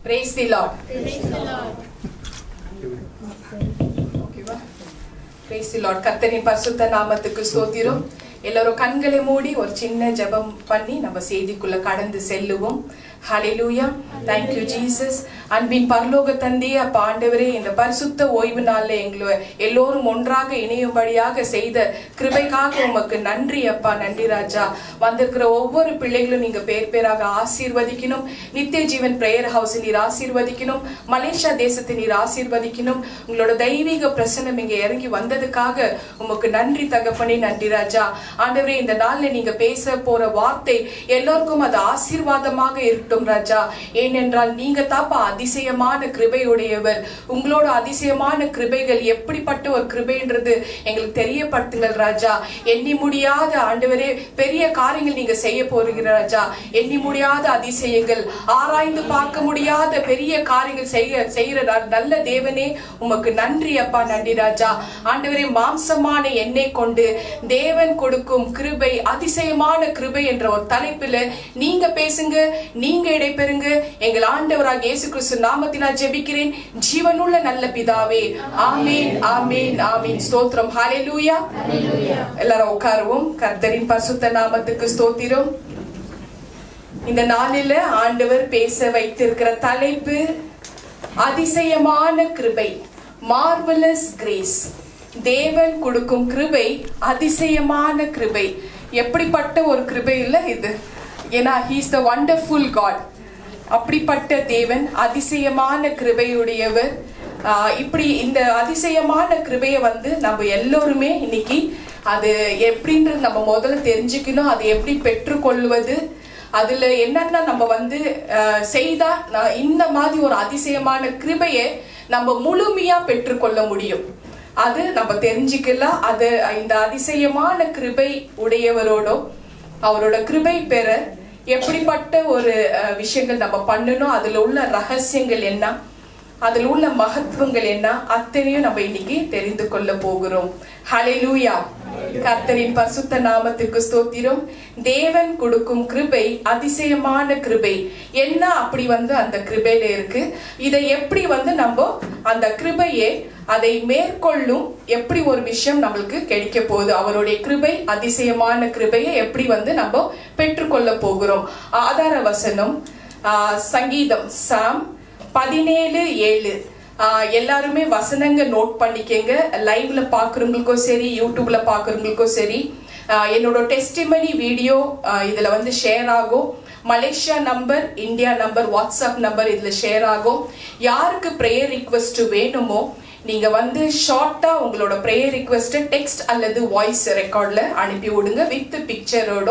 Praise the Lord. Praise the Lord. ஓகேவா? Praise the Lord. கர்த்தரின் பரிசுத்த நாமத்துக்கு ஸ்தோத்திரம். எல்லாரும் கண்களை மூடி ஒரு சின்ன ஜெபம் பண்ணி நம்ம செய்திக்குள்ள கடந்து செல்லுவோம். ஹalleluya. Thank you Jesus. அன்பின் பரலோக தந்தையே, அப்பா ஆண்டவரே, இந்த பரிசுத்த ஓய்வு நாள்ல எங்களை எல்லோரும் ஒன்றாக இணையும்படியாக செய்த கிருபைக்காக உமக்கு நன்றி அப்பா. நன்றி ராஜா. வந்திருக்கிற ஒவ்வொரு பிள்ளைகளும் நீங்க பேர் பேராக ஆசீர்வதிக்கணும். நித்திய ஜீவன் பிரேயர் ஹவுஸ் நீர் ஆசீர்வதிக்கணும். மலேசியா தேசத்தை நீர் ஆசீர்வதிக்கணும். உங்களோட தெய்வீக பிரசன்னம் இங்க இறங்கி வந்ததுக்காக உமக்கு நன்றி தகப்பனே. நன்றி ராஜா. ஆண்டவரே, இந்த நாள்ல நீங்க பேச போற வார்த்தை எல்லோருக்கும் அது ஆசீர்வாதமாக இருக்கட்டும் ராஜா. ஏனென்றால் நீங்க தாப்பா அதிசயமான கிருபையுடையவர். உங்களோட அதிசயமான கிருபைகள் எப்படிப்பட்ட ஒரு கிருபைன்றது எங்களுக்கு தெரியப்படுத்துங்கள் ராஜா. எண்ணி முடியாத ஆண்டவரே பெரிய காரியங்கள் நீங்க செய்ய போறீங்க ராஜா. எண்ணி முடியாத அதிசயங்கள், ஆராய்ந்து பார்க்க முடியாத பெரிய காரியங்கள் செய்கிற நல்ல தேவனே உமக்கு நன்றி அப்பா. நன்றி ராஜா. ஆண்டவரே, மாம்சமான எண்ணெய் கொண்டு தேவன் கொடுக்கும் கிருபை, அதிசயமான கிருபை என்ற ஒரு தலைப்பில் நீங்க பேசுங்க, நீங்க இடைபெறுங்க. எங்கள் ஆண்டவராக இயேசு கிறிஸ்து நாமத்தினால் ஜெபிக்கிறேன் ஜீவனுள்ள நல்ல பிதாவே. ஆமென், ஆமென், ஆமென். ஸ்தோத்திரம். ஹalleluya. எல்லாரும் உட்காருவோம். கர்த்தரின் பரிசுத்த நாமத்துக்கு ஸ்தோத்திரம். இந்த நாளில ஆண்டவர் பேச வைத்திருக்கிற தலைப்பு அதிசயமான கிருபை, மார்வலஸ் கிரேஸ். தேவன் கொடுக்கும் கிருபை அதிசயமான கிருபை. எப்படிப்பட்ட ஒரு கிருபை இல்ல இது. ஏன்னா he is the wonderful God. அப்படிப்பட்ட தேவன், அதிசயமான கிருபையுடையவர். இப்படி இந்த அதிசயமான கிருபையை நம்ம எல்லோருமே இன்னைக்கு அது எப்படின்றது நம்ம முதல்ல தெரிஞ்சுக்கணும். அது எப்படி பெற்றுக்கொள்வது, அதுல என்னன்னா நம்ம செய்தா இந்த மாதிரி ஒரு அதிசயமான கிருபையை நம்ம முழுமையா பெற்றுக்கொள்ள முடியும். அது நம்ம தெரிஞ்சுக்கலாம். அது இந்த அதிசயமான கிருபை உடையவரோட அவரோட கிருபை பெற எப்படிப்பட்ட ஒரு விஷயங்கள் நம்ம பண்ணணும், அதுல உள்ள ரகசியங்கள் என்ன, அதுல உள்ள மகத்துவங்கள் என்ன, அத்தனையும் நம்ம இன்னைக்கு தெரிந்து கொள்ள போகிறோம். ஹalleluya. கர்த்தரின் பரிசுத்த நாமத்துக்கு ஸ்தோத்திரம். தேவன் கொடுக்கும் கிருபை அதிசயமான கிருபை என்ன, அப்படி அந்த கிருபையில இருக்கு. இதை எப்படி நம்ம அந்த கிருபையை அதை மேற்கொள்ளும் எப்படி ஒரு விஷயம் நம்மளுக்கு கிடைக்க போகுது. அவருடைய கிருபை, அதிசயமான கிருபையை எப்படி நம்ம பெற்றுக்கொள்ள போகிறோம். ஆதார வசனம் சங்கீதம் சாம் 17:7. எல்லாருமே வசனங்க நோட் பண்ணிக்கங்க. லைவ்ல பாக்குறவங்களுக்கும் சரி, யூடியூப்ல பாக்குறவங்களுக்கும் சரி, என்னோட டெஸ்டிமனி வீடியோ இதுல ஷேர் ஆகும். Malaysia number, India number, WhatsApp number இதுல ஷேர் ஆகும். யாருக்கு பிரேயர் ரிக்வெஸ்ட் வேணுமோ நீங்க ஷார்ட்டா உங்களோட பிரேயர் ரிக்வெஸ்ட் டெக்ஸ்ட் அல்லது வாய்ஸ் ரெக்கார்ட்ல அனுப்பி விடுங்க வித் பிக்சரோட.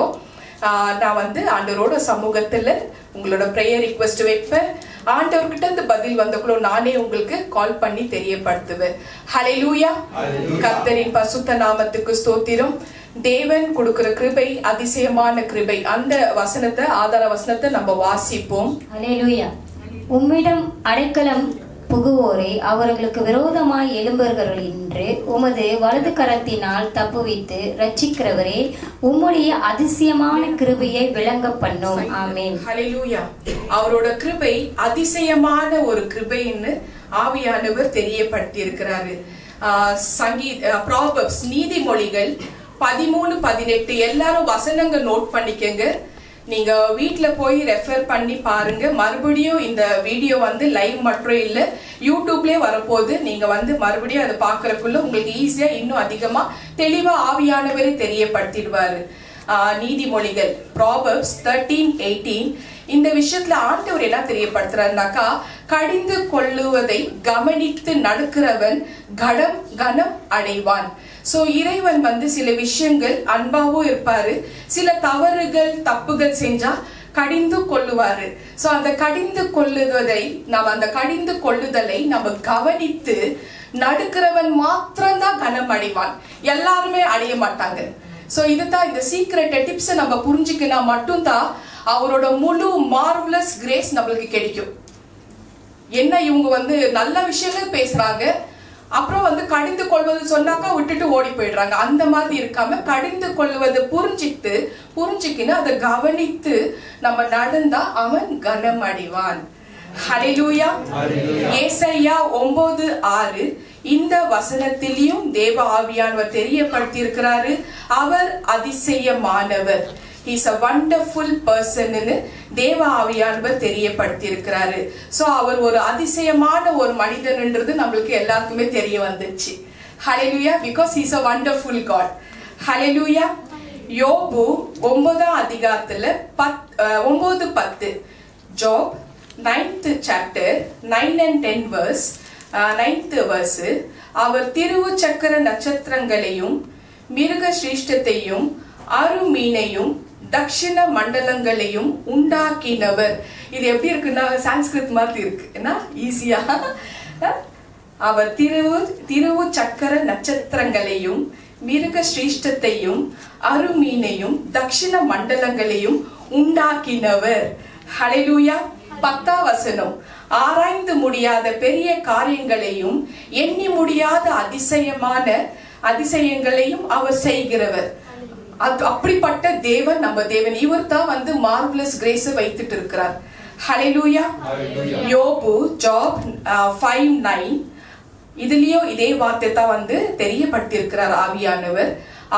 நான் ஆண்டவரோட சமூகத்துல உங்களோட பிரேயர் ரிக்வெஸ்ட் வைப்பேன். ஆண்டவர்கிட்ட இருந்து பதில் வந்தக்குள்ள நானே உங்களுக்கு கால் பண்ணி தெரியப்படுத்துவேன். ஹalleluya. கர்த்தரின் பரிசுத்த நாமத்துக்கு ஸ்தோத்திரம். தேவன் கொடுக்கிற கிருபை அதிசயமான கிருபை. அந்த வசனத்தை, ஆதார வசனத்தை நம்ம வாசிப்போம். ஹalleluya. உம்மிடம் அடைக்கலம் புகுவோரை அவர்களுக்கு விரோதமாய் எழும்புகிறவர்கள் என்று உமது வலது கரத்தினால் தப்புவித்து ரட்சிக்கிறவரே, உம்முடைய அதிசயமான கிருபையை விளங்க பண்ணும். ஆமென். ஹalleluya. அவரோட கிருபை அதிசயமான ஒரு கிருபைன்னு ஆவியானவர் தெரியப்படுத்தி இருக்கிறாரு. ப்ராவர்ப்ஸ், நீதிமொழிகள் 13:18. எல்லாரும் வசனங்க நோட் பண்ணிக்கங்க. நீங்க வீட்ல போய் ரெஃபர் பண்ணி பாருங்க. மறுபடியும் இந்த வீடியோ லைவ் மட்டும் இல்ல, யூடியூப்லயே வரப்போகுது. நீங்க மறுபடியும் அதை பாக்குறதுக்குள்ள உங்களுக்கு ஈஸியா இன்னும் அதிகமா தெளிவா ஆவியானவரை தெரியப்படுத்திடுவாரு. நீதிமொழிகள் ப்ராவர்ப்ஸ் 13:18. இந்த விஷயத்துல ஆண்டவர் என்ன தெரியப்படுத்துறாருனாக்கா, கடிந்து கொள்ளுவதை கவனித்து நடக்கிறவன் கனம் அடைவான். சோ இறைவன் சில விஷயங்கள் அன்பாவும் இருப்பாரு, சில தவறுகள் தப்புகள் செஞ்சா கடிந்து கொள்ளுவாரு. சோ அந்த கடிந்து கொள்ளுதலை நம்ம கவனித்து நடுக்கிறவன் மாத்திரம்தான் கனம் அடைவான். எல்லாருமே அடைய மாட்டாங்க. சோ இதுதான் இந்த சீக்ரெட் டிப்ஸ் நம்ம புரிஞ்சுக்கினா மட்டும்தான் அவரோட முழு மார்வலஸ் கிரேஸ் நம்மளுக்கு கிடைக்கும். என்ன இவங்க நல்ல விஷயங்கள் பேசுறாங்க, அப்புறம் கடிந்து கொள்வது சொன்னாக்கா விட்டுட்டு ஓடி போயிடுறாங்க. அந்த மாதிரி இருக்காம கடிந்து கொள்வதை புரிஞ்சுக்கின்னு அதை கவனித்து நம்ம நடந்தா அவன் கனம் அடைவான். ஹல்லேலூயா. ஏசாயா 9:6 இந்த வசனத்திலையும் தேவ ஆவியானவர் தெரியப்படுத்தி இருக்கிறாரு, அவர் அதிசயமானவர். He's a wonderful person ன்னு தேவ ஆவியானவர் தெரியப்படுத்தி இருக்கிறாரு. சோ அவர் ஒரு அதிசயமான ஒரு மனிதன்ன்றது நம்மளுக்கு எல்லாருக்குமே தெரிய வந்துச்சு. ஹல்லேலூயா. because he's a wonderful God. ஹல்லேலூயா. யோபு 9ஆம் அதிகாரத்துல 9:10 job 9th chapter 9 and 10 verse 9th verse அவர் திருவு சக்கர நட்சத்திரங்களையும் மிருக சிருஷ்டத்தையும் அருமீனையும் தக்ஷிண மண்டலங்களையும் உண்டாக்கினவர். இது எப்படி இருக்குன்னா சான்ஸ்கிரிட் மாதிரி இருக்கு, என்ன ஈஸியா. அவர் திருவு சக்கர நட்சத்திரங்களையும் மிருக சிருஷ்டத்தையும் அருமீனையும் தக்ஷிண மண்டலங்களையும் உண்டாக்கினவர். ஹல்லேலூயா. 10ஆம் வசனம் ஆராய்ந்து முடியாத பெரிய காரியங்களையும் எண்ணி முடியாத அதிசயங்களையும் அவர் செய்கிறவர். அப்படிப்பட்ட தேவன் நம்ம தேவன். இவர் தான் வந்து மார்வலஸ் கிரேஸ் வைத்துட்டு இருக்கிறார். ஹல்லேலூயா. யோபு ஜாப் 5:9 இதுலயும் இதே வார்த்தை தான் வந்து தெரியப்படுத்தி இருக்கிறார் ஆவியானவர்.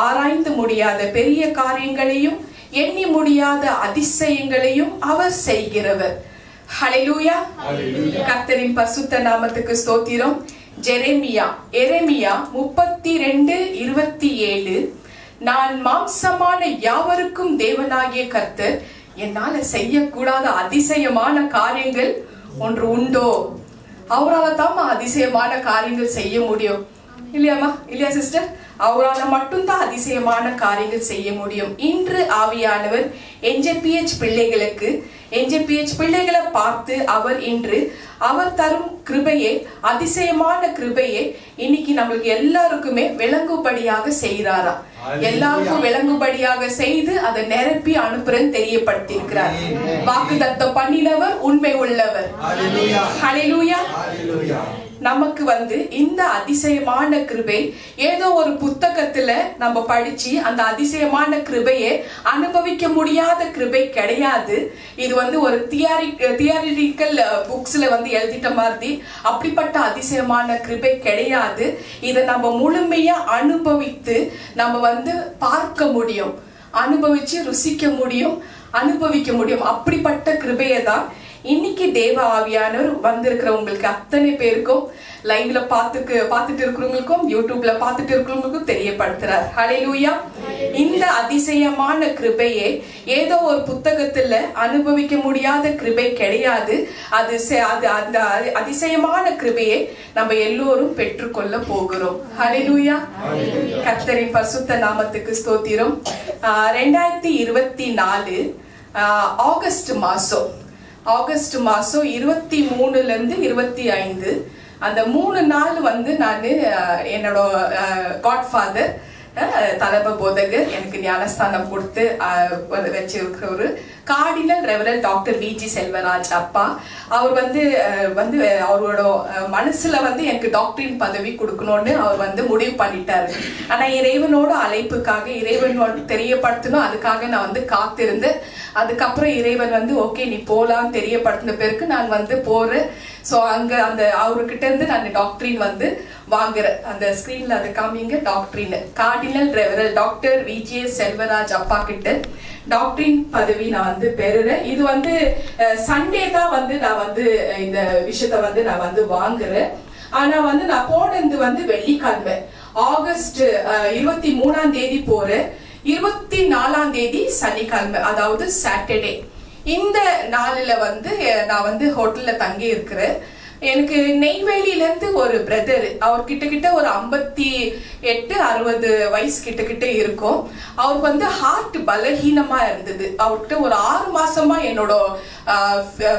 ஆராய்ந்து முடியாத பெரிய காரியங்களையும் எண்ணி முடியாத அதிசயங்களையும் அவர் செய்கிறவர். ஹல்லேலூயா. கர்த்தரின் பரிசுத்த நாமத்துக்கு ஸ்தோத்திரம். எரேமியா 32:27 நான் மாம்சமான யாவருக்கும் தேவனாகிய கர்த்தர், என்னால செய்யக்கூடாத அதிசயமான காரியங்கள் ஒன்று உண்டோ? அவரால் தான் அதிசயமான காரியங்கள் செய்ய முடியும், இல்லையாமா? இல்லையா சிஸ்டர்? அவரால் மட்டும்தான் அதிசயமான காரியங்கள் செய்ய முடியும். இன்று ஆவியானவர் NJPH பிள்ளைகளை பார்த்து அவர் தரும் கிருபையே, அதிசயமான கிருபையே இன்னைக்கு நம்மளுக்கு எல்லாருக்குமே விளங்கும்படியாக செய்யறாரா. எல்லாருக்கும் விளங்கும்படியாக செய்து அதை நிரப்பி அனுப்புறன்னு தெரியப்படுத்தி இருக்கிறார். வாக்குத்தத்தம் பண்ணினவர் உண்மை உள்ளவர். ஹல்லேலூயா. நமக்கு வந்து இந்த அதிசயமான கிருபை ஏதோ ஒரு புத்தகத்துல நம்ம படிச்சு அந்த அதிசயமான கிருபையை அனுபவிக்க முடியாத கிருபை கிடையாது. இது வந்து ஒரு தியரிட்டிக்கல் புக்ஸ்ல வந்து எழுதிட்ட மாதிரி அப்படிப்பட்ட அதிசயமான கிருபை கிடையாது. இதை நம்ம முழுமையா அனுபவித்து நம்ம வந்து பார்க்க முடியும், அனுபவிச்சு ருசிக்க முடியும், அனுபவிக்க முடியும். அப்படிப்பட்ட கிருபையை தான் இன்னைக்கு தேவ ஆவியானவர் வந்திருக்கிறவங்களுக்கு அத்தனை பேருக்கும், லைவ்ல பார்த்துட்டு இருக்கிறவங்களுக்கும் யூடியூப்ல பார்த்துட்டு இருக்கிறவங்களுக்கும் தெரியப்படுத்துறார். ஹல்லேலூயா. இந்த அதிசயமான கிருபையை ஏதோ ஒரு புத்தகத்துல அனுபவிக்க முடியாத கிருபை கிடையாது. அந்த அதிசயமான கிருபையை நம்ம எல்லோரும் பெற்றுக்கொள்ள போகிறோம். ஹல்லேலூயா. கர்த்தரின் பரிசுத்த நாமத்துக்கு ஸ்தோத்திரம். 2024 ஆகஸ்ட் மாசம் 23ல இருந்து 25 அந்த 3 நாள் வந்து நான் என்னோட காட்ஃபாதர் தலப போதகர் எனக்கு ஞானஸ்தானம் கொடுத்து வச்சிருக்கிற ஒரு கார்டினல் ரெவரல் டாக்டர் VG செல்வராஜ் அப்பா, அவர் வந்து அவரோட மனசுல வந்து எனக்கு டாக்டரின் பதவி கொடுக்கணும்னு அவர் வந்து முடிவு பண்ணிட்டாரு. ஆனா இறைவனோட அழைப்புக்காக, இறைவனோட தெரியப்படுத்தணும், அதுக்காக நான் வந்து காத்திருந்தேன். அதுக்கப்புறம் இறைவன் வந்து ஓகே நீ போலாம் தெரியப்படுத்தின பிறகு நான் வந்து போறேன். ஸோ அங்க அந்த அவர்கிட்ட இருந்து நான் டாக்டரின் வந்து வாங்குறேன். அந்த ஸ்கிரீன்ல அதை காமிங்க. டாக்டரின் கார்டினல் ரெவரல் டாக்டர் VG செல்வராஜ் அப்பா கிட்ட டாக்டரின் பதவி நான் வந்து பெறுறேன். இது வந்து சண்டே தான் வந்து நான் வந்து இந்த விஷயத்த வந்து நான் வந்து வாங்குறேன். ஆனா வந்து நான் போனது வந்து வெள்ளிக்கிழமை ஆகஸ்ட் 23ஆம் தேதி போறேன். 24ஆம் தேதி சனிக்கிழமை, அதாவது சாட்டர்டே. இந்த நாளில வந்து நான் வந்து ஹோட்டல்ல தங்கி இருக்கிறேன். எனக்கு நெய்வேலியில இருந்து ஒரு பிரதர், அவர் கிட்ட ஒரு 58-60 வயசு கிட்ட இருக்கும். அவருக்கு வந்து ஹார்ட் பலகீனமா இருந்தது. அவர்கிட்ட ஒரு 6 மாசமா என்னோட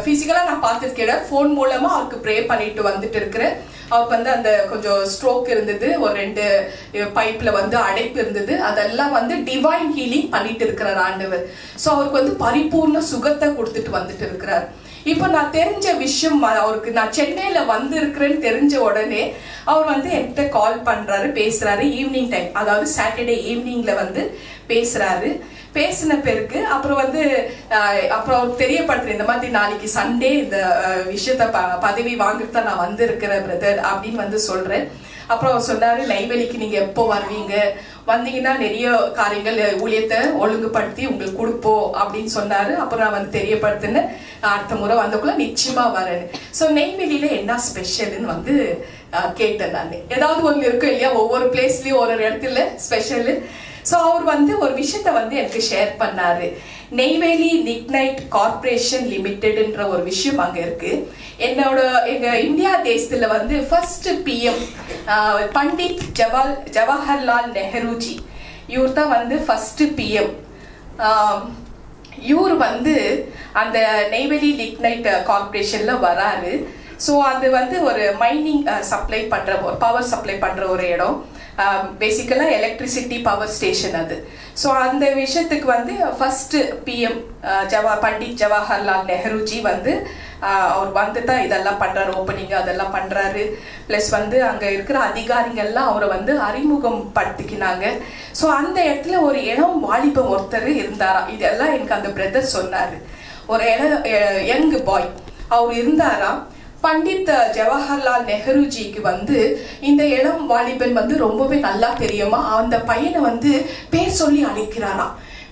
பிசிக்கலா நான் பார்த்துருக்கேன். போன் மூலமா அவருக்கு ப்ரே பண்ணிட்டு வந்துட்டு இருக்கிறேன். அவருக்கு வந்து அந்த கொஞ்சம் ஸ்ட்ரோக் இருந்தது, ஒரு 2 பைப்ல வந்து அடைப்பு இருந்தது. அதெல்லாம் வந்து டிவைன் ஹீலிங் பண்ணிட்டு இருக்கிறார் ஆண்டவர். ஸோ அவருக்கு வந்து பரிபூர்ண சுகத்தை கொடுத்துட்டு வந்துட்டு இருக்கிறார். இப்போ நான் தெரிஞ்ச விஷயம், அவருக்கு நான் சென்னையில வந்து இருக்கிறேன்னு தெரிஞ்ச உடனே அவர் வந்து என்கிட்ட கால் பண்றாரு, பேசுறாரு. ஈவினிங் டைம், அதாவது சாட்டர்டே ஈவினிங்ல வந்து பேசுறாரு. பேசின பிறகு அப்புறம் வந்து அப்புறம் அவருக்கு தெரியப்படுத்துறேன், இந்த மாதிரி நாளைக்கு சண்டே இந்த விஷயத்த பதவி வாங்கிட்டு நான் வந்திருக்கிறேன் பிரதர் அப்படின்னு வந்து சொல்றேன். அப்புறம் அவர் சொன்னாரு, நெய்வேலிக்கு நீங்க எப்போ வருவீங்க, வந்தீங்கன்னா நிறைய காரியங்கள் ஊழியத்தை ஒழுங்குபடுத்தி உங்களுக்கு கொடுப்போம் அப்படின்னு சொன்னாரு. அப்புறம் நான் வந்து தெரியப்படுத்தினேன், அடுத்த முறை வந்தக்குள்ள நிச்சயமா வரேன்னு. ஸோ நெய்வேலியில என்ன ஸ்பெஷல்னு வந்து கேட்டேன் நான். ஏதாவது ஒன்று இருக்கும் இல்லையா, ஒவ்வொரு பிளேஸ்லயும் ஒரு இடத்துல ஸ்பெஷல். ஸோ அவர் வந்து ஒரு விஷயத்த வந்து எனக்கு ஷேர் பண்ணாரு. நெய்வேலி லிக்னைட் கார்பரேஷன் லிமிடெட்ன்ற ஒரு விஷயம் அங்க இருக்கு. எங்க இந்தியா தேசத்துல வந்து ஃபர்ஸ்ட் PM பண்டிட் ஜவஹர்லால் நெஹ்ருஜி, இவர் தான் வந்து ஃபர்ஸ்ட் PM. இவர் வந்து அந்த நெய்வேலி லிக்னைட் கார்பரேஷன்ல வராரு. ஸோ அது வந்து ஒரு மைனிங் சப்ளை பண்ற, ஒரு பவர் சப்ளை பண்ற ஒரு இடம். பேசிக்கலா எலக்ட்ரிசிட்டி பவர் ஸ்டேஷன் அது. ஸோ அந்த விஷயத்துக்கு வந்து ஃபர்ஸ்ட் PM பண்டிட் ஜவஹர்லால் நெஹ்ருஜி வந்து அவர் வந்து தான் இதெல்லாம் பண்றாரு, ஓப்பனிங் அதெல்லாம் பண்றாரு. பிளஸ் வந்து அங்க இருக்கிற அதிகாரிகள்லாம் அவரை வந்து அறிமுகம் படுத்திக்கினாங்க. ஸோ அந்த இடத்துல ஒரு இளம் வாலிபம் ஒருத்தர் இருந்தாரா, இதெல்லாம் எனக்கு அந்த பிரதர் சொன்னாரு. ஒரு யங் பாய் அவர் இருந்தாரா. பண்டிட் ஜவஹர்லால் நெஹ்ருஜிக்கு வந்து இந்த இளம் வாலிபன் வந்து ரொம்பவே நல்லா தெரியுமா. அந்த பையனை வந்து பேர் சொல்லி அழைக்கிறாரா.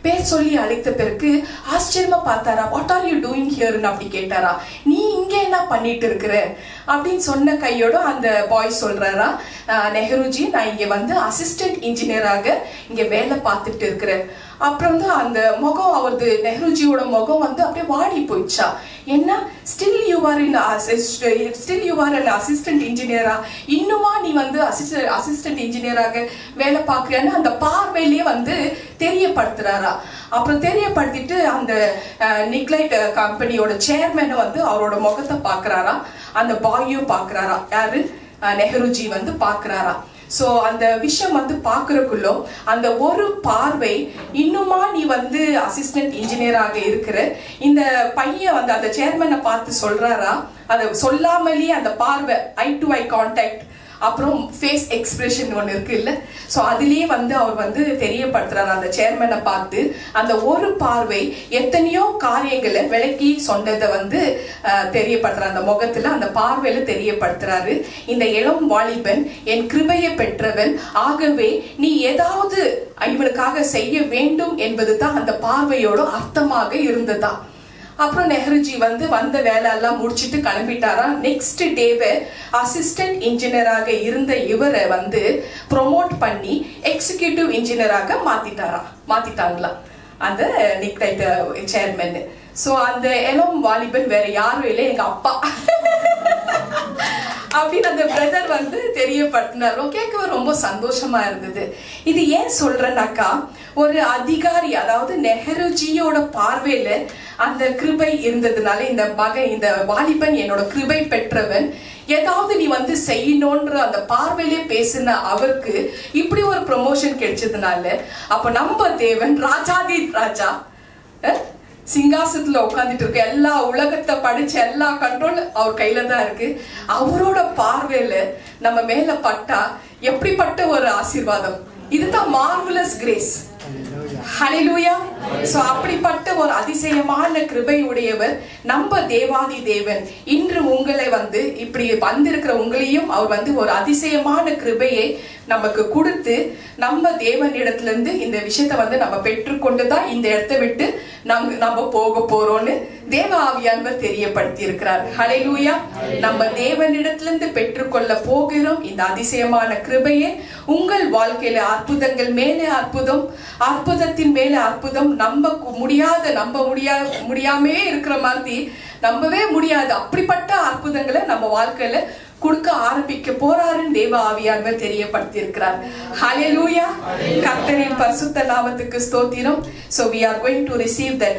பேர் சொல்லி அழைத்த பிறகு ஆச்சரியமா பார்த்தாரா. வாட் ஆர் யூ டூயிங் ஹியர்னு அப்படி கேட்டாரா. நீ இங்க என்ன பண்ணிட்டு இருக்கிற அப்படின்னு சொன்ன கையோட அந்த பாய் சொல்றாரா, நெஹ்ருஜி நான் இங்க வந்து அசிஸ்டன்ட் இன்ஜினியராக இங்க வேலை பார்த்துட்டு இருக்கிறேன். அப்புறம் வந்து அந்த முகம், அவரது நெஹ்ருஜியோட முகம் வந்து அப்படியே வாடி போயிடுச்சா. என்ன still you are an assistant இன்ஜினியரா, இன்னுமா நீ வந்து அசிஸ்டன்ட் இன்ஜினியராக வேலை பார்க்கறன்னு அந்த பார்வையிலேயே வந்து தெரியப்படுத்துறாரா. அப்புறம் தெரியப்படுத்திட்டு அந்த நிக்லைட் கம்பெனியோட சேர்மேனை வந்து அவரோட முகத்தை பாக்குறாரா, அந்த பாயும் பாக்குறாரா, யாரு நெஹ்ருஜி வந்து பாக்குறாரா. ஸோ அந்த விஷயம் வந்து பாக்குறக்குள்ள அந்த ஒரு பார்வை, இன்னுமா நீ வந்து அசிஸ்டன்ட் இன்ஜினியராக இருக்கிற, இந்த பையன் வந்து அந்த சேர்மனை பார்த்து சொல்றாரா. அதை சொல்லாமலேயே அந்த பார்வை, ஐ டு ஐ கான்டாக்ட், அப்புறம் ஃபேஸ் எக்ஸ்பிரஷன் ஒன்று இருக்கு இல்ல. ஸோ அதுலயே வந்து அவர் வந்து தெரியப்படுத்துறாரு அந்த சேர்மனை பார்த்து. அந்த ஒரு பார்வை எத்தனையோ காரியங்களை விளக்கி சொன்னதை வந்து தெரியப்படுத்துறாரு. அந்த முகத்துல அந்த பார்வையில தெரியப்படுத்துறாரு. இந்த இளம் வாலிபன் என் கிருபையை பெற்றவன், ஆகவே நீ ஏதாவது இவனுக்காக செய்ய வேண்டும் என்பது தான் அந்த பார்வையோட அர்த்தமாக இருந்ததா. அப்புறம் நெஹ்ருஜி வந்து வந்த வேலை எல்லாம் முடிச்சுட்டு கிளம்பிட்டாரா. நெக்ஸ்ட் டேவே அசிஸ்டன்ட் இன்ஜினியராக இருந்த இவரை வந்து ப்ரொமோட் பண்ணி எக்ஸிகியூட்டிவ் இன்ஜினியராக மாத்திட்டாங்களா அந்த நிக்லைட் சேர்மன். ஸோ அந்த இளம் வாலிபன் வேற யாரும் இல்லை, எங்க அப்பா அப்படின்னு அந்த பிரதர் வந்து தெரியப்படுத்தினாரோ. கேட்கவே ரொம்ப சந்தோஷமா இருந்தது. இது ஏன் சொல்றேன்னாக்கா, ஒரு அதிகாரி, அதாவது நெஹ்ருஜியோட பார்வையில அந்த கிருபை இருந்ததுனால இந்த மகன், இந்த வாலிபன் என்னோட கிருபை பெற்றவன், ஏதாவது நீ வந்து செய்யணும்ன்ற அந்த பார்வையிலே பேசின அவருக்கு இப்படி ஒரு ப்ரொமோஷன் கிடைச்சதுனால, அப்ப நம்ம தேவன் ராஜாதி ராஜா சிங்காசத்துல உட்காந்துட்டு இருக்க, எல்லா உலகத்தை படிச்ச எல்லா கண்ட்ரோல் அவர் கையில தான் இருக்கு. அவரோட பார்வையில நம்ம மேல பட்டா எப்படிப்பட்ட ஒரு ஆசீர்வாதம். இதுதான் மார்வலஸ் கிரேஸ். ஹல்லேலூயா. சோ அப்படிப்பட்ட ஒரு அதிசயமான கிருபை உடையவர் நம்ம தேவாதி தேவன். இன்று உங்களை வந்து இப்படி வந்திருக்கிற உங்களையும் அவர் வந்து ஒரு அதிசயமான கிருபையை நமக்கு கொடுத்து, நம்ம தேவனிடத்துல இருந்து இந்த விஷயத்த வந்து நம்ம பெற்றுக்கொண்டுதான் இந்த இடத்தை விட்டு நம்ம போக போறோம்னு தேவ ஆவியானவர் தெரியப்படுத்தி இருக்கிறார். ஹல்லேலூயா. நம்ம தேவனிடத்துல இருந்து பெற்றுக்கொள்ள போகிறோம் இந்த அதிசயமான கிருபையை. உங்கள் வாழ்க்கையில அற்புதங்கள் மேலே அற்புதம், அற்புதத்தின் மேலே அற்புதம், நம்ப முடியாமே இருக்கிற மாதிரி நம்பவே முடியாது அப்படிப்பட்ட அற்புதங்களை நம்ம வாழ்க்கையில கொடுக்க ஆரம்பிக்க போறாருன்னு தேவ ஆவியானவர் தெரியப்படுத்தி இருக்கிறார். ஹல்லேலூயா. கர்த்தரின் பரிசுத்த நாமத்துக்கு ஸ்தோத்திரம். So we are going to receive that.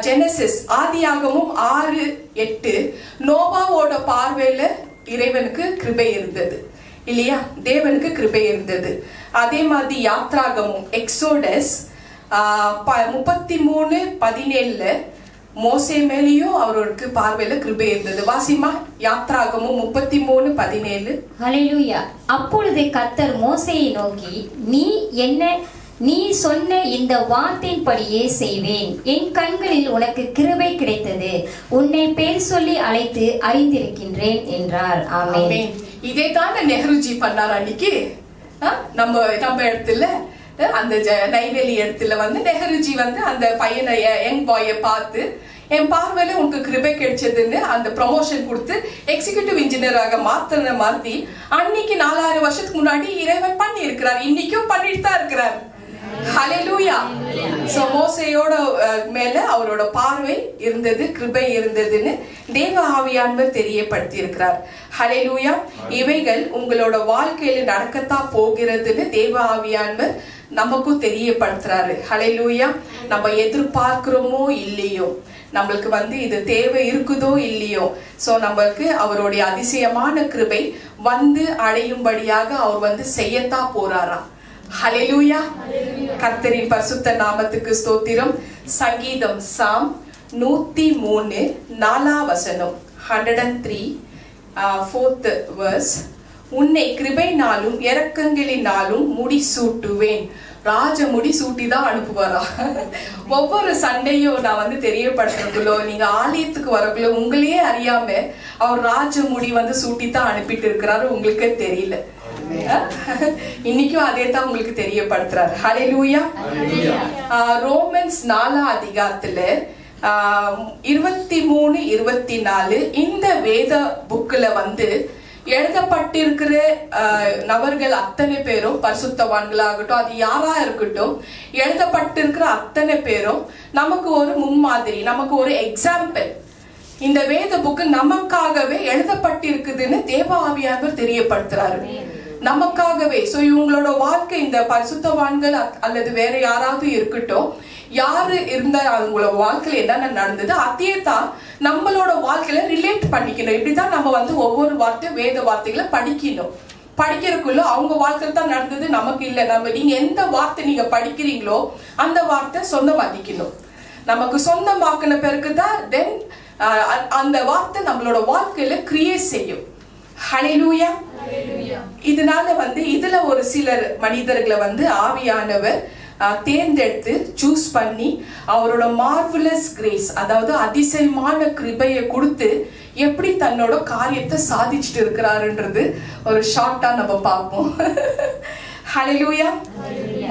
Genesis ஆதியாகமம் 6:8 நோவாவோட பார்வையில இறைவனுக்கு கிருபை இருந்தது இல்லையா, தேவனுக்கு கிருபை இருந்தது. அதே மாதிரி யாத்ராகமும் எக்ஸோடஸ் 33:17 மோசே மேலேயும் அவருக்கு பார்வையில கிருபை இருந்தது. வாசிமா யாத்ராகமும் 33:17. ஹல்லேலூயா. அப்பொழுது கர்த்தர் மோசேயை நோக்கி, நீ என்ன நீ சொன்ன இந்த வார்த்தையின்படியே செய்வேன். என் கண்களில் உனக்கு கிருபை கிடைத்தது. உன்னை பேர் சொல்லி அழைத்து அறிந்திருக்கின்றேன் என்றார். ஆமென். இதே தானே நெஹ்ருஜி பண்ணார் அன்னைக்கு. நம்ம இடத்துல அந்த நைவேலி இடத்துல வந்து நெஹ்ருஜி வந்து அந்த பையனை, யங் பாயை பார்த்து என் பார்வையில உனக்கு கிருபை கிடைச்சதுன்னு அந்த ப்ரமோஷன் கொடுத்து எக்ஸிகியூட்டிவ் இன்ஜினியராக மாத்தி அன்னைக்கு 4000 வருஷத்துக்கு முன்னாடி இறைவன் பண்ணி இருக்கிறார். இன்னைக்கும் பண்ணிட்டு தான் இருக்கிறார். ஹல்லேலூயா. சோ மோசேயோட மேல அவரோட பார்வை இருந்தது, கிருபை இருந்ததுன்னு தேவ ஆவியானவர் தெரியப்படுத்தி இருக்கிறார். ஹல்லேலூயா. இவைகள் உங்களோட வாழ்க்கையில நடக்கத்தான் போகிறதுன்னு தேவ ஆவியானவர் நமக்கும் தெரியப்படுத்துறாரு. ஹல்லேலூயா. நம்ம எதிர்பார்க்கிறோமோ இல்லையோ, நம்மளுக்கு வந்து இது தேவை இருக்குதோ இல்லையோ, சோ நம்மளுக்கு அவருடைய அதிசயமான கிருபை வந்து அடையும்படியாக அவர் வந்து செய்யத்தான் போறாராம். ஹல்லேலூயா. கர்த்தரின் பரிசுத்த நாமத்துக்கு ஸ்தோத்திரம். சங்கீதம் சாம் 103 4ஆம் வசனம், 103 4th verse. உன்னை கிருபைனாலும் இரக்கங்களினாலும் முடி சூட்டுவேன். ராஜ முடி சூட்டி தான் அனுப்புவாரா? ஒவ்வொரு சண்டையும் நான் வந்து தெரியப்படுத்துறதுக்குள்ளோ, நீங்க ஆலயத்துக்கு வரக்குள்ள உங்களையே அறியாம அவர் ராஜ முடி வந்து சூட்டி தான் அனுப்பிட்டு இருக்கிறாரு. உங்களுக்கே தெரியல. இன்னைக்கும் அதே தான் உங்களுக்கு தெரியப்படுத்துறாரு. ஹல்லேலூயா. ரோமன்ஸ் 4ஆம் அதிகாரத்துல 23 24 இந்த வேத புக்ல வந்து எழுதப்பட்டிருக்கிற நபர்கள் அத்தனை பேரும் பரிசுத்தவான்களாகட்டும், அது யாரா இருக்கட்டும், எழுதப்பட்டிருக்கிற அத்தனை பேரும் நமக்கு ஒரு முன்மாதிரி, நமக்கு ஒரு எக்ஸாம்பிள். இந்த வேத புக்கு நமக்காகவே எழுதப்பட்டிருக்குதுன்னு தேவ ஆவியானவர் தெரியப்படுத்துறாரு. நமக்காகவே. சோ இவங்களோட வாழ்க்கை, இந்த பரிசுத்தவான்கள் அல்லது வேற யாராவது இருக்கட்டும், யாரு இருந்த அவங்களோட வாழ்க்கையில என்னென்ன நடந்தது அதே தான் நம்மளோட வாழ்க்கையில ரிலேட் பண்ணிக்கணும். இப்படிதான் நம்ம வந்து ஒவ்வொரு வார்த்தை வேத வார்த்தைகளை படிக்கணும். படிக்கிறதுக்குள்ள அவங்க வாழ்க்கையில தான் நடந்தது, நமக்கு இல்லை. நீங்க எந்த வார்த்தை நீங்க படிக்கிறீங்களோ அந்த வார்த்தை சொந்தமாக்கிக்கணும். நமக்கு சொந்தமாக்கின பிறகுதான் தென் அந்த வார்த்தை நம்மளோட வாழ்க்கையில கிரியேட் செய்யும். ஹல்லேலூயா. இதனால வந்து இதுல ஒரு சிலர் மனிதர்களை வந்து ஆவியானவர் தேர்ந்தெடுத்து சூஸ் பண்ணி அவரோட மார்வலஸ் கிரேஸ், அதாவது அதிசயமான கிருபையை கொடுத்து எப்படி தன்னோட காரியத்தை சாதிச்சுட்டு இருக்கிறாருன்றது ஒரு ஷார்ட்டா நம்ம பார்ப்போம். ஹல்லேலூயா.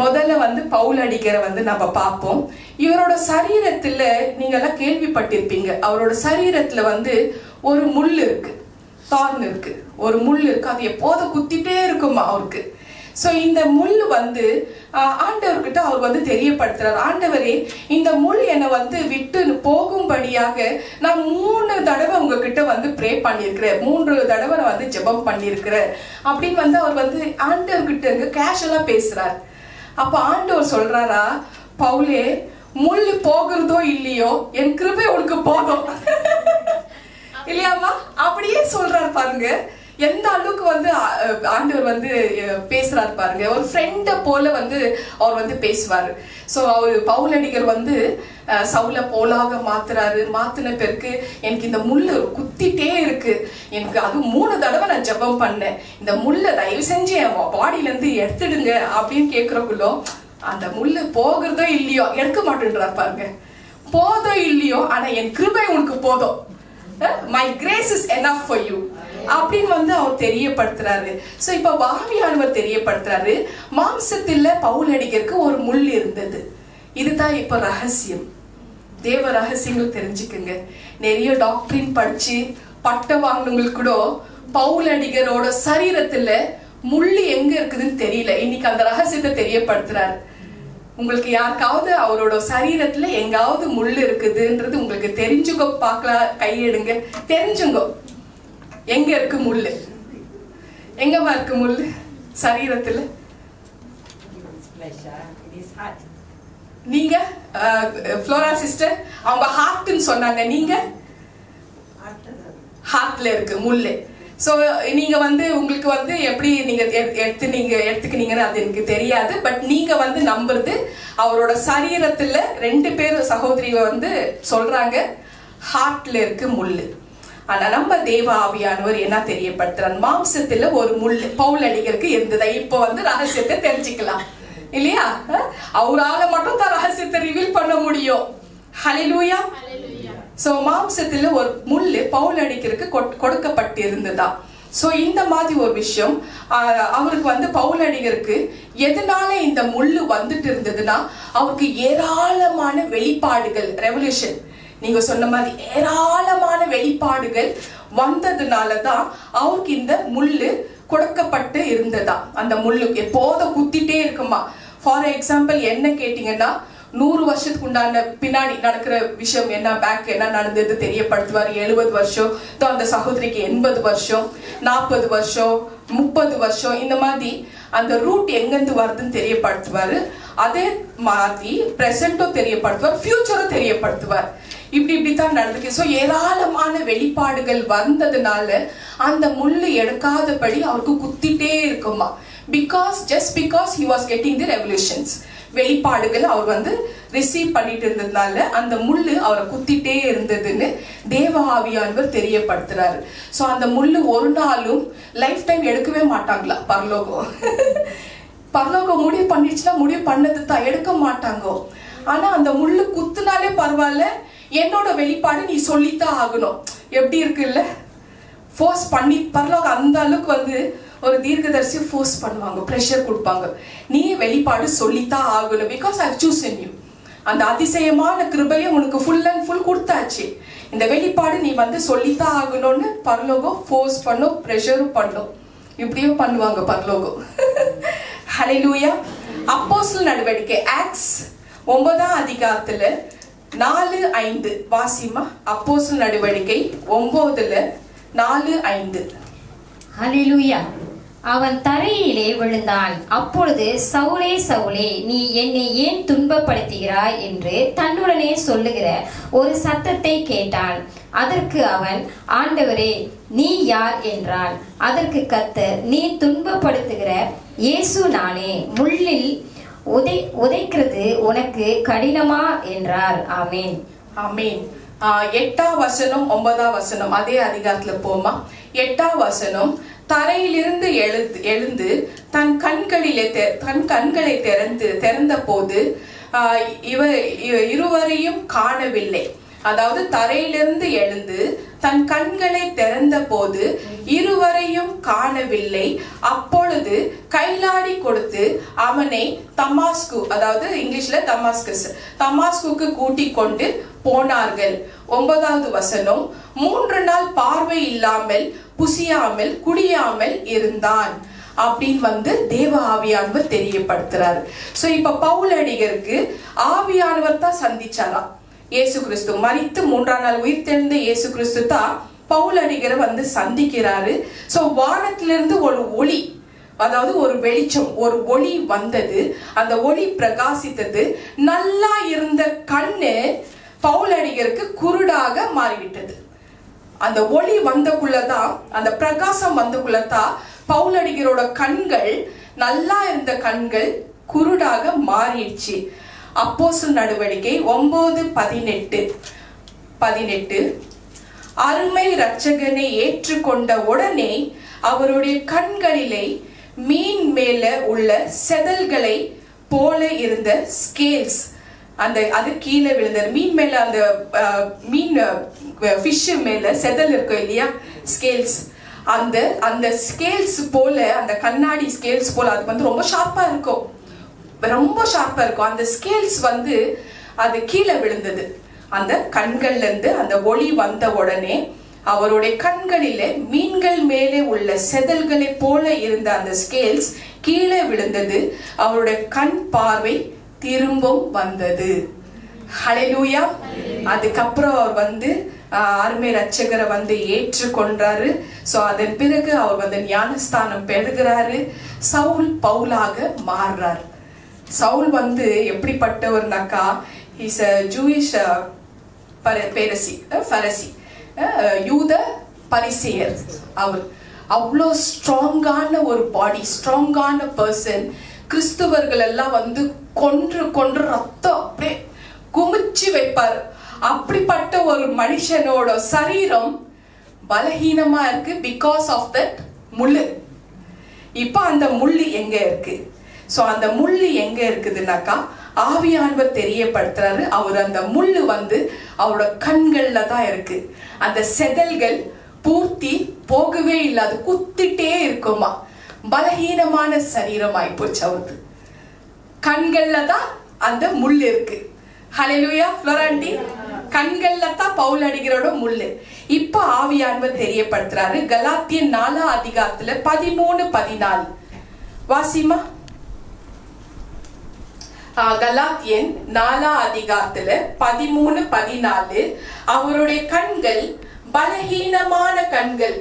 முதல்ல வந்து பவுல் அடிகரை வந்து நம்ம பார்ப்போம். இவரோட சரீரத்துல நீங்க எல்லாம் கேள்விப்பட்டிருப்பீங்க. அவரோட சரீரத்துல வந்து ஒரு முள் இருக்கு, தார்ன் இருக்கு, ஒரு முள் இருக்கு. அது எப்போதும் குத்திட்டே இருக்குமா அவருக்கு. சோ இந்த முள் வந்து ஆண்டவர்கிட்ட அவர் வந்து தெரியப்படுத்துறாரு, ஆண்டவரே இந்த முள் என்னை வந்து விட்டு போகும்படியாக நான் 3 தடவை உங்ககிட்ட வந்து ப்ரே பண்ணியிருக்கிறேன், 3 தடவை நான் வந்து ஜெபம் பண்ணியிருக்கிறேன் அப்படின்னு வந்து அவர் வந்து ஆண்டவர்கிட்ட கேஷுவலா பேசுறாரு. அப்ப ஆண்டவர் சொல்றாரா, பவுலே முள் போகிறதோ இல்லையோ என் கிருபை உனக்கு போதும். இல்லையாமா? அப்படியே சொல்றாரு பாருங்க. எந்த அளவுக்கு வந்து ஆண்டவர் வந்து பேசுறாரு பாருங்க. ஒரு ஃப்ரெண்ட போல வந்து அவர் வந்து பேசுவாரு. ஸோ அவர் பவுலடிகர் வந்து சவுல போலாக மாத்துறாரு. மாத்தின பிறகு எனக்கு இந்த முள்ளு குத்திட்டே இருக்கு, எனக்கு அது 3 தடவை நான் ஜெபம் பண்ணேன், இந்த முள்ளை தயவு செஞ்சு என் பாடியில இருந்து எடுத்துடுங்க அப்படின்னு கேட்கறக்குள்ளோ அந்த முள்ளு போகிறதோ இல்லையோ எடுக்க மாட்டேன்றார் பாருங்க. போதோ இல்லையோ ஆனா என் கிருபை உனக்கு போதும், my grace is enough for you அப்படின்னு வந்து அவர் தெரியப்படுத்துறாரு. சோ இப்ப ஆவியானவர் தெரியப்படுத்துறாரு, மாம்சத்துல பவுலடிகருக்கு ஒரு முள் இருந்தது. இதுதான் இப்ப ரகசியம். தேவ ரகசியங்கள் தெரிஞ்சுக்குங்க. நிறைய டாக்டரின் படிச்சு பட்டம் வாங்கினவங்களுக்கு கூட பவுலடிகரோட சரீரத்துல முள்ளு எங்க இருக்குதுன்னு தெரியல. இன்னைக்கு அந்த ரகசியத்தை தெரியப்படுத்துறாரு. உங்களுக்கு யாருக்காவது அவரோட சரீரத்துல எங்காவது முள் இருக்குதுன்றது உங்களுக்கு தெரிஞ்சுக்கோ, பார்க்கலாம், கையெடுங்க, தெரிஞ்சுங்கோ எங்க இருக்கு முள்ளு, எங்கம்மா இருக்கு முள்ளு சரீரத்துல. நீங்க ஃப்ளோரா சிஸ்டர் அவங்க ஹார்ட்னு சொன்னாங்க, நீங்க ஹார்ட்ல இருக்கு முள்ளு. ஸோ நீங்க வந்து உங்களுக்கு வந்து எப்படி நீங்க எடுத்துக்கினீங்கன்னு அது எனக்கு தெரியாது. பட் நீங்க வந்து நம்புறது அவரோட சரீரத்துல 2 பேர் சகோதரி வந்து சொல்றாங்க ஹார்ட்ல இருக்கு முள்ளு. ஆனா நம்ம தேவ ஆவியானவர் என்ன தெரியப்படுத்துறார், மாம்சத்துல ஒரு முள் பவுலடிகருக்கு இருந்ததா. இப்போ வந்து ரகசியத்தை தெரிஞ்சுக்கலாம். இல்லையா? அவரால மட்டும் தான் ரகசியத்தை ரிவீல் பண்ண முடியும். ஹல்லேலூயா. சோ மாம்சத்துல ஒரு முள்ளு பவுல் அடிக்கிறதுக்கு கொடுக்கப்பட்டு இருந்ததா. சோ இந்த மாதிரி ஒரு விஷயம் அவருக்கு பவுல் அடிகருக்கு எதனால இந்த முள்ளு வந்துட்டு இருந்ததுன்னா, அவருக்கு ஏராளமான வெளிப்பாடுகள், ரெவல்யூஷன் நீங்க சொன்ன மாதிரி ஏராளமான வெளிப்பாடுகள் வந்ததுனாலதான் அவருக்கு இந்த முள்ளு கொடுக்கப்பட்டு இருந்ததா. அந்த முள்ளு எப்போதும் குத்திட்டே இருக்குமா. ஃபார் எக்ஸாம்பிள் என்ன கேட்டீங்கன்னா, 100 வருஷத்துக்கு உண்டான பின்னாடி நடக்கிற விஷயம் என்ன, பேக் என்ன நடந்தது தெரியப்படுத்துவார். 70 வருஷம் அந்த சகோதரிக்கு 80 வருஷம், 40 வருஷம், 30 வருஷம், இந்த மாதிரி அந்த ரூட் எங்கிருந்து வருதுன்னு தெரியப்படுத்துவாரு. அதே மாதிரி பிரசன்டும் தெரியப்படுத்துவார், ஃபியூச்சரும் தெரியப்படுத்துவார். இப்படித்தான் நடந்துக்கு. ஸோ ஏராளமான வெளிப்பாடுகள் வந்ததுனால அந்த முள்ளு எடுக்காதபடி அவருக்கு குத்திட்டே இருக்குமா. just because he was getting the revelations, வெளிப்பாடுகள் அவர் ரிசீவ் பண்ணிட்டு இருந்ததுனால அந்த முள்ளு அவரை குத்திட்டே இருந்ததுன்னு தேவ ஆவியானவர் தெரியப்படுத்துறாரு. ஸோ அந்த முள்ளு ஒரு நாளும் லைஃப் டைம் எடுக்கவே மாட்டாங்களா பரலோகம். பரலோகம் முடிவு பண்ணிடுச்சுன்னா முடிவு பண்ணது தான், எடுக்க மாட்டாங்க. ஆனா அந்த முள்ளு குத்துனாலே பரவாயில்ல, என்னோட வெளிப்பாடு நீ சொல்லித்தான் ஆகணும். எப்படி இருக்குல்ல, ஃபோர்ஸ் பண்ணி பரலோகம் அந்த அளவுக்கு ஒரு தீர்க்கதரிசி ஃபோர்ஸ் பண்ணுவாங்க, ப்ரெஷர் கொடுப்பாங்க. நீ வெளிப்பாடு சொல்லித்தான் ஆகணும். Because I chosen you. அந்த அதிசயமான கிருபையை உனக்கு ஃபுல் அண்ட் ஃபுல் கொடுத்தாச்சு. இந்த வெளிப்பாடு நீ சொல்லித்தான் ஆகணும்னு பரலோகம் ஃபோர்ஸ் பண்ணும், ப்ரெஷரும் பண்ணும். இப்படியும் பண்ணுவாங்க பரலோகம். ஹல்லேலூயா. அப்போஸ்தலர் நடவடிக்கை ஆக்ட்ஸ் 9ஆம் அதிகாரத்துல 4:5 வாசிமா. அப்போஸ்தலர் நடவடிக்கை 9:4-5. ஹல்லேலூயா. அவன் தரையிலே விழுந்தான். அப்பொழுது சவுலே சவுலே, நீ என்னை ஏன் துன்பப்படுத்துகிறாய் என்று தன்னுடனே சொல்லுகிற ஒரு சத்தத்தை கேட்டான். அதற்கு அவன், ஆண்டவரே நீ யார் என்றான். அதற்கு கர்த்தர், நீ துன்பப்படுத்துகிற இயேசு நானே, முள்ளில் உதைக்கிறது உனக்கு கடினமா என்றார். ஆமேன். ஆமேன். 8ஆம் வசனம் 9ஆம் வசனம் அதே அதிகாரத்துல போமா. 8ஆம் வசனம், தரையிலிருந்து எழுந்து தன் கண்களை திறந்த போது இருவரையும் காணவில்லை. அதாவது தரையிலிருந்து எழுந்து தன் கண்களை திறந்த போது இருவரையும் காணவில்லை. அப்பொழுது கைலாடி கொடுத்து அவனை தமாஸ்கு, அதாவது இங்கிலீஷ்ல தமாஸ்குக்கு கூட்டிக் கொண்டு போனார்கள். 9வது வசனம், 3 நாள் பார்வை இல்லாமல் புசியாமல் குடியாமல் இருந்தான் அப்படின்னு தேவ ஆவியானவர் தெரியப்படுத்துறாரு. சோ இப்ப பவுல் அடிகருக்கு ஆவியானவர் தான் சந்திச்சாராம். இயேசு கிறிஸ்து மரித்து 3ஆம் நாள் உயிர்த்தெழுந்த இயேசு கிறிஸ்து தான் பவுல் அடிகரை சந்திக்கிறாரு. சோ வானத்திலிருந்து ஒரு ஒளி, அதாவது ஒரு வெளிச்சம், ஒரு ஒளி வந்தது. அந்த ஒளி பிரகாசித்தது. நல்லா இருந்த கண்ணு பவுல் அடிகருக்கு குருடாக மாறிவிட்டது. அந்த ஒளி வந்தக்குள்ளதான், அந்த பிரகாசம் வந்தக்குள்ளதான் பவுல் அடிகரோட கண்கள், நல்லா இருந்த கண்கள் குருடாக மாறிடுச்சு. அப்போஸ்தலர் நடவடிக்கை 9:18 அருமை இரட்சகனை ஏற்றுக்கொண்ட உடனே அவருடைய கண்களிலே மீன் மேல உள்ள செதல்களை போல இருந்த ஸ்கேல்ஸ், அது கீழே விழுந்தது. மீன் மேல அந்த மீன் ஃபிஷ் மேல செதல் இருக்கும் இல்லையா, ஸ்கேல்ஸ், அந்த ஸ்கேல்ஸ் போல, அந்த கண்ணாடி ஸ்கேல்ஸ் போல அது ரொம்ப ஷார்ப்பா இருக்கும், ரொம்ப ஷார்ப்பா இருக்கும். அந்த ஸ்கேல்ஸ் அது கீழே விழுந்தது. அந்த கண்கள்ல இருந்து அந்த ஒளி வந்த உடனே அவருடைய கண்களிலே மீன்கள் மேலே உள்ள செதல்களை போல இருந்த அந்த ஸ்கேல்ஸ் கீழே விழுந்தது. அவருடைய கண் பார்வை திரும்பவும் வந்தது. ஹல்லேலூயா. அதுக்கப்புறம் அவர் அருமை ரட்சகரை ஏற்றுக்கொண்டாரு. சோ அதன் பிறகு அவர் ஞானஸ்தானம் பெறுகிறாரு. சவுல் பவுலாக மாறுறார். சவுல் எப்படிப்பட்டவர்னாக்கா, இஸ் a Jewish பரிசி, யூத பரிசேயர். அவர் அவ்வளோ ஸ்ட்ராங்கான ஒரு பாடி, ஸ்ட்ராங்கான பர்சன். கிறிஸ்துவர்கள் எல்லாம் கொன்று ரத்தம் அப்படியே குமிச்சு வைப்பார். அப்படிப்பட்ட ஒரு மனுஷனோட சரீரம் பலகீனமா இருக்கு, பிகாஸ் ஆஃப் தட் முள்ளு. இப்ப அந்த முள்ளு எங்க இருக்கு? சோ அந்த முள்ளு எங்க இருக்குதுன்னாக்கா ஆவியானவர் தெரியப்படுத்துறாரு, அவர் அந்த முள்ளு அவரோட கண்கள்ல தான் இருக்கு. அந்த செதல்கள் பூர்த்தி போகவே இல்லாது குத்திட்டே இருக்குமா. பலகீனமான சரீரமாய் போச்சு அவருக்கு. கண்கள்ல தான் அந்த முள் இருக்கு. ஹல்லேலூயா ஃப்ளோராண்டி. கண்கள்ல தான் பவுல் அடிக்கிறோட முள்ளு. இப்ப ஆவியானவர் தெரியப்படுத்துறாரு. கலாத்தியன் 4 அதிகாரத்துல 13-14 வாசிமா. கலாத்தியன் 4 அதிகாரத்துல 13-14 அவருடைய கண்கள் பலகீனமான கண்கள்.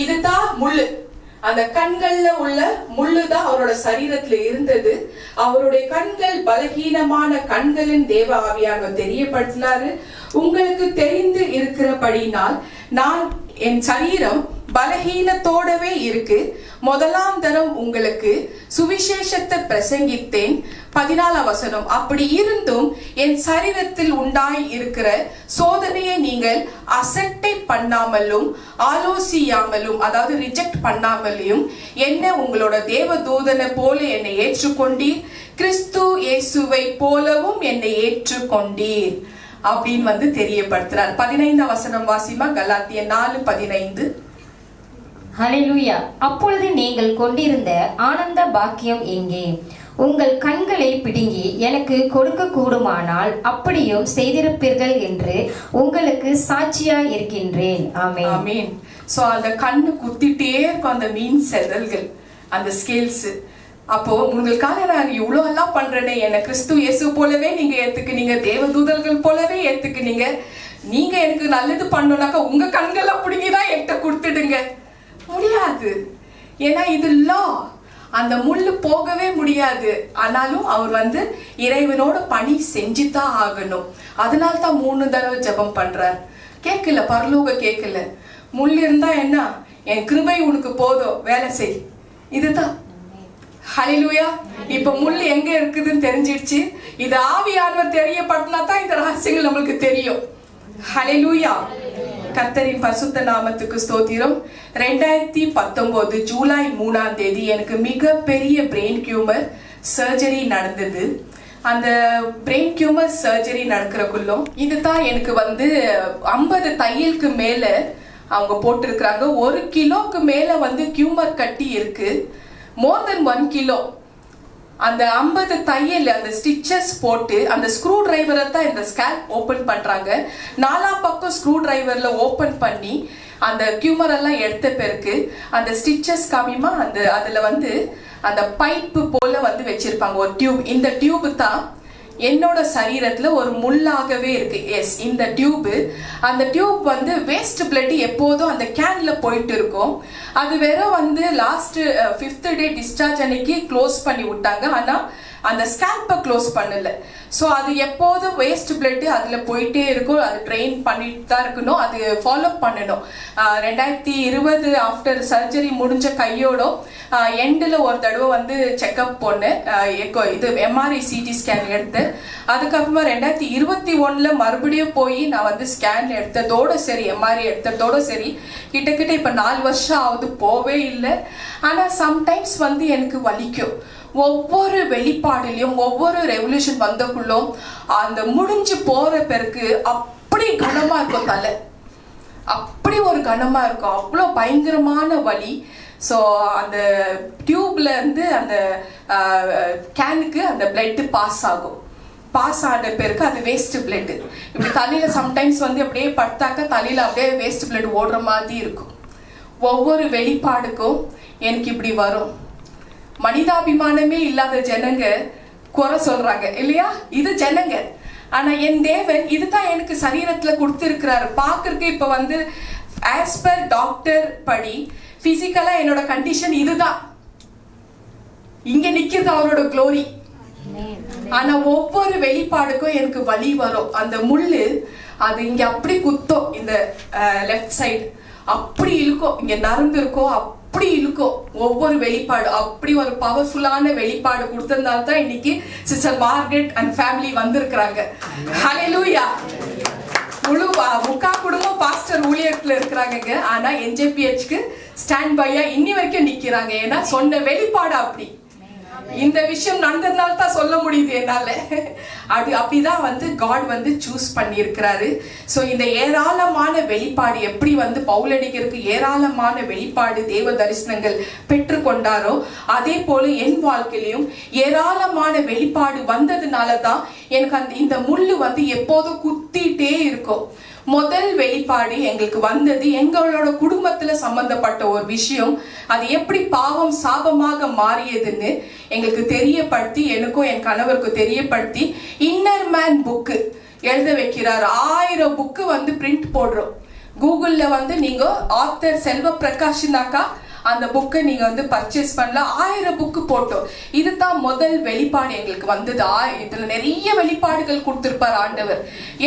இதுதான் முள்ளு. அந்த கண்கள்ல உள்ள முள்ளுதான் அவரோட சரீரத்துல இருந்தது. அவருடைய கண்கள் பலகீனமான கண்களின் தேவ ஆவியானவர் தெரியப்படுத்தினாரு. உங்களுக்கு தெரிந்து இருக்கிறபடினால் நான் என் சரீரம் பலகீனத்தோடவே இருக்கு. முதலாம் தரம் உங்களுக்கு சுவிசேஷத்தை பிரசங்கித்தேன். 14 வசனம். அப்படி இருந்தும் என் சரீரத்தில் உண்டாய் இருக்கிற சோதனையை நீங்கள் அசட்டை பண்ணாமலும் ஆலோசியாமலும், அதாவது ரிஜெக்ட் பண்ணாமலும் என்ன உங்களோட தேவ தூதனை போல என்னை ஏற்றுக்கொண்டீர், கிறிஸ்து இயேசுவை போலவும் என்னை ஏற்றுக்கொண்டீர் அப்படின்னு தெரியப்படுத்துறார். 15 வசனம் வாசிமா. கலாத்தியர் 4:15. ஹல்லேலூயா. அப்பொழுது நீங்கள் கொண்டிருந்த ஆனந்த பாக்கியம் எங்கே? உங்கள் கண்களை பிடுங்கி எனக்கு கொடுக்க கூடுமானால் அப்படியும் செய்திருப்பீர்கள் என்று உங்களுக்கு சாட்சியாய் இருக்கின்றேன். ஆமென். ஆமென். சோ அந்த கண்ணு குத்திட்டே இருக்கும், அந்த மீன் செதல்கள், அந்த ஸ்கேல்ஸ். அப்போ உங்களுக்காக நான் இவ்வளவு எல்லாம் பண்றேனே, என்ன கிறிஸ்து இயேசு போலவே நீங்க ஏத்துக்குனீங்க, தேவதூதர்கள் போலவே ஏத்துக்குனீங்க. நீங்க எனக்கு நல்லது பண்ணோம்னாக்கா உங்க கண்களை பிடிங்கிதான் என்கிட்ட கொடுத்துடுங்க. முடியாது. ஏன்னா இது லா. அந்த முள்ளு போகவே முடியாது. ஆனாலும் அவர் இறைவனோட பணி செஞ்சுதான் ஆகணும். அதனால தான் 3 தடவை ஜெபம் பண்றார். கேட்கல, பரலோக கேட்கல. முள் இருந்தா என்ன, என் கிருபை உனக்கு போதும், வேலை செய். இதுதான். ஹல்லேலூயா. இப்ப முள் எங்க இருக்குதுன்னு தெரிஞ்சிடுச்சு. இது ஆவியானவர் தெரியப்படுத்தினா தான் இந்த ரகசியங்கள் நம்மளுக்கு தெரியும். ஹல்லேலூயா. கர்த்தரின் பரிசுத்த நாமத்துக்கு ஸ்தோத்திரம். 2019 ஜூலை 3ஆம் தேதி எனக்கு மிகப்பெரிய பிரெயின் டியூமர் சர்ஜரி நடந்தது. அந்த பிரெயின் டியூமர் சர்ஜரி நடக்கிறக்குள்ளும் இதுதான் எனக்கு 50 தையலுக்கு மேல அவங்க போட்டிருக்கிறாங்க. 1 கிலோக்கு மேல டியூமர் கட்டி இருக்கு. மோர் தென் 1 கிலோ. அந்த 50 தையல், அந்த ஸ்டிச்சஸ் போட்டு அந்த ஸ்க்ரூ டிரைவரை தான் இந்த ஸ்கேல்ப் ஓபன் பண்றாங்க. 4 பக்கம் ஸ்க்ரூ டிரைவர்ல ஓபன் பண்ணி அந்த டியூமர் எல்லாம் எடுத்த பிறகு அந்த ஸ்டிச்சஸ் காமிமா அதுல அந்த பைப்பு போல வச்சிருப்பாங்க ஒரு டியூப். இந்த டியூப் தான் என்னோட சரீரத்துல ஒரு முள்ளாகவே இருக்கு. எஸ், இந்த டியூப். அந்த டியூப் வேஸ்ட் பிளட் எப்போதும் அந்த கேன்ல போயிட்டு இருக்கும். அது வெறும் லாஸ்ட் 5th டே டிஸ்சார்ஜ் அன்னைக்கு க்ளோஸ் பண்ணி விட்டாங்க. ஆனா அந்த ஸ்கேல்பை க்ளோஸ் பண்ணல. ஸோ அது எப்போதும் வேஸ்ட் பிளட் அதுல போயிட்டே இருக்கும். அது ட்ரெயின் பண்ணிட்டு தான் இருக்கணும், அது ஃபாலோ பண்ணணும். 2020 ஆஃப்டர் சர்ஜரி முடிஞ்ச கையோட எண்டில் ஒரு தடவை செக்அப் போனேன். இது MRI CT ஸ்கேன் எடுத்து, அதுக்கப்புறமா 2021 மறுபடியும் போய் நான் ஸ்கேன் எடுத்ததோட சரி, MRI எடுத்ததோட சரி, கிட்டத்தட்ட இப்ப 4 வருஷம் ஆகுது, போவே இல்லை. ஆனா சம்டைம்ஸ் எனக்கு வலிக்கும். ஒவ்வொரு வெளிப்பாடுலயும் ஒவ்வொரு ரெவல்யூஷன் வந்தக்குள்ளும் அந்த முடிஞ்சு போற பிறகு அப்படி கனமா இருக்கும், தலை அப்படி ஒரு கனமா இருக்கும், அவ்வளோ பயங்கரமான வலி. ஸோ அந்த டியூப்ல அந்த கேனுக்கு அந்த பிளட் பாஸ் ஆகும். பாஸ் ஆன பிறகு அது வேஸ்ட் பிளட். இப்படி தலையில சம்டைம்ஸ் அப்படியே படுத்தாக்க தலையில அப்படியே வேஸ்ட் பிளட் ஓடுற மாதிரி இருக்கும். ஒவ்வொரு வெளிப்பாடுக்கும் எனக்கு இப்படி வரும். மனிதாபிமானமே இல்லாத ஜனங்க குறை சொல்றாங்க இல்லையா, இது ஜனங்க. ஆனா என் தேவன் இதுதான் எனக்கு சரீரத்துல கொடுத்திருக்கிறாரு. பாக்குறதுக்கு இப்ப ஆஸ் பர் டாக்டர் படி பிசிக்கலா என்னோட கண்டிஷன் இதுதான். இங்க நிக்கிறது அவரோட க்ளோரி. ஆனா ஒவ்வொரு வெளிப்பாடுக்கும் எனக்கு வலி வரும். அந்த முள்ளு அது இங்க அப்படி குத்தம், இந்த லெஃப்ட் சைடு அப்படி இழுக்கும், இங்க நரம்பு இருக்கும், அப்படி இழுக்கும். ஒவ்வொரு வெளிப்பாடு அப்படி ஒரு பவர்ஃபுல்லான வெளிப்பாடு கொடுத்ததுனால தான் இன்னைக்கு சிஸ்டர் மார்கரெட் அண்ட் ஃபேமிலி வந்திருக்கிறாங்க. ஹல்லேலூயா. முக்கா குடும்பம் பாஸ்டர் ஊழியத்துல இருக்கிறாங்க. ஆனா NJPHக்கு ஸ்டாண்ட் பையா இன்னி வரைக்கும் நிக்கிறாங்க. ஏன்னா சொன்ன வெளிப்பாடு அப்படி. இந்த விஷயம் நடந்ததுனால தான் சொல்ல முடியுது என்னால. அப்படிதான் வந்து காட் வந்து சூஸ் பண்ணியிருக்கிறாரு. ஸோ இந்த ஏராளமான வெளிப்பாடு எப்படி வந்து பவுலடிகருக்கு ஏராளமான வெளிப்பாடு தேவ தரிசனங்கள் பெற்றுக்கொண்டாரோ அதே போல என் வாழ்க்கையிலும் ஏராளமான வெளிப்பாடு வந்ததுனால தான் எனக்கு இந்த முள்ளு வந்து எப்போதும் குத்திட்டே இருக்கும். முதல் வெளிப்பாடு எங்களுக்கு வந்தது எங்களோட குடும்பத்துல சம்பந்தப்பட்ட ஒரு விஷயம். அது எப்படி பாவம் சாபமாக மாறியதுன்னு எங்களுக்கு தெரியப்படுத்தி, எனக்கும் என் கணவருக்கும் தெரியப்படுத்தி இன்னர் மேன் புக்கு எழுத வைக்கிறார். 1000 புக்கு வந்து பிரிண்ட் போடுறோம். கூகுள்ல வந்து நீங்க ஆத்தர் செல்வ பிரகாஷ்னாக்கா அந்த புக்கை நீங்க வந்து பர்ச்சேஸ் பண்ணலாம். 1000 புக்கு போட்டோம். இதுதான் முதல் வெளிப்பாடு எங்களுக்கு வந்தது. இதுல நிறைய வெளிப்பாடுகள் கொடுத்திருப்பார் ஆண்டவர்.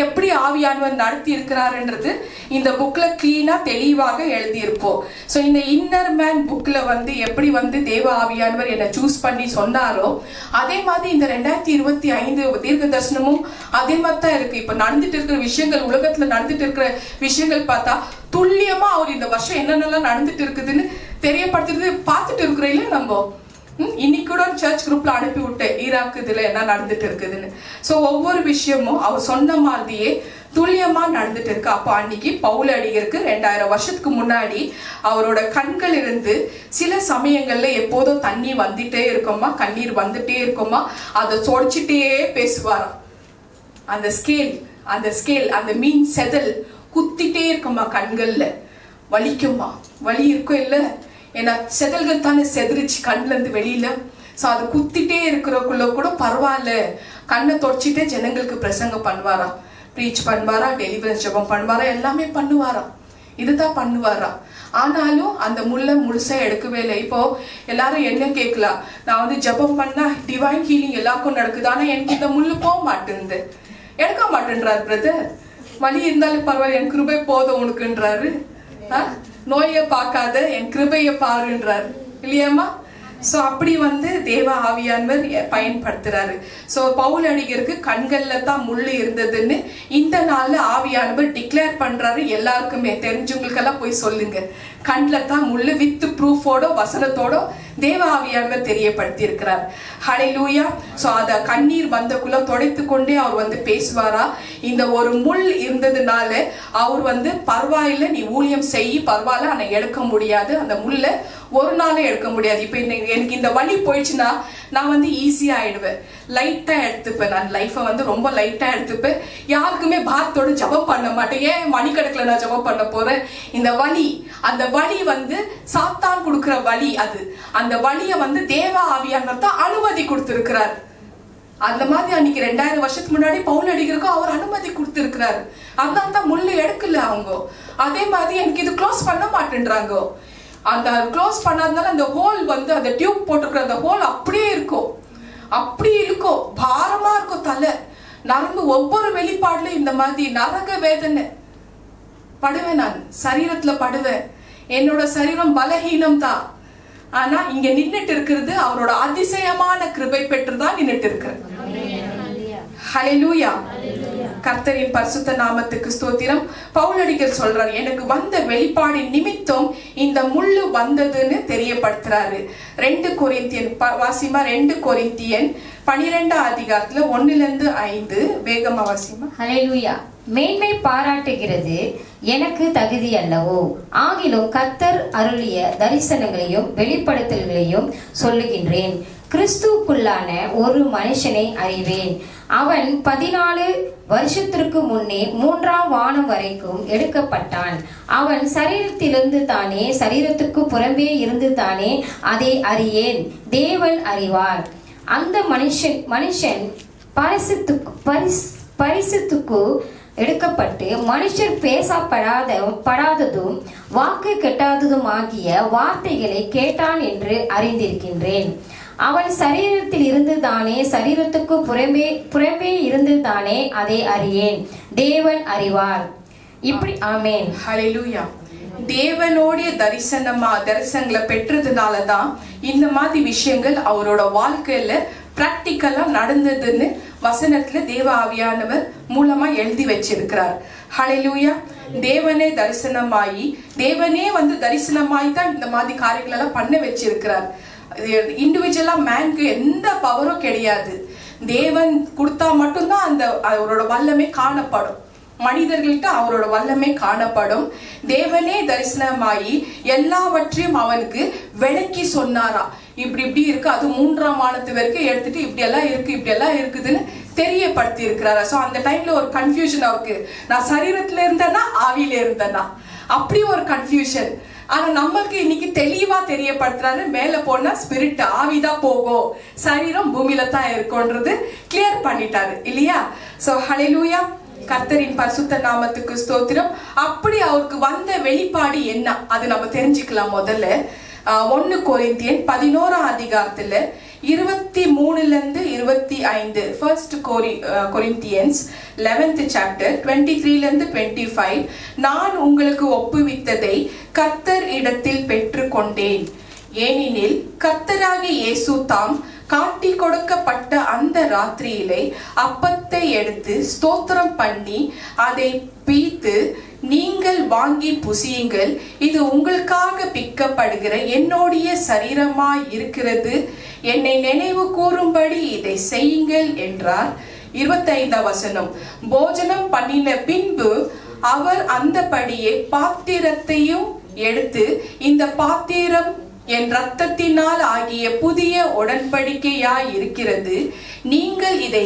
எப்படி ஆவியானவர் நடத்தி இருக்கிறாருன்றது இந்த புக்ல கிளீனா தெளிவாக எழுதியிருப்போம். ஸோ இந்த இன்னர் மேன் புக்ல வந்து எப்படி வந்து தேவ ஆவியானவர் என்னை சூஸ் பண்ணி சொன்னாரோ அதே மாதிரி இந்த 2025 தீர்க்க தரிசனமும் அதே மாதிரி தான் இருக்கு. இப்ப நடந்துட்டு இருக்கிற விஷயங்கள், உலகத்துல நடந்துட்டு இருக்கிற விஷயங்கள் பார்த்தா துல்லியமா அவர் இந்த வருஷம் என்னென்னலாம் நடந்துட்டு இருக்குதுன்னு தெரியப்படுத்துறது பார்த்துட்டு இருக்கிறீங்களே நம்ம. இன்னைக்கு கூட சர்ச் குரூப்ல அனுப்பி விட்டேன் ஈராக் இதுல என்ன நடந்துட்டு இருக்குதுன்னு. ஸோ ஒவ்வொரு விஷயமும் அவர் சொன்ன மாதிரியே துல்லியமா நடந்துட்டு இருக்கு. அப்போ அன்னைக்கு பவுலடிகருக்கு 2000 வருஷத்துக்கு முன்னாடி அவரோட கண்கள் இருந்து சில சமயங்கள்ல எப்போதும் தண்ணி வந்துட்டே இருக்குமா, கண்ணீர் வந்துட்டே இருக்குமா, அதை சொடிச்சுட்டே பேசுவாராம். அந்த ஸ்கேல் அந்த மீன் செதல் குத்திட்டே இருக்குமா, கண்கள்ல வலிக்குமா, வலி இருக்கும் இல்ல, ஏன்னா செதல்கள் தானே செதறிச்சு கண்ணுல இருந்து வெளியில. ஸோ அது குத்திட்டே இருக்கிறக்குள்ள கூட பரவாயில்ல, கண்ணை தொடச்சிட்டே ஜனங்களுக்கு பிரசங்கம் பண்ணுவாராம், ப்ரீச் பண்ணுவாரா, டெலிவரன்ஸ் ஜெபம் பண்ணுவாரா, எல்லாமே பண்ணுவாராம். இதுதான் பண்ணுவாரா. ஆனாலும் அந்த முள்ள முழுசா எடுக்கவே இல்லை. இப்போ எல்லாரும் என்ன கேட்கலாம், நான் வந்து ஜெபம் பண்ணா டிவைன் ஹீலிங் எல்லாருக்கும் நடக்குது, ஆனா எனக்கு இந்த முள்ளு போக மாட்டேங்குது. எடுக்க மாட்டேன்றாரு பிரதர். வலி இருந்தாலும் பரவாயில்ல, என் கிருபை போதும் உனக்குன்றாரு. நோயை பார்க்காத என் கிருபையை பாருன்றாரு இல்லையாமா. ஸோ அப்படி வந்து தேவ ஆவியானவர் பயன்படுத்துறாரு. ஸோ பவுலடிகருக்கு கண்கள்ல தான் முள்ளு இருந்ததுன்னு இந்த நாள்ல ஆவியானவர் டிக்ளேர் பண்றாரு. எல்லாருக்குமே தெரிஞ்சவங்களுக்கெல்லாம் போய் சொல்லுங்க, கண்ணில் தான் முள்ளு வித் ப்ரூஃபோட வசனத்தோட தேவ ஆவியானவர் தெரியப்படுத்தி இருக்கிறார். ஹல்லேலூயா. ஸோ அத கண்ணீர் வந்தக்குள்ள துடைத்து கொண்டே அவர் வந்து பேசுவாரா. இந்த ஒரு முள் இருந்ததுனால அவர் வந்து பரவாயில்ல, நீ ஊழியம் செய்ய பரவாயில்ல, ஆனா எடுக்க முடியாது, அந்த முள்ளை ஒரு நாளே எடுக்க முடியாது. இப்ப எனக்கு இந்த வலி போயிடுச்சுன்னா நான் வந்து ஈஸியா ஆயிடுவேன், லைட்டா எடுத்துப்பேன். நான் லைஃபை வந்து ரொம்ப லைட்டா எடுத்துப்பேன். யாருக்குமே பாரத்தோட ஜபம் பண்ண மாட்டேன். ஏன் மணிக்கணக்கில் நான் ஜபம் பண்ண போறேன்? இந்த வலி, அந்த வலி வந்து சாத்தான் கொடுக்கிற வலி. அது அந்த வலியை வந்து தேவ ஆவியானவர் தான் அனுமதி கொடுத்திருக்கிறார். அந்த மாதிரி அன்னைக்கு 2000 வருஷத்துக்கு முன்னாடி பவுலடிகருக்கும் அவர் அனுமதி கொடுத்திருக்கிறாரு. அதனால தான் முள்ளு எடுக்கல அவங்க. அதே மாதிரி எனக்கு இது க்ளோஸ் பண்ண மாட்டேன்றாங்க. அந்த க்ளோஸ் பண்ணாதனால அந்த ஹோல் வந்து அந்த டியூப் போட்டிருக்கிற அந்த ஹோல் அப்படியே இருக்கும், அப்படி இருக்கும், பாரமா இருக்கும் தலை நரம்பு. ஒவ்வொரு வெளிப்பாடுல இந்த மாதிரி நரக வேதனை படுவேன், நான் சரீரத்துல படுவேன். என்னோட சரீரம் பலஹீனம் தான், ஆனா இங்க நின்னுட்டு இருக்கிறது அவரோட அதிசயமான கிருபை பெற்றுதான் நின்னுட்டு இருக்கிறேன். ஹல்லேலூயா. கர்த்தரின் பரிசுத்த நாமத்துக்கு ஸ்தோத்திரம். பவுலடிகர் சொல்றாரு, எனக்கு வந்த வெளிப்பாடின் நிமித்தம் இந்த முள்ளு வந்ததுன்னு தெரியப்படுத்துறாரு. 2 கொரிந்தியன் வாசிமா, 2 கொரிந்தியன் 12 அதிகாரத்துல 1-5 வேகமா வாசிமா. ஹல்லேலூயா. மேன்மை பாராட்டுகிறது எனக்கு தகுதி அல்லவோ, ஆகிலும் கர்த்தர் அருளிய தரிசனங்களையும் வெளிப்படுத்தல்களையும் சொல்லுகின்றேன். கிறிஸ்துவுக்குள்ளான ஒரு மனுஷனை அறிவேன். அவன் 14 வருஷத்திற்கு முன்னே 3ஆம் வானம் வரைக்கும் எடுக்கப்பட்டான். அவன் சரீரத்திலிருந்து தானே, சரீரத்துக்கு புறம்பே இருந்து தானே, அதை அறியேன், தேவன் அறிவார். அந்த மனுஷன் பரிசுத்துக்கு எடுக்கப்பட்டு மனுஷர் பேசப்படாததும் வாக்கு கெட்டாததுமாகிய வார்த்தைகளை கேட்டான் என்று அறிந்திருக்கின்றேன். அவன் சரீரத்தில் இருந்து தானே, சரீரத்துக்கு புறம்பே இருந்து தானே, அதை அறியேன், தேவன் அறிவார். இப்படி ஆமென். ஹல்லேலூயா. தேவனுடைய தரிசனங்களை பெற்றதுனாலதான் இந்த மாதிரி விஷயங்கள் அவரோட வாழ்க்கையில பிராக்டிக்கலா நடந்ததுன்னு வசனத்துல தேவ ஆவியானவர் மூலமா எழுதி வச்சிருக்கிறார். ஹல்லேலூயா. தேவனே தரிசனமாயி, தேவனே வந்து தரிசனமாய் தான் இந்த மாதிரி காரியங்கள் எல்லாம் பண்ண வச்சிருக்கிறார். இண்டிவிஜுவலா மேனுக்கு எந்த பவரும் கிடையாது. தேவன் கொடுத்தா மட்டும்தான் அந்த அவரோட வல்லமை காணப்படும். மனிதர்கள்ட்ட அவரோட வல்லமை காணப்படும். தேவனே தரிசனமாயி எல்லாவற்றையும் அவனுக்கு விளக்கி சொன்னாரா. இப்படி இப்படி இருக்கு, அது 3ஆம் வானத்து வரைக்கும் எடுத்துட்டு இப்படி எல்லாம் இருக்கு, இப்படி எல்லாம் இருக்குதுன்னு தெரியப்படுத்தி இருக்கிறாரா. சோ அந்த டைம்ல ஒரு கன்ஃபியூஷன் அவருக்கு, நான் சரீரத்துல இருந்தேன்னா ஆவியில இருந்தேன்னா, அப்படி ஒரு கன்ஃபியூஷன். ஆனா நம்மளுக்கு இன்னைக்கு தெளிவா தெரியப்படுத்துறாரு, மேல போனா ஸ்பிரிட் ஆவிதான் போகும், சரீரம் பூமியில தான் இருக்கும்ன்றது கிளியர் பண்ணிட்டாரு இல்லையா. சோ ஹல்லேலூயா, கர்த்தரின் பரிசுத்த நாமத்துக்கு ஸ்தோத்திரம். அப்படி அவருக்கு வந்த வெளிப்பாடு என்ன அது நம்ம தெரிஞ்சுக்கலாம். முதல்ல 1 கொரிந்தியன் 11ஆம் அதிகாரத்துல 23 25, 1 Corinthians 11th chapter 23 25, நான் உங்களுக்கு ஒப்புவித்ததை கர்த்தர் இடத்தில் பெற்றுக்கொண்டேன். ஏனெனில் கர்த்தராகிய இயேசு தாம் காட்டி கொடுக்கப்பட்ட அந்த ராத்திரியிலே அப்பத்தை எடுத்து ஸ்தோத்திரம் பண்ணி அதை பீத்து, நீங்கள் வாங்கி புசியுங்கள், இது உங்களுக்காக பிக்கப்படுகிற என்னுடைய சரீரமாய் இருக்கிறது, என்னை நினைவு கூறும்படி இதை செய்யுங்கள் என்றார். 25ஆம் வசனம், போஜனம் பண்ணின பின்பு அவர் அந்தபடியே பாத்திரத்தையும் எடுத்து, இந்த பாத்திரம் என் இரத்தத்தினால் ஆகிய புதிய உடன்படிக்கையாய் இருக்கிறது, நீங்கள் இதை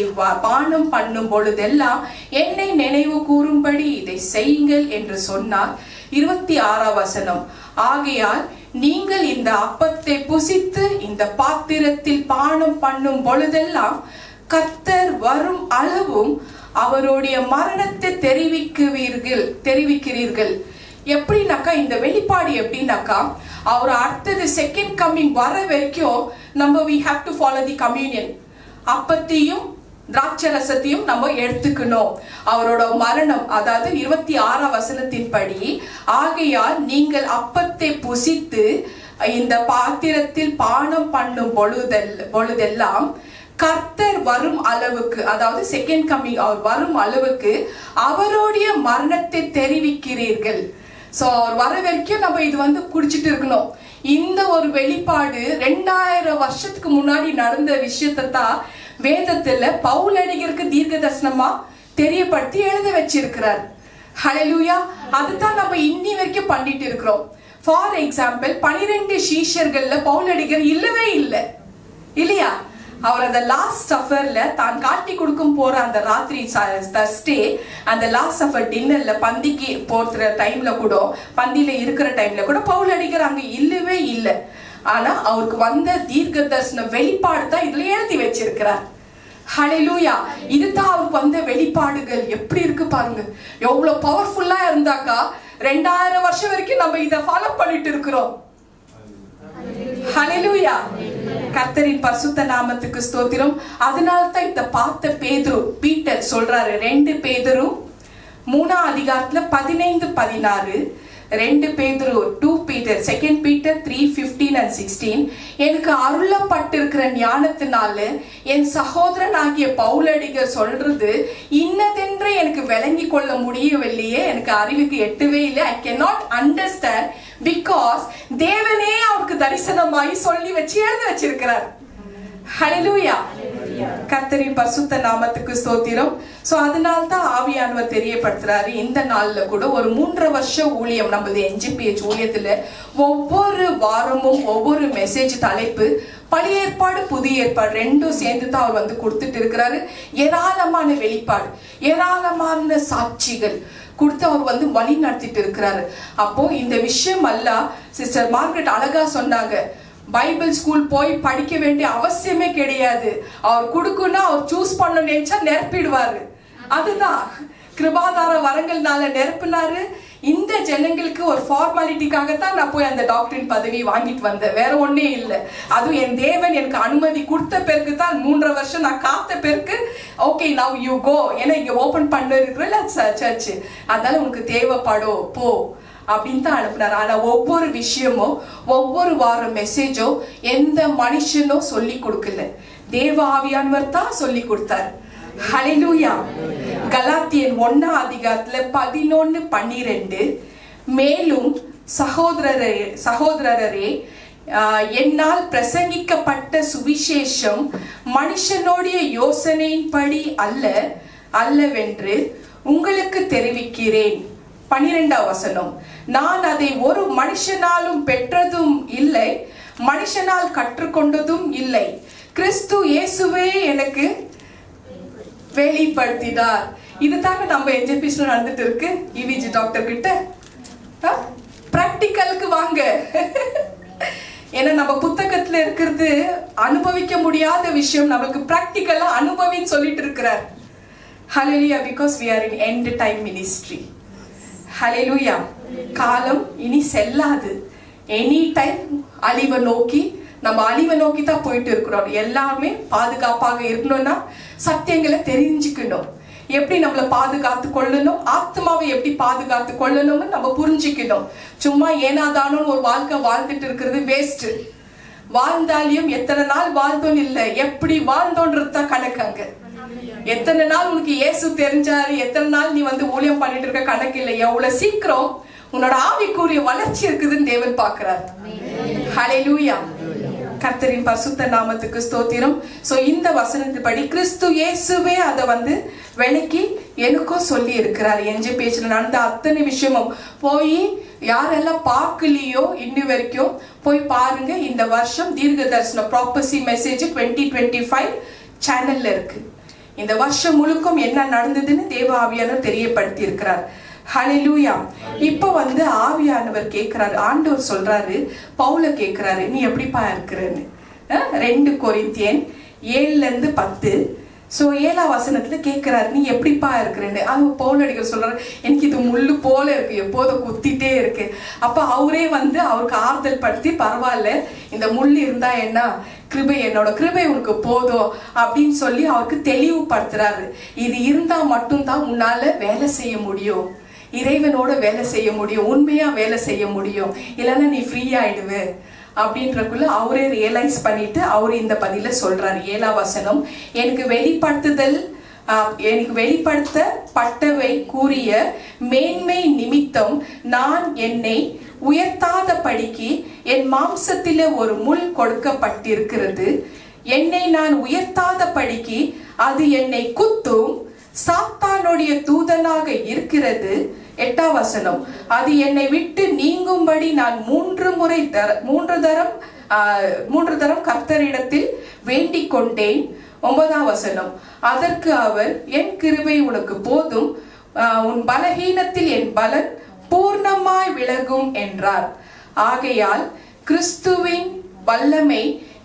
பானம் பண்ணும் பொழுதெல்லாம் என்னை நினைவு கூறும்படி இதை செய்யுங்கள் என்று சொன்னார். 26ஆம் வசனம், ஆகையால் நீங்கள் இந்த அப்பத்தை புசித்து இந்த பாத்திரத்தில் பானம் பண்ணும் பொழுதெல்லாம் கர்த்தர் வரும் அளவும் அவருடைய மரணத்தை தெரிவிக்கிறீர்கள். எப்படின்னாக்கா இந்த வெளிப்பாடு எப்படின்னாக்கா, அவர் அடுத்தது செகண்ட் கம்மிங் வர வரைக்கும் நம்ம we have to follow the communion. அப்பத்தையும் திராட்சரசத்தையும் நம்ம எடுத்துக்கணும். அவரோட மரணம், அதாவது 26ஆம் வசனத்தின்படி, ஆகையால் நீங்கள் அப்பத்தை புசித்து இந்த பாத்திரத்தில் பானம் பண்ணும் பொழுதெல்லாம் கர்த்தர் வரும் அளவுக்கு, அதாவது செகண்ட் கம்மிங் அவர் வரும் அளவுக்கு அவருடைய மரணத்தை தெரிவிக்கிறீர்கள். சோ அவர் வர வரைக்கும் நம்ம இது குடிச்சிட்டு இருக்கணும். இந்த ஒரு வெளிப்பாடு 2000 வருஷத்துக்கு முன்னாடி நடந்த விஷயத்தை தான் வேதத்துல பவுலடிகருக்கு தீர்க்க தரிசனமா தெரியப்படுத்தி எழுத வச்சிருக்கிறார். ஹல்லேலூயா, அதுதான் நம்ம இன்னி வரைக்கும் பண்ணிட்டு இருக்கிறோம். ஃபார் எக்ஸாம்பிள் 12 சீஷர்கள்ல பவுலடிகர் இல்லவே இல்லை இல்லையா. அவர் அந்த லாஸ்ட் சஃபர்ல தான் காட்டி கொடுக்கும் போற அந்த ராத்திரி தர்ஸ்டே, அந்த லாஸ்ட் சஃபர் டின்னர்ல பந்திக்கு போற டைம்ல கூட, பந்தியில இருக்கிற டைம்ல கூட பவுல் அடிகர் அங்க இல்லவே இல்லை. ஆனா அவருக்கு வந்த தீர்க்க தரிசன வெளிப்பாடு தான் இதுல எழுதி வச்சிருக்கிறார். ஹல்லேலூயா, இதுதான் அவருக்கு வந்த வெளிப்பாடுகள். எப்படி இருக்கு பாருங்க, எவ்வளவு பவர்ஃபுல்லா இருந்தாக்கா 2000 வருஷம் வரைக்கும் நம்ம இதை ஃபாலோ பண்ணிட்டு இருக்கிறோம். ஹல்லேலூயா, கர்த்தரின் பரிசுத்த நாமத்துக்கு ஸ்தோத்திரம். அதனால தான் இந்த பார்த்த பீட்டர் சொல்றாரு, 2 பேதுரு 3ஆம் அதிகாரத்துல 15-16, 2 பேதுரு 2 பீட்டர் 2 பீட்டர் 3:15 and 16, எனக்கு அருளப்பட்டிருக்கிற ஞானத்தினால என் சகோதரன் ஆகிய பவுலடிகர் சொல்றது இன்னதென்று எனக்கு விளங்கி கொள்ள முடியவில்லையே, எனக்கு அறிவுக்கு எட்டவே இல்லை. I cannot understand because தேவனே அவருக்கு தரிசனமாய் சொல்லி வச்சு எழுத வச்சிருக்கிறார். ஹல்லேலூயா, கர்த்தரின் பரிசுத்த நாமத்துக்கு ஸ்தோத்திரம். சோ அதனால தான் ஆவியானவர் தெரியப்படுத்துறாரு. இந்த நாள்ல கூட ஒரு 3.5 வருஷ ஊழியம், நம்மளது NGPH ஊழியத்துல ஒவ்வொரு வாரமும் ஒவ்வொரு மெசேஜ் தலைப்பு பழைய ஏற்பாடு புதிய ஏற்பாடு ரெண்டும் சேர்ந்து தான் அவர் கொடுத்துட்டு இருக்கிறாரு. ஏராளமான வெளிப்பாடு, ஏராளமான சாட்சிகள் கொடுத்து அவர் வழி நடத்திட்டு இருக்கிறாரு. அப்போ இந்த விஷயம் அல்ல, சிஸ்டர் மார்கரெட் அழகா சொன்னாங்க, பைபிள் ஸ்கூல் போய் படிக்க வேண்டிய அவசியமே கிடையாது. அவர் கொடுக்குன்னா அவர் சூஸ் பண்ண நினைச்சா நிரப்பிடுவாரு. அதுதான் கிருபாதார வரங்கள்னால நிரப்பினாரு. இந்த ஜனங்களுக்கு ஒரு ஃபார்மாலிட்டிக்காகத்தான் நான் போய் அந்த டாக்டரின் பதவி வாங்கிட்டு வந்தேன், வேற ஒன்னே இல்லை. அதுவும் என் தேவன் எனக்கு அனுமதி கொடுத்த பிறகு தான், 3.5 வருஷம் நான் காத்த பிறகு ஓகே நவ் யூ கோ, ஏன்னா இங்க ஓபன் பண்ண இருக்கிற சர்ச், அதனால உனக்கு தேவைப்படும் போ அப்படின்னு தான் அனுப்புனார். ஆனா ஒவ்வொரு விஷயமும் ஒவ்வொரு வாரம் மெசேஜோ எந்த மனுஷனும் சொல்லி கொடுக்கல, தேவ ஆவியானவர் தான் சொல்லி கொடுத்தார். ஹல்லேலூயா, கலாத்தியன் 1ஆம் அதிகாரத்துல 11-12, மேலும் சகோதரரே என்னால் பிரசங்கிக்கப்பட்ட சுவிசேஷம் மனுஷனுடைய யோசனையின்படி அல்லவென்று உங்களுக்கு தெரிவிக்கிறேன். 12ஆம் வசனம், நான் அதை ஒரு மனுஷனாலும் பெற்றதும் இல்லை, மனுஷனால் கற்றுக்கொண்டதும் இல்லை, கிறிஸ்து இயேசுவே எனக்கு வெளிப்படுத்தினார். இதுதாங்க நம்ம எஜுகேஷன் நடந்துட்டு இருக்கு. இவிஜி டாக்டர் கிட்ட பிராக்டிக்கலுக்கு வாங்க. ஏன்னா நம்ம புத்தகத்துல இருக்கிறது அனுபவிக்க முடியாத விஷயம் நம்மளுக்கு பிராக்டிக்கலா அனுபவின்னு சொல்லிட்டு இருக்கிறார். ஹalleluya, because we are in end time ministry. ஹalleluya. காலம் இனி செல்லாது. எனி டைம் அழிவை நோக்கி தான் போயிட்டு இருக்கிறோம். எல்லாமே பாதுகாப்பாக இருக்கணும்னா சத்தியங்களை தெரிஞ்சுக்கணும். எப்படி நம்மளை பாதுகாத்து கொள்ளணும், ஆத்மாவை எப்படி பாதுகாத்து கொள்ளணும்னு நம்ம புரிஞ்சுக்கணும். சும்மா ஏனாதானோன்னு ஒரு வாழ்க்கை வாழ்ந்துட்டு இருக்கிறது வேஸ்ட். வாழ்ந்தாலையும் எத்தனை நாள் வாழ்ந்தோன்னு இல்லை, எப்படி வாழ்ந்தோன்றது தான் கணக்காங்க. எத்தனை நாள் உனக்கு இயேசு தெரிஞ்சாரு, எத்தனை நாள் நீ ஊழியம் பண்ணிட்டு இருக்க கணக்கு இல்லை. எவ்வளவு சீக்கிரம் உன்னோட ஆவிக்குரிய வளர்ச்சி இருக்குதுன்னு தேவன் பார்க்கிறார். ஹல்லேலூயா. கர்த்தரின் பரிசுத்த நாமத்துக்கு ஸ்தோத்திரம். சோ இந்த வசனத்தின்படி கிறிஸ்து இயேசுவே அதை விளக்கி எனக்கும் சொல்லி இருக்கிறார். எஞ்ச பேச்சுல நடந்த அத்தனை விஷயமும் போய் யாரெல்லாம் பார்க்கலையோ இன்னி வரைக்கும் போய் பாருங்க. இந்த வருஷம் தீர்க்க தரிசன ப்ராப்பசி மெசேஜ் 2025 சேனல்ல இருக்கு. இந்த வருஷம் முழுக்கும் என்ன நடந்ததுன்னு தேவ ஆவியானவர் தெரியப்படுத்தி இருக்கிறார். ஹல்லேலூயா. இப்போ ஆவியானவர் கேட்கிறாரு, ஆண்டவர் சொல்றாரு, பவுல கேட்கிறாரு, நீ எப்படிப்பா இருக்கிறன்னு. 2 கொரிந்தியன் 7-10. சோ 7ஆம் வசனத்துல கேட்கிறாரு, நீ எப்படிப்பா இருக்கிறன்னு. அது பவுலடிகள் சொல்றாரு, எனக்கு இது முள்ளு போல இருக்கு, எப்போதும் குத்திட்டே இருக்கு. அப்ப அவரே அவருக்கு ஆறுதல் படுத்தி, பரவாயில்ல, இந்த முள் இருந்தா என்ன, கிருபை, என்னோட கிருபை உனக்கு போதும் அப்படின்னு சொல்லி அவருக்கு தெளிவுபடுத்துறாரு. இது இருந்தா மட்டும்தான் உன்னால வேலை செய்ய முடியும், இறைவனோட வேலை செய்ய முடியும், உண்மையா வேலை செய்ய முடியும். இல்லைன்னா நீ ஃப்ரீ ஆயிடுவ அப்படின்றக்குள்ள அவரே ரியலைஸ் பண்ணிட்டு அவரு இந்த பதில சொல்றாரு. 7ஆம் வசனம், எனக்கு வெளிப்படுத்தப்பட்டவை கூறிய மேன்மை நிமித்தம் நான் என்னை உயர்த்தாத படிக்கு என் மாம்சத்திலே ஒரு முள் கொடுக்கப்பட்டிருக்கிறது. என்னை நான் உயர்த்தாத படிக்கு அது என்னை குத்தும் சாத்தானுடைய தூதனாக இருக்கிறது. 8ஆம் வசனம், அது என்னை விட்டு நீங்கும்படி நான் 3 தரம் கர்த்தரிடத்தில் வேண்டிக் கொண்டேன். 9ஆம் வசனம், அதற்கு அவர், என் கிருபை உனக்கு போதும், உன் பலகீனத்தில் என் பலன் பூர்ணமாய் விலகும் என்றார். ஆகையால் கிறிஸ்துவின் வல்லமை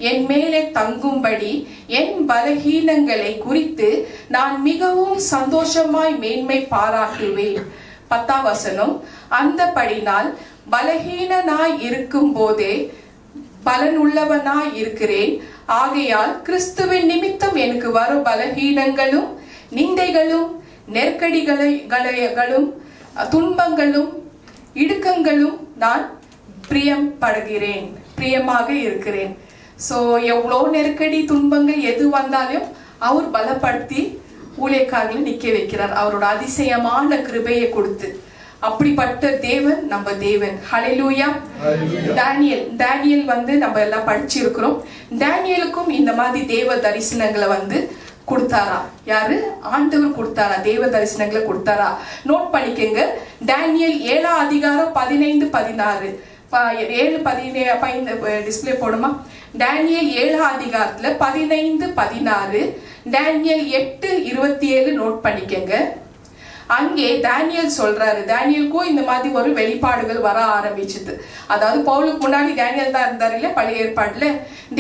என் மேலே தங்கும்படி என் பலகீனங்களை குறித்து நான் மிகவும் சந்தோஷமாய் மேன்மை பாராட்டுவேன். 10ஆம் வசனம், அந்தபடினால் பலகீனனாய் இருக்கும் போதே பலனுள்ளவனாய் இருக்கிறேன். ஆகையால் கிறிஸ்துவின் நிமித்தம் எனக்கு வரும் பலகீனங்களும் நிந்தைகளும் நெருக்கடிகளும் துன்பங்களும் இடுக்கங்களும் நான் பிரியமாக இருக்கிறேன். சோ எவ்வளோ நெருக்கடி துன்பங்கள் எது வந்தாலும் அவர் பலப்படுத்தி ஊழியக்காரர்களை நிக்க வைக்கிறார், அவரோட அதிசயமான கிருபையை கொடுத்து. அப்படிப்பட்ட தேவன் நம்ம தேவன். ஹல்லேலூயா. தானியேல் நம்ம எல்லாம் படிச்சிருக்கிறோம். தானியேலுக்கும் இந்த மாதிரி தேவ தரிசனங்களை கொடுத்தாரா? யாரு? ஆண்டவர் கொடுத்தாரா? தேவ தரிசனங்களை கொடுத்தாரா? நோட் பண்ணிக்கங்க. தானியேல் 7ஆம் அதிகாரம் 15-16. 7-15 டிஸ்பிளே போடுமா? தானியேல் 7ஆம் அதிகாரத்துல 15-16, தானியேல் 8-27 நோட் பண்ணிக்கங்க. அங்கே தானியேல் சொல்றாரு, தானியேலுக்கும் இந்த மாதிரி ஒரு வெளிப்பாடுகள் வர ஆரம்பிச்சது. அதாவது பவுலுக்கு முன்னாடி தானியேல் தான் இருந்தாரு இல்ல பழைய ஏற்பாடுல.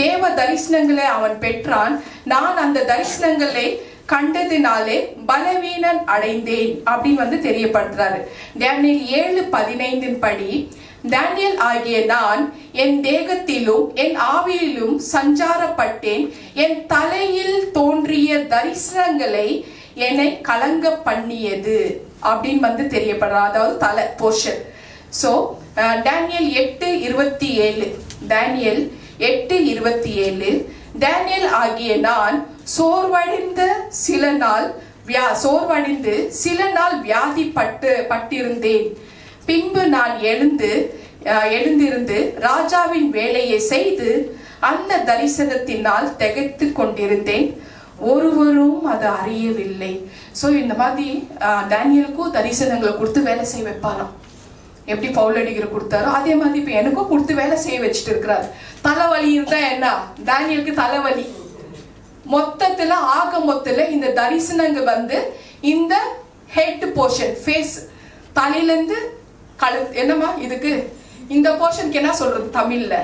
தேவ தரிசனங்களை அவன் பெற்றான். நான் அந்த தரிசனங்களை கண்டதினாலே பலவீனன் அடைந்தேன் அப்படின்னு தெரியப்படுத்துறாரு. தானியேல் 7:15 படி, தானியேல் ஆகிய நான் என் தேகத்திலும் என் ஆவியிலும் சஞ்சாரப்பட்டேன். என் தலையில் தோன்றிய தரிசனங்களை என்னை கலங்க பண்ணியது அப்படின்னு தெரியப்படுற, அதாவது தலை போர்ஷன். சோ தானியேல் 8:27, தானியேல் 8:27, தானியேல் ஆகிய நான் சோர்வடைந்து சில நாள் வியாதிப்பட்டிருந்தேன். பின்பு நான் எழுந்து எழுந்திருந்து ராஜாவின் வேலையை செய்து அந்த தரிசனத்தினால் திகைத்து கொண்டிருந்தேன், ஒருவரும் அதை அறியவில்லை. ஸோ இந்த மாதிரி டேனியலுக்கும் தரிசனங்களை கொடுத்து வேலை செய்ய வைப்பாராம். எப்படி பவுலடிகர் கொடுத்தாரோ அதே மாதிரி இப்போ எனக்கும் கொடுத்து வேலை செய்ய வச்சுட்டு இருக்கிறாரு. தலைவலி இருந்தா என்ன, டேனியலுக்கு தலைவலி. மொத்தத்துல இந்த தரிசனங்கள் வந்து இந்த ஹெட் போர்ஷன், ஃபேஸ், தலையிலேருந்து கழுத்து, என்னமா இதுக்கு இந்த போர்ஷனுக்கு என்ன சொல்றது தமிழ்ல,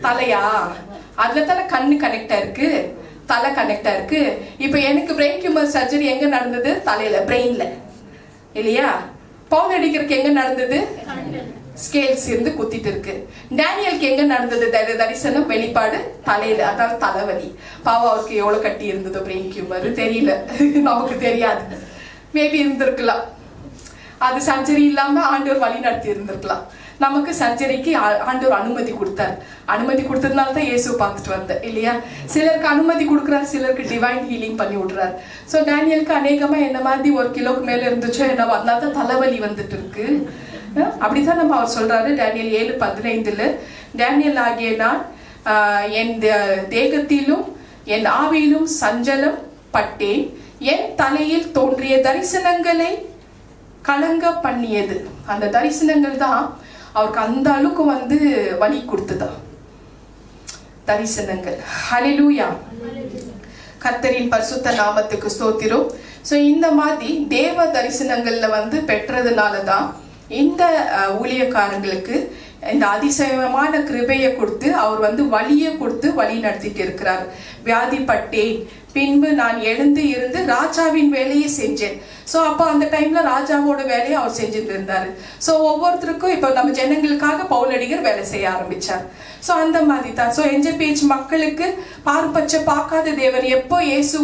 தலையா? அதுல தானே கண்ணு கனெக்டா இருக்கு, தலை கனெக்டா இருக்கு. இப்ப எனக்கு பிரெயின் டியூமர் சர்ஜரி எங்க நடந்தது? தலையில, பிரெயின்ல இல்லையா? பவுல் அடிக்கிறதுக்கு எங்க நடந்தது? ஸ்கேல்ஸ் இருந்து குத்திட்டு இருக்கு. டேனியலுக்கு எங்க நடந்தது தரிசனம் வெளிப்பாடு? தலையில, அதாவது தலைவலி. பாவம், அவருக்கு எவ்வளவு கட்டி இருந்ததோ பிரெயின் டியூமர் தெரியல, நமக்கு தெரியாது. மேபி இருந்திருக்கலாம், அது சர்ஜரி இல்லாம ஆண்டவர் வழி நடத்தி இருந்திருக்கலாம். நமக்கு சர்ஜரிக்கு ஆண்டவர் அனுமதி கொடுத்தார். அனுமதி கொடுத்ததுனால தான் இயேசு பார்த்துட்டு வந்தேன் இல்லையா? சிலருக்கு அனுமதி கொடுக்குறாரு, சிலருக்கு டிவைன் ஹீலிங் பண்ணி விடுறாரு. ஸோ டேனியலுக்கு அநேகமா என்ன மாதிரி 1 கிலோக்கு மேல இருந்துச்சோ என்ன, அதனால தான் தலைவலி வந்துட்டு இருக்கு. அப்படித்தான் நம்ம அவர் சொல்றாரு டேனியல் 7:15. டேனியல் ஆகிய நான் என் தேகத்திலும் என் ஆவியிலும் சஞ்சலம் பட்டேன், என் தலையில் தோன்றிய தரிசனங்களை கலங்க பண்ணியது. அந்த தரிசனங்கள் தான் அவருக்கு அந்த அளவுக்கு வந்து வலி கொடுத்ததா தரிசனங்கள். ஹல்லேலூயா, கர்த்தரின் பரிசுத்த நாமத்துக்கு ஸ்தோத்திரம். ஸோ இந்த மாதிரி தேவ தரிசனங்கள்ல வந்து பெற்றதுனால தான் இந்த ஊழியக்காரங்களுக்கு இந்த அதிசயமான கிருபையை கொடுத்து அவர் வந்து வழியை கொடுத்து வழி நடத்திட்டு இருக்கிறார். வியாதிப்பட்டேன், பின்பு நான் எழுந்து இருந்து ராஜாவின் வேலையை செஞ்சேன். ஸோ அப்போ அந்த டைம்ல ராஜாவோட வேலையை அவர் செஞ்சுட்டு இருந்தாரு. ஸோ ஒவ்வொருத்தருக்கும் இப்போ நம்ம ஜனங்களுக்காக பவுலடிகர் வேலை செய்ய ஆரம்பிச்சார். ஸோ அந்த மாதிரி தான். ஸோ NJPH மக்களுக்கு பாரபட்ச பார்க்காத தேவன், எப்போ இயேசு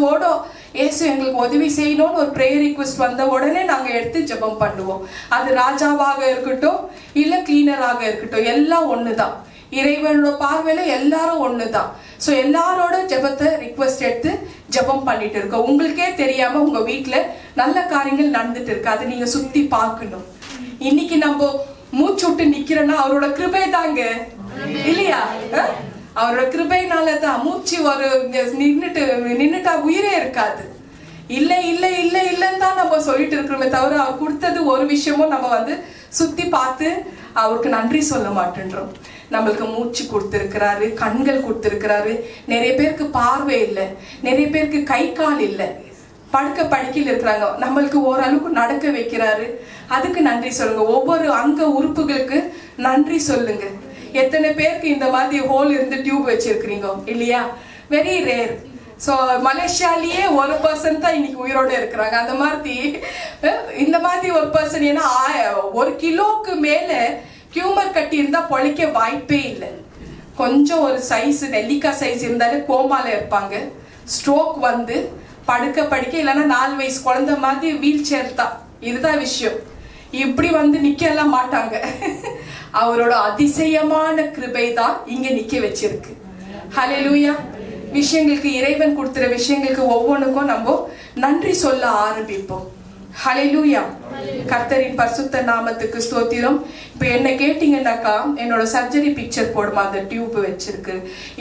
எங்களுக்கு உதவி செய்யணும்னு ஒரு ப்ரேயர் ரிக்வெஸ்ட் வந்த உடனே நாங்கள் எடுத்து ஜெபம் பண்ணுவோம். அது ராஜாவாக இருக்கட்டும் இல்லை கிளீனராக இருக்கட்டும், எல்லாம் ஒன்று தான். இறைவனோட பார்வையில எல்லாரும் ஒன்று தான். ஸோ எல்லாரோட ஜெபத்தை ரிக்வெஸ்ட் எடுத்து ஜெபம் பண்ணிட்டு இருக்கோம். உங்களுக்கே தெரியாம உங்க வீட்டில் நல்ல காரியங்கள் நடந்துட்டு இருக்கு, அதை நீங்க சுத்தி பார்க்கணும். இன்னைக்கு நம்ம மூச்சு விட்டு நிக்கிறோம்னா அவரோட கிருபை தாங்க இல்லையா? அவரோட கிருபைனாலதான் மூச்சு ஒரு நின்னுட்டா உயிரே இருக்காது. இல்லை இல்லை இல்லை இல்லைன்னு தான் நம்ம சொல்லிட்டு இருக்கிறோமே தவிர அவர் கொடுத்தது ஒரு விஷயமும் நம்ம வந்து சுத்தி பார்த்து அவருக்கு நன்றி சொல்ல மாட்டேன்றோம். நம்மளுக்கு மூச்சு கொடுத்துருக்கிறாரு, கண்கள் கொடுத்துருக்கிறாரு. நிறைய பேருக்கு பார்வை இல்லை, நிறைய பேருக்கு கை கால் இல்லை, படிக்கையில் இருக்கிறாங்க. நம்மளுக்கு ஓரளவுக்கு நடக்க வைக்கிறாரு, அதுக்கு நன்றி சொல்லுங்க. ஒவ்வொரு அங்க உறுப்புகளுக்கு நன்றி சொல்லுங்க. எத்தனை பேருக்கு இந்த மாதிரி ஹோல் இருந்து டியூப் வச்சிருக்கிறீங்க இல்லையா? Very rare. ஸோ மலேசியாலேயே 1% தான் இன்னைக்கு உயிரோடு இருக்கிறாங்க. அந்த மாதிரி இந்த மாதிரி ஒரு பர்சன், ஏன்னா 1 கிலோக்கு மேலே டியூமர் கட்டி இருந்தால் பொழைக்க வாய்ப்பே இல்லை. கொஞ்சம் ஒரு சைஸ், நெல்லிக்காய் சைஸ் இருந்தாலே கோமால இருப்பாங்க. ஸ்ட்ரோக் வந்து படுக்க இல்லைன்னா 4 வயசு குழந்தை மாதிரி வீல் சேர் தான். இதுதான் விஷயம். இப்படி வந்து நிக்கலாம் மாட்டாங்க. அவரோட அதிசயமான கிருபை தான் இங்க நிக்க வச்சிருக்கு. ஹல்லேலூயா. விஷயங்களுக்கு, இறைவன் கொடுத்துற விஷயங்களுக்கு ஒவ்வொன்றுக்கும் நம்ம நன்றி சொல்ல ஆரம்பிப்போம். ஹல்லேலூயா. கர்த்தரின் பரிசுத்த நாமத்துக்கு ஸ்தோத்திரம். இப்போ என்ன கேட்டீங்கன்னாக்கா, என்னோட சர்ஜரி பிக்சர் போடுமா, அந்த டியூப் வச்சிருக்கு.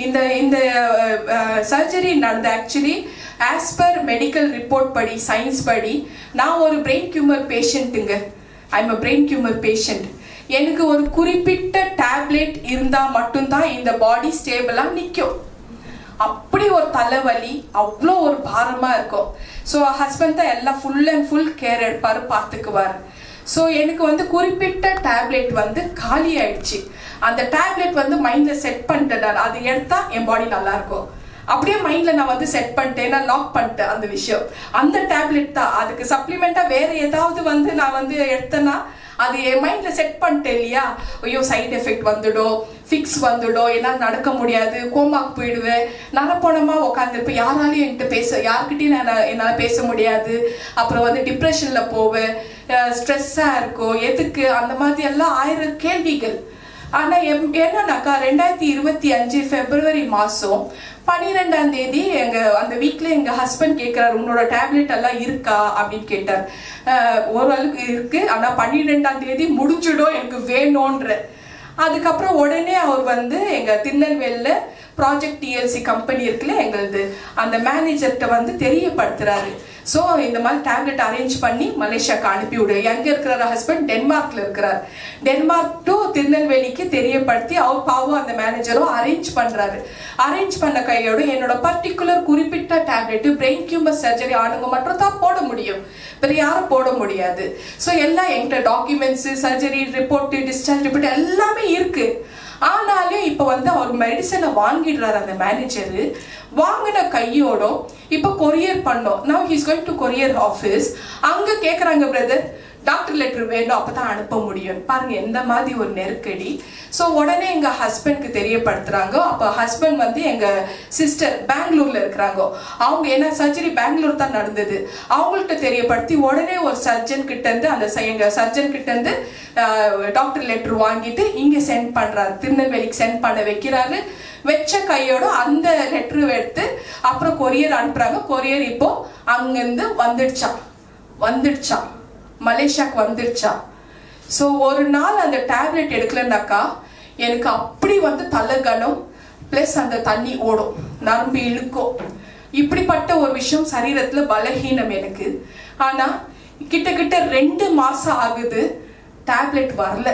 இந்த சர்ஜரி நடந்த actually as per medical report படி, சயின்ஸ் படி, நான் ஒரு பிரெயின் டியூமர் பேஷண்ட்டுங்க. I am a brain tumour patient. எனக்கு ஒரு குறிப்பிட்ட டேப்லெட் இருந்தா மட்டும்தான் இந்த பாடி ஸ்டேபிளா நிற்கும். அப்படி ஒரு தலைவலி, அவ்வளோ ஒரு பாரமா இருக்கும். ஸோ ஹஸ்பண்ட் தான் எல்லாம் ஃபுல் அண்ட் ஃபுல் கேர் எடுப்பாரு, பார்த்துக்குவார். ஸோ எனக்கு வந்து குறிப்பிட்ட டேப்லெட் வந்து காலி ஆயிடுச்சு. அந்த டேப்லெட் வந்து மைண்ட்ல செட் பண்ணிட்டேன் நான், அது எடுத்தா என் பாடி நல்லா இருக்கும். அப்படியே மைண்ட்ல நான் வந்து செட் பண்ணிட்டேன், நான் லாக் பண்ணிட்டேன் அந்த விஷயம். அந்த டேப்லெட் தான். அதுக்கு சப்ளிமெண்டா வேற ஏதாவது வந்து நான் வந்து எடுத்தேன்னா அது என் மைண்ட்ல செட் பண்ணிட்டேன் இல்லையா? ஐயோ சைடு எஃபெக்ட் வந்துடும், ஃபிக்ஸ் வந்துடும், என்னால் நடக்க முடியாது, கோமாக்கு போயிடுவேன், நடப்போனமா உட்காந்துருப்பேன், யாராலையும் என்கிட்ட யார்கிட்டையும் என்னால் பேச முடியாது, அப்புறம் வந்து டிப்ரெஷன்ல போவேன், ஸ்ட்ரெஸ்ஸாக இருக்கும், எதுக்கு அந்த மாதிரி எல்லாம் 1000 கேள்விகள். ஆனா என்னன்னாக்கா 2025 பிப்ரவரி மாசம் 12ஆம் தேதி அந்த வீக்ல எங்க ஹஸ்பண்ட் கேட்கிறாரு, உன்னோட டேப்லெட் எல்லாம் இருக்கா அப்படின்னு கேட்டார். ஓரளவுக்கு இருக்கு, ஆனா 12ஆம் தேதி முடிஞ்சிடும், எனக்கு வேணும்ன்ற. அதுக்கப்புறம் உடனே அவர் எங்க திருநெல்வேலியில ப்ராஜெக்ட் டிஎல்சி கம்பெனி இருக்குல்ல எங்களது, அந்த மேனேஜர்கிட்ட தெரியப்படுத்துறாரு. ஸோ இந்த மாதிரி டேப்லெட் அரேஞ்ச் பண்ணி மலேசியாவுக்கு அனுப்பி விடு. எங்க இருக்கிறார் ஹஸ்பண்ட்? டென்மார்க்ல இருக்கிறார். டென்மார்க் டு திருநெல்வேலிக்கு தெரியப்படுத்தி அவர் பாவம் அந்த மேனேஜரும் அரேஞ்ச் பண்றாரு. அரேஞ்ச் பண்ண கையோடு என்னோட பர்டிகுலர் குறிப்பிட்ட டேப்லெட் பிரெயின் டியூமர் சர்ஜரி ஆணுங்க மட்டும் தான் போட முடியும், வேற யாரும் போட முடியாது. ஸோ எல்லாம் என்கிட்ட documents, surgery report, discharge report எல்லாமே இருக்கு. ஆனாலும் இப்ப அவர் மெடிசனை வாங்கிடுறாரு அந்த மேனேஜர். வாங்கின கையோட இப்ப கொரியர் பண்ணோம். Now he is going to courier office. அங்க கேக்குறாங்க, பிரதர் டாக்டர் லெட்டர் வேணும், அப்பதான் அனுப்ப முடியும். பாருங்க எந்த மாதிரி ஒரு நெருக்கடி. ஸோ உடனே எங்க ஹஸ்பண்ட்க்கு தெரியப்படுத்துறாங்க. அப்ப ஹஸ்பண்ட் எங்க சிஸ்டர் பெங்களூர்ல இருக்கிறாங்க. அவங்க என்ன சர்ஜரி பெங்களூர் தான் நடந்தது, அவங்கள்ட்ட தெரியப்படுத்தி உடனே ஒரு சர்ஜன் கிட்ட இருந்து எங்க சர்ஜன் கிட்ட இருந்து டாக்டர் லெட்டர் வாங்கிட்டு இங்க சென்ட் பண்றாரு, திருநெல்வேலிக்கு சென்ட் பண்ண வைக்கிறாரு. வச்ச கையோட அந்த லெட்டர் எடுத்து அப்புறம் கொரியர் அனுப்புறாங்க. கொரியர் இப்போ அங்கிருந்து வந்துடுச்சா மலேசியாக்கு வந்துடுச்சா. ஸோ ஒரு நாள் அந்த டேப்லெட் எடுக்கலன்னாக்கா எனக்கு அப்படி தலைகணம் பிளஸ் அந்த தண்ணி ஓடும், நரம்பு இழுக்கும். இப்படிப்பட்ட ஒரு விஷயம் சரீரத்துல பலகீனம் எனக்கு. ஆனா கிட்டத்தட்ட 2 மாசம் ஆகுது, டேப்லெட் வரல.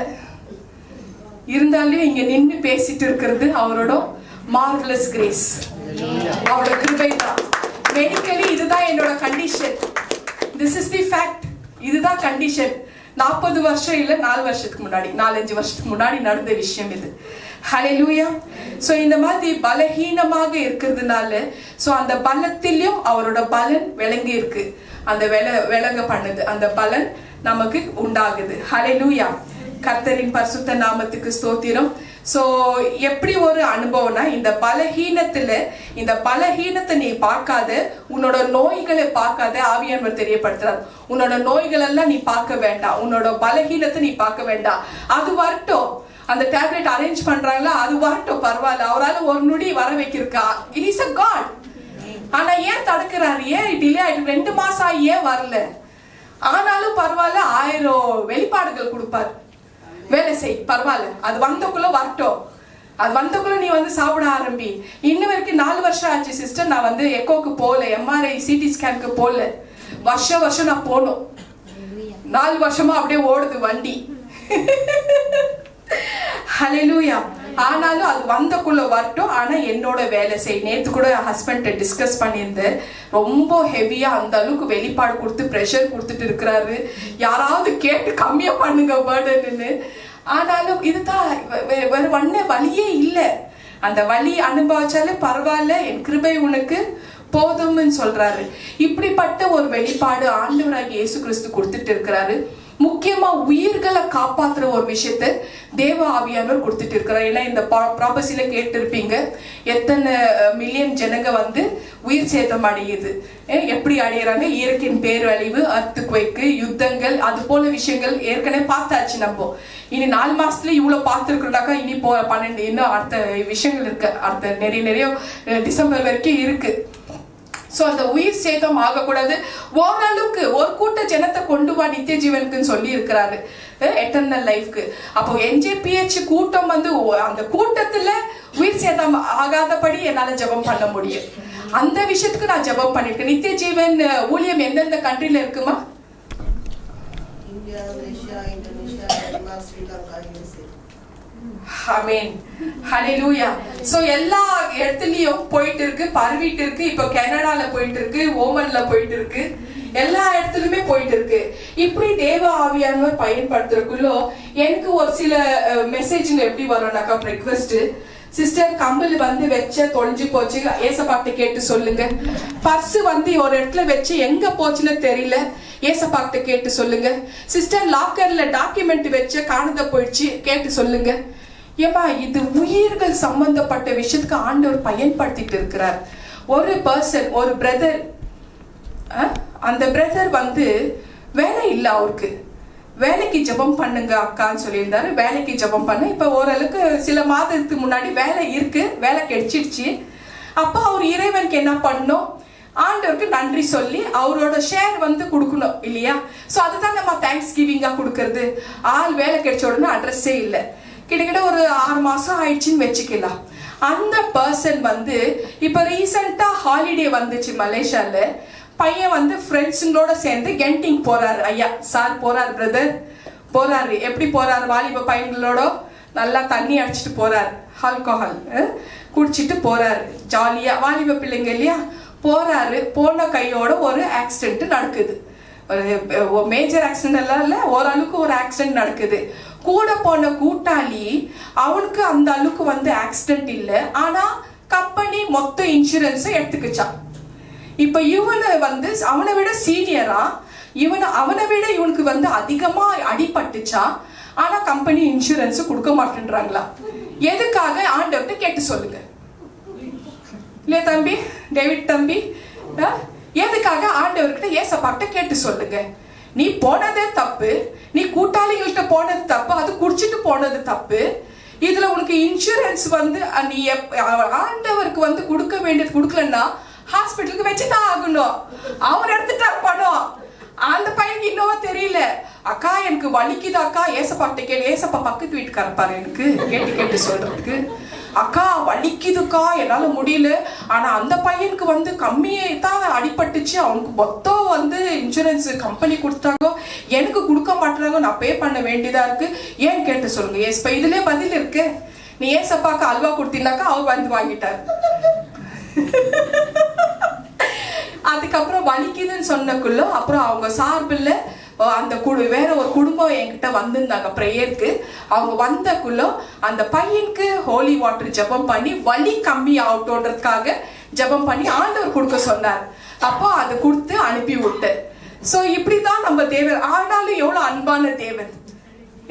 இருந்தாலும் இங்க நின்று பேசிட்டு இருக்கிறது அவரோட மார்வலஸ் கிரேஸ், அவரோட கிருபை தான். மெடிக்கலி இதுதான் என்னோட condition. This is the fact. இதுதான் கண்டிஷன். 40 வருஷம் இல்ல 4 வருஷத்துக்கு முன்னாடி, 4-5 வருஷத்துக்கு முன்னாடி நடந்த விஷயம் இது. ஹல்லேலூயா. சோ இந்த மாதிரி பலகீனமாக இருக்கிறதுனால சோ அந்த பலத்திலும் அவரோட பலன் விளங்கி இருக்கு. அந்த விளங்க பண்ணுது, அந்த பலன் நமக்கு உண்டாகுது. ஹல்லேலூயா. கர்த்தரின் பரிசுத்த நாமத்துக்கு ஸ்தோத்திரம். சோ எப்படி ஒரு அனுபவம்னா, இந்த பலகீனத்தை நீ பார்க்காத, உன்னோட நோய்களை பார்க்காத, ஆவியானவர் தெரியப்படுத்துறார். உன்னோட நோய்கள் எல்லாம் நீ பார்க்க வேண்டாம், உன்னோட பலகீனத்தை நீ பார்க்க வேண்டாம். அது வரட்டும், அந்த டேப்லெட் அரேஞ்ச் பண்றாங்களா, அது வரட்டும், பரவாயில்ல. அவரால் ஒரு நொடி வர வைக்கிறக்கா, இஸ் அ காட். ஆனா ஏன் தடுக்கிறாரு? ஏன் டிலே ஆயிட்டு 2 மாசம் ஏன் வரல? ஆனாலும் பரவாயில்ல, 1000 வெளிப்பாடுகள் கொடுப்பாரு. வேலை செய், பரவாயில்ல, அது வந்தக்குள்ள வரட்டும். அது வந்தக்குள்ள நீ சாப்பிட ஆரம்பி. இன்னும் வரைக்கும் 4 வருஷம் ஆச்சு சிஸ்டர், நான் எக்கோக்கு போல, எம்ஆர்ஐ சிடி ஸ்கேனுக்கு போல. வருஷம் நான் போகணும். 4 வருஷமா அப்படியே ஓடுது வண்டி. ஹல்லேலூயா. ஆனாலும் அது வந்தக்குள்ள வரட்டும். ஆனா என்னோட வேலை செய். நேத்து கூட ஹஸ்பண்ட் டிஸ்கஸ் பண்ணியிருந்தேன். ரொம்ப ஹெவியா அந்த அளவுக்கு வெளிப்பாடு கொடுத்து ப்ரெஷர் கொடுத்துட்டு இருக்கிறாரு. யாராவது கேட்டு கம்மியா பண்ணுங்க பேர்டன்னு. ஆனாலும் இதுதான் வேற வழியே இல்லை. அந்த வழி அனுபவிச்சாலே பரவாயில்ல, என் கிருபை உனக்கு போதும்னு சொல்றாரு. இப்படிப்பட்ட ஒரு வெளிப்பாடு ஆண்டவராகிய இயேசு கிறிஸ்து கொடுத்துட்டு இருக்கிறாரு. முக்கியமா உயிர்களை காப்பாற்றுற ஒரு விஷயத்த தேவ ஆவியானவர் கொடுத்துட்டு இருக்கிறார். ஏன்னா இந்த ப்ராபசில கேட்டு இருப்பீங்க, எத்தனை மில்லியன் ஜனங்க உயிர் சேதம் அடையுது. எப்படி அடையிறாங்க? இயற்கையின் பேரழிவு, அர்த்குவேக், யுத்தங்கள், அது போல விஷயங்கள் ஏற்கனவே பார்த்தாச்சு. நம்ம இனி 4 மாசத்துல இவ்வளவு பார்த்துருக்கோம்னாக்கா இனி 12 இன்னும் அடுத்த விஷயங்கள் இருக்கு. அடுத்த நிறைய டிசம்பர் வரைக்கும் இருக்கு. சோ அந்த உயிர் சேதம் ஆகக்கூடாது. ஓரளவுக்கு ஒரு கூட்ட ஜனத்தை கொண்டு வா நித்திய ஜீவனுக்குன்னு சொல்லி இருக்கிறாரு, எட்டர்னல் லைஃப்க்கு. அப்போ என்ஜேபிஹெச் கூட்டம் அந்த கூட்டத்துல உயிர் சேதம் ஆகாதபடி என்னால ஜெபம் பண்ண முடியும். அந்த விஷயத்துக்கு நான் ஜெபம் பண்ணிருக்கேன். நித்திய ஜீவன் ஊழியம் எந்தெந்த கண்ட்ரில இருக்குமா? India, Malaysia, Indonesia, Sri Lanka, USA. ஆமென். ஹல்லேலூயா. சோ எல்லா இடத்துலயும் போயிட்டு இருக்கு, பரவிட்டு இருக்கு. இப்போ கனடால போயிட்டு இருக்கு, ஓமன்ல போயிட்டு இருக்கு, எல்லா இடத்துலயுமே போயிட்டு இருக்கு. இப்படி தேவ ஆவியானவர் பயன்படுத்துறதுக்குள்ள எனக்கு ஒரு சில மெசேஜ்ல எப்படி வரும்னாக்கா, ரெக்வெஸ்ட், சிஸ்டர் கம்பல் வச்ச தொலைஞ்சு போச்சு, ஏசப்பாட்ட கேட்டு சொல்லுங்க. பர்ஸ் ஒரு இடத்துல வச்சு எங்க போச்சுன்னு தெரியல, ஏசப்பாட்ட கேட்டு சொல்லுங்க. சிஸ்டர் லாக்கர்ல டாக்குமெண்ட் வச்ச காணத போயிடுச்சு, கேட்டு சொல்லுங்க. ஏமா இது உயிர்கள் சம்பந்தப்பட்ட விஷயத்துக்கு ஆண்டவர் பயன்படுத்திட்டு இருக்கிறார். ஒரு பர்சன், ஒரு பிரதர், அந்த பிரதர் வேலை இல்லை அவருக்கு, வேலைக்கு ஜெபம் பண்ணுங்க அக்கான்னு சொல்லியிருந்தாரு. வேலைக்கு ஜெபம் பண்ண இப்போ ஓரளவுக்கு சில மாதத்துக்கு முன்னாடி வேலை இருக்கு, வேலை கிடைச்சிடுச்சு. அப்போ அவர் இறைவனுக்கு என்ன பண்ணணும், ஆண்டவருக்கு நன்றி சொல்லி அவரோட ஷேர் வந்து கொடுக்கணும் இல்லையா? ஸோ அதுதான் நம்ம தேங்க்ஸ் கிவிங்கா கொடுக்கறது. ஆள் வேலை கிடைச்ச உடனே அட்ரஸே இல்லை, கிட்டத்தட்ட ஒரு 6 மாசம் ஆயிடுச்சுன்னு வச்சுக்கலாம். அந்த பர்சன் வந்து இப்போ ரீசெண்டா ஹாலிடே வந்துச்சு மலேசியால. பையன் வந்து ஃப்ரெண்ட்ஸுங்களோட சேர்ந்து கென்டிங் போறாரு. ஐயா சார் போறாரு, பிரதர் போறாரு. எப்படி போறாரு? வாலிப பையன்களோட நல்லா தண்ணி அடிச்சுட்டு போறாரு, ஆல்கோஹால் குடிச்சிட்டு போறாரு. ஜாலியா வாலிப பிள்ளைங்க இல்லையா போறாரு. போன கையோட ஒரு ஆக்சிடென்ட் நடக்குது. ஒரு மேஜர் ஆக்சிடென்ட் எல்லாம் இல்லை, ஓரளவுக்கு ஒரு ஆக்சிடென்ட் நடக்குது. கூட போன கூட்டாளி அவனுக்கு அந்த அளவுக்கு வந்து ஆக்சிடென்ட் இல்லை, ஆனா கம்பெனி மொத்த இன்சூரன்ஸும் எடுத்துக்கிச்சான். இப்ப இவனை வந்து அவனை விட சீனியரா, அவனை விட இவனுக்கு வந்து அதிகமா அடிபட்டுச்சா, ஆனா கம்பெனி இன்சூரன்ஸ் கொடுக்க மாட்டேன்றாங்களா? எதுக்காக? ஆண்டவர்கிட்ட கேட்டு சொல்லுங்க இல்லையா தம்பி, டேவிட் தம்பி, எதுக்காக? ஆண்டவர்கிட்ட ஏசப்பாட்ட கேட்டு சொல்லுங்க. நீ போனதே தப்பு, நீ கூட்டாளிகள்கிட்ட போனது தப்பு, அது குடிச்சிட்டு போனது தப்பு. இதுல உனக்கு இன்சூரன்ஸ் வந்து நீ ஆண்டவருக்கு வந்து கொடுக்க வேண்டியது கொடுக்கலன்னா ஹாஸ்பிட்டலுக்கு வச்சுதான் ஆகணும். அவர் எடுத்துட்டா பணம். அந்த பையனுக்கு இன்னும் தெரியல, அக்கா எனக்கு வலிக்குது அக்கா, ஏசப்பாட்ட கேளு. ஏசப்பா பக்கத்து வீட்டுக்காரப்பாரு எனக்கு கேட்டு கேட்டு சொல்றதுக்கு, அக்கா வலிக்குதுக்கா என்னால முடியல. ஆனா அந்த பையனுக்கு வந்து கம்மியே தான் அடிபட்டுச்சு, அவனுக்கு மொத்தம் வந்து இன்சூரன்ஸ் கம்பெனி கொடுத்தாங்க, எனக்கு கொடுக்க மாட்டாங்க, நான் பே பண்ண வேண்டியதா இருக்கு. ஏன் கேட்டு சொல்லுங்க. ஏசப்பா இதுலயே பதில் இருக்கு. நீ ஏசப்பாக்கு அல்வா கொடுத்தீங்கன்னாக்கா அவர் வந்து வாங்கிட்டாரு. அதுக்கப்புறம் வலிக்குதுன்னு சொன்னக்குள்ள அப்புறம் அவங்க சார்பில் அந்த வேற ஒரு குடும்பம் என்கிட்ட வந்திருந்தாங்க ப்ரேயருக்கு. அவங்க வந்தக்குள்ள அந்த பையனுக்கு ஹோலி வாட்டர் ஜெபம் பண்ணி வலி கம்மி ஆகட்டும்ன்றதுக்காக ஜெபம் பண்ணி ஆண்டவர் கொடுக்க சொன்னார். அப்போ அதை கொடுத்து அனுப்பி விட்டு. ஸோ இப்படிதான் நம்ம தேவன். ஆனாலும் எவ்வளவு அன்பான தேவன்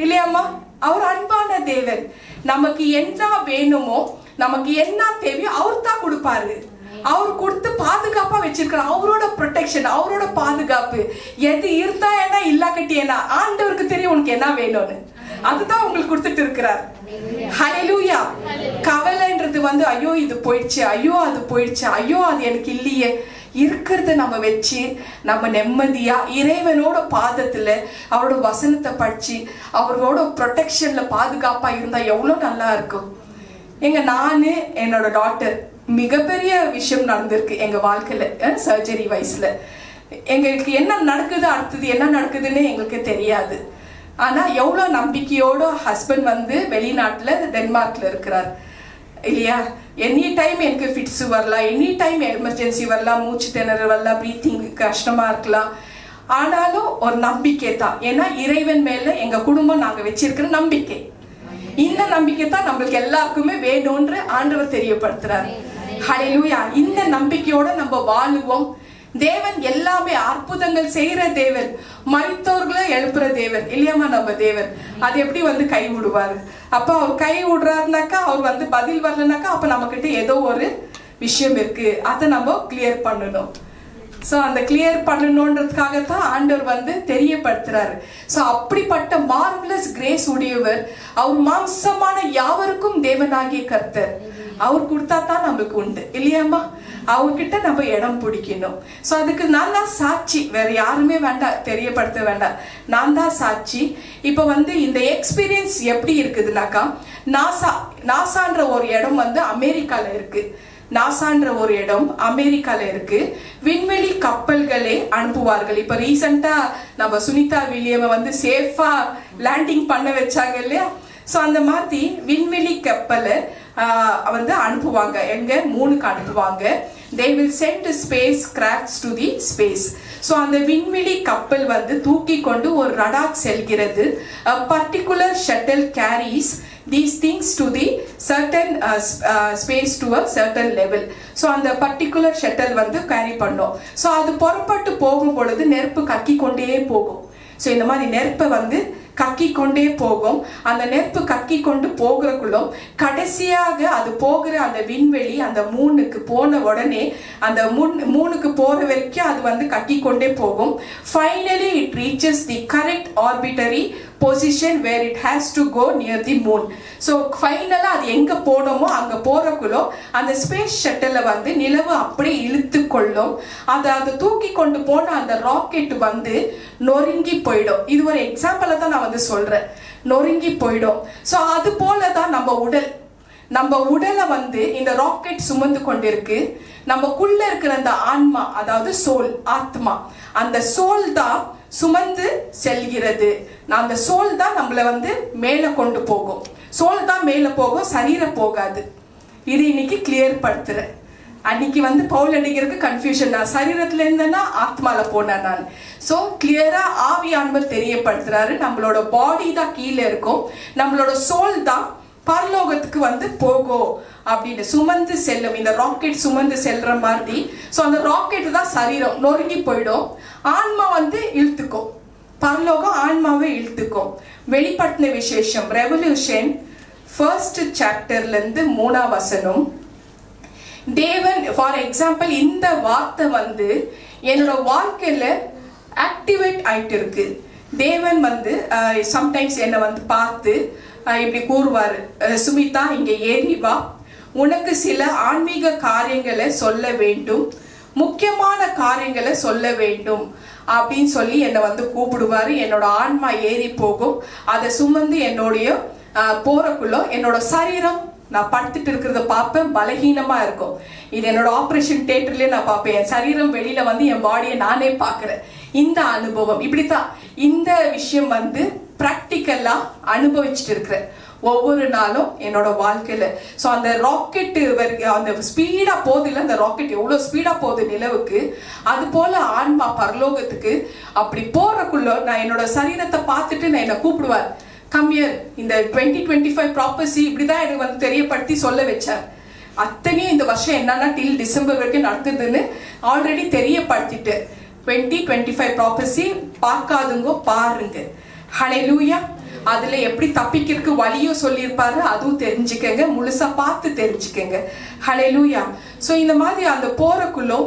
இல்லையாம்மா? அவர் அன்பான தேவன். நமக்கு என்ன வேணுமோ, நமக்கு என்ன தேவையோ அவர் தான் கொடுப்பாரு. அவர் கொடுத்து பாதுகாப்பா வச்சிருக்கிறார். அவரோட ப்ரொடெக்ஷன், அவரோட பாதுகாப்பு. எது இருந்தா என்ன, இல்லாக்கட்டி என்ன, ஆண்டவருக்கு தெரியும் உனக்கு என்ன வேணும்னு. அதுதான் உங்களுக்கு கொடுத்துட்டு இருக்கிறார். ஹல்லேலூயா. கவலைன்றது வந்து ஐயோ இது போயிடுச்சு, ஐயோ அது போயிடுச்சு, ஐயோ அது எனக்கு இல்லையே. இருக்கிறத நம்ம வச்சு நம்ம நிம்மதியா இறைவனோட பாதத்துல அவரோட வசனத்தை படிச்சு அவரோட ப்ரொடெக்ஷன்ல பாதுகாப்பா இருந்தா எவ்வளவு நல்லா இருக்கும். நானு என்னோட டாட்டர் மிகப்பெரிய விஷயம் நடந்திருக்கு எங்க வாழ்க்கையில. சர்ஜரி வயசுல எங்களுக்கு என்ன நடக்குது, அடுத்தது என்ன நடக்குதுன்னு எங்களுக்கு தெரியாது. ஆனா எவ்வளவு நம்பிக்கையோட ஹஸ்பண்ட் வந்து வெளிநாட்டுல டென்மார்க்ல இருக்கிறார் இல்லையா? எனி டைம் எனக்கு ஃபிட்ஸ் வரலாம், எனி டைம் எமர்ஜென்சி வரலாம், மூச்சு திணறல் வரலாம், பிரீத்திங் கஷ்டமா இருக்கலாம். ஆனாலும் ஒரு நம்பிக்கை தான். ஏன்னா இறைவன் மேல எங்க குடும்பம் நாங்க வச்சிருக்கிற நம்பிக்கை. இந்த நம்பிக்கை தான் நம்மளுக்கு எல்லாருக்குமே வேணும்ன்ற ஆண்டவர் தெரியப்படுத்துறாரு. ஹல்லேலூயா. இந்த நம்பிக்கையோட நம்ம வாழுவோம். தேவன் எல்லாமே அற்புதங்கள் செய்யற தேவன், மரித்தோர்களை எழுப்புற தேவன் இல்லையாமா நம்ம தேவன். அது எப்படி வந்து கை விடுவாரு? அப்ப அவர் கை விடுறாருனாக்கா, அவர் வந்து பதில் வரலனாக்கா, அப்ப நம்ம கிட்ட ஏதோ ஒரு விஷயம் இருக்கு, அதை நம்ம கிளியர் பண்ணணும். ஸோ அந்த கிளியர் பண்ணணுன்றதுக்காகத்தான் ஆண்டவர் வந்து தெரியப்படுத்துறாரு. ஸோ அப்படிப்பட்ட மார்வலஸ் கிரேஸ் உடையவர் அவர். மாம்சமான யாவருக்கும் தேவனாகிய கர்த்தர். அவர் கொடுத்தா தான் நம்மளுக்கு உண்டு இல்லையாமா? அவர்கிட்ட நம்ம இடம் பிடிக்கணும். ஸோ அதுக்கு நான் தான் சாட்சி, வேற யாருமே வேண்டாம், தெரியப்படுத்த வேண்டாம், நான் தான் சாட்சி. இப்போ வந்து இந்த எக்ஸ்பீரியன்ஸ் எப்படி இருக்குதுனாக்கா, நாசான்ற ஒரு இடம் வந்து அமெரிக்கால இருக்கு. நாசான்ற ஒரு இடம் அமெரிக்கால இருக்கு. விண்வெளி கப்பல்களே அனுப்புவார்கள். இப்ப ரீசெண்டா நம்ம சுனிதா வில்லியம் வந்து சேஃபா லேண்டிங் பண்ண வச்சாங்க இல்லையா? ஸோ அந்த மாதிரி விண்வெளி கப்பலை வந்து அனுப்புவாங்க. எங்க 3க்கு அனுப்புவாங்க. they will send space crafts to the space. So அந்த விண்வெளி கப்பல் வந்து தூக்கி கொண்டு ஒரு ரடார் செல்கிறது. a particular shuttle carries these things to the certain space to a certain level. So அந்த பர்டிகுலர் ஷட்டல் வந்து கேரி பண்ணோம். ஸோ அது புறப்பட்டு போகும் பொழுது நெருப்பு கக்கி கொண்டே போகும். ஸோ இந்த மாதிரி நெருப்பை வந்து கக்கி கொண்டே போகும். அந்த நெருப்பு கக்கி கொண்டு போகிறக்குள்ள கடைசியாக அது போகிற அந்த விண்வெளி அந்த மூணுக்கு போன உடனே அந்த மூணுக்கு போற வரைக்கும் அது வந்து கக்கி கொண்டே போகும். Finally it reaches the correct orbital position where it has to go near the moon. So ஃபைனலா அது எங்க போனோமோ அங்க போறக்குள்ள அந்த ஸ்பேஸ் ஷட்டில வந்து நிலவு அப்படியே இழுத்து கொள்ளும். அதை தூக்கி கொண்டு போன அந்த ராக்கெட் வந்து நொறுங்கி போயிடும். இது ஒரு எக்ஸாம்பிளை தான் நான் வந்து சொல்றேன், நொறுங்கி போயிடும். ஸோ அது போலதான் நம்ம உடலை வந்து இந்த ராக்கெட் சுமந்து கொண்டிருக்கு. நமக்குள்ள இருக்கிற அந்த ஆன்மா, அதாவது சோல், ஆத்மா, அந்த சோல் தான் சுமந்து செல்கிறது. அந்த சோல் தான் நம்மளை வந்து மேல கொண்டு போகும். சோல் தான் மேல போகும், சரீரம் போகாது. இது இன்னைக்கு கிளியர் படுத்துறேன். அன்னைக்கு வந்து பவுல் அடிக்கிறதுக்கு கன்ஃபியூஷன், நான் சரீரத்துல இருந்தேன்னா ஆத்மால போனேன் நான். ஸோ கிளியரா ஆவியானவர் தெரியப்படுத்துறாரு, நம்மளோட பாடி தான் கீழே இருக்கும், நம்மளோட சோல் தான் பரலோகத்துக்கு வந்து போகும் அப்படின்னு சுமந்து செல்லும். இந்த ராக்கெட் சுமந்து செல்ற மாதிரி. ஸோ அந்த ராக்கெட் தான் சரீரம், நொறுங்கி போயிடும். ஆன்மா வந்து இழுத்துக்கும், பரலோகம் ஆன்மாவை இழுத்துக்கும். வெளிப்படுத்தின விசேஷம் ரெவல்யூஷன் 1st சாப்டர்ல இருந்து 3ஆம் வசனம். தேவன் ஃபார் எக்ஸாம்பிள் இந்த வார்த்தை வந்து என்னோட வாழ்க்கையில ஆக்டிவேட் ஆயிட்டு இருக்கு. தேவன் வந்து சம்டைம்ஸ் என்னை வந்து பார்த்து இப்படி கூறுவாரு, சுமிதா இங்க ஏறி வா, உனக்கு சில ஆன்மீக காரியங்களை சொல்ல வேண்டும், முக்கியமான காரியங்களை சொல்ல வேண்டும் அப்படின்னு சொல்லி என்னை வந்து கூப்பிடுவாரு. என்னோட ஆன்மா ஏறி போகும். அதை சுமந்து என்னுடைய போறக்குள்ள என்னோட சரீரம் நான் படுத்துட்டு இருக்கிறத பார்ப்பேன், பலகீனமா இருக்கும். இது என்னோட ஆப்ரேஷன் தியேட்டர்லயே நான் பார்ப்பேன். என் சரீரம் வெளியில வந்து என் பாடியை நானே பார்க்கிறேன். இந்த அனுபவம் இப்படித்தான். இந்த விஷயம் வந்து பிராக்டிக்கலா அனுபவிச்சுட்டு இருக்கிறேன் ஒவ்வொரு நாளும் என்னோட வாழ்க்கையில. ஸோ அந்த ராக்கெட் அந்த ஸ்பீடா போகுது இல்லை, அந்த ராக்கெட் எவ்வளவு ஸ்பீடா போகுது நிலவுக்கு, அது போல ஆன்மா பரலோகத்துக்கு அப்படி போறக்குள்ள நான் என்னோட சரீரத்தை பார்த்துட்டு நான் என்னை கூப்பிடுவார், கம்மியர் இந்த 2025 ப்ராப்பர்சி இப்படிதான் எனக்கு வந்து தெரியப்படுத்தி சொல்ல வச்சார். அத்தனையும் இந்த வருஷம் என்னன்னா டில் டிசம்பர் வரைக்கும் நடக்குதுன்னு ஆல்ரெடி தெரியப்படுத்திட்டு 2025 ப்ராப்பர்சி பார்க்காதுங்க பாருங்க. ஹல்லேலூயா. அதுல எப்படி தப்பிக்கிறதுக்கு வழியும் சொல்லியிருப்பாரு, அதுவும் தெரிஞ்சுக்கங்க, முழுசா பார்த்து தெரிஞ்சுக்கங்க. ஹல்லேலூயா. ஸோ இந்த மாதிரி அந்த போறக்குள்ளோ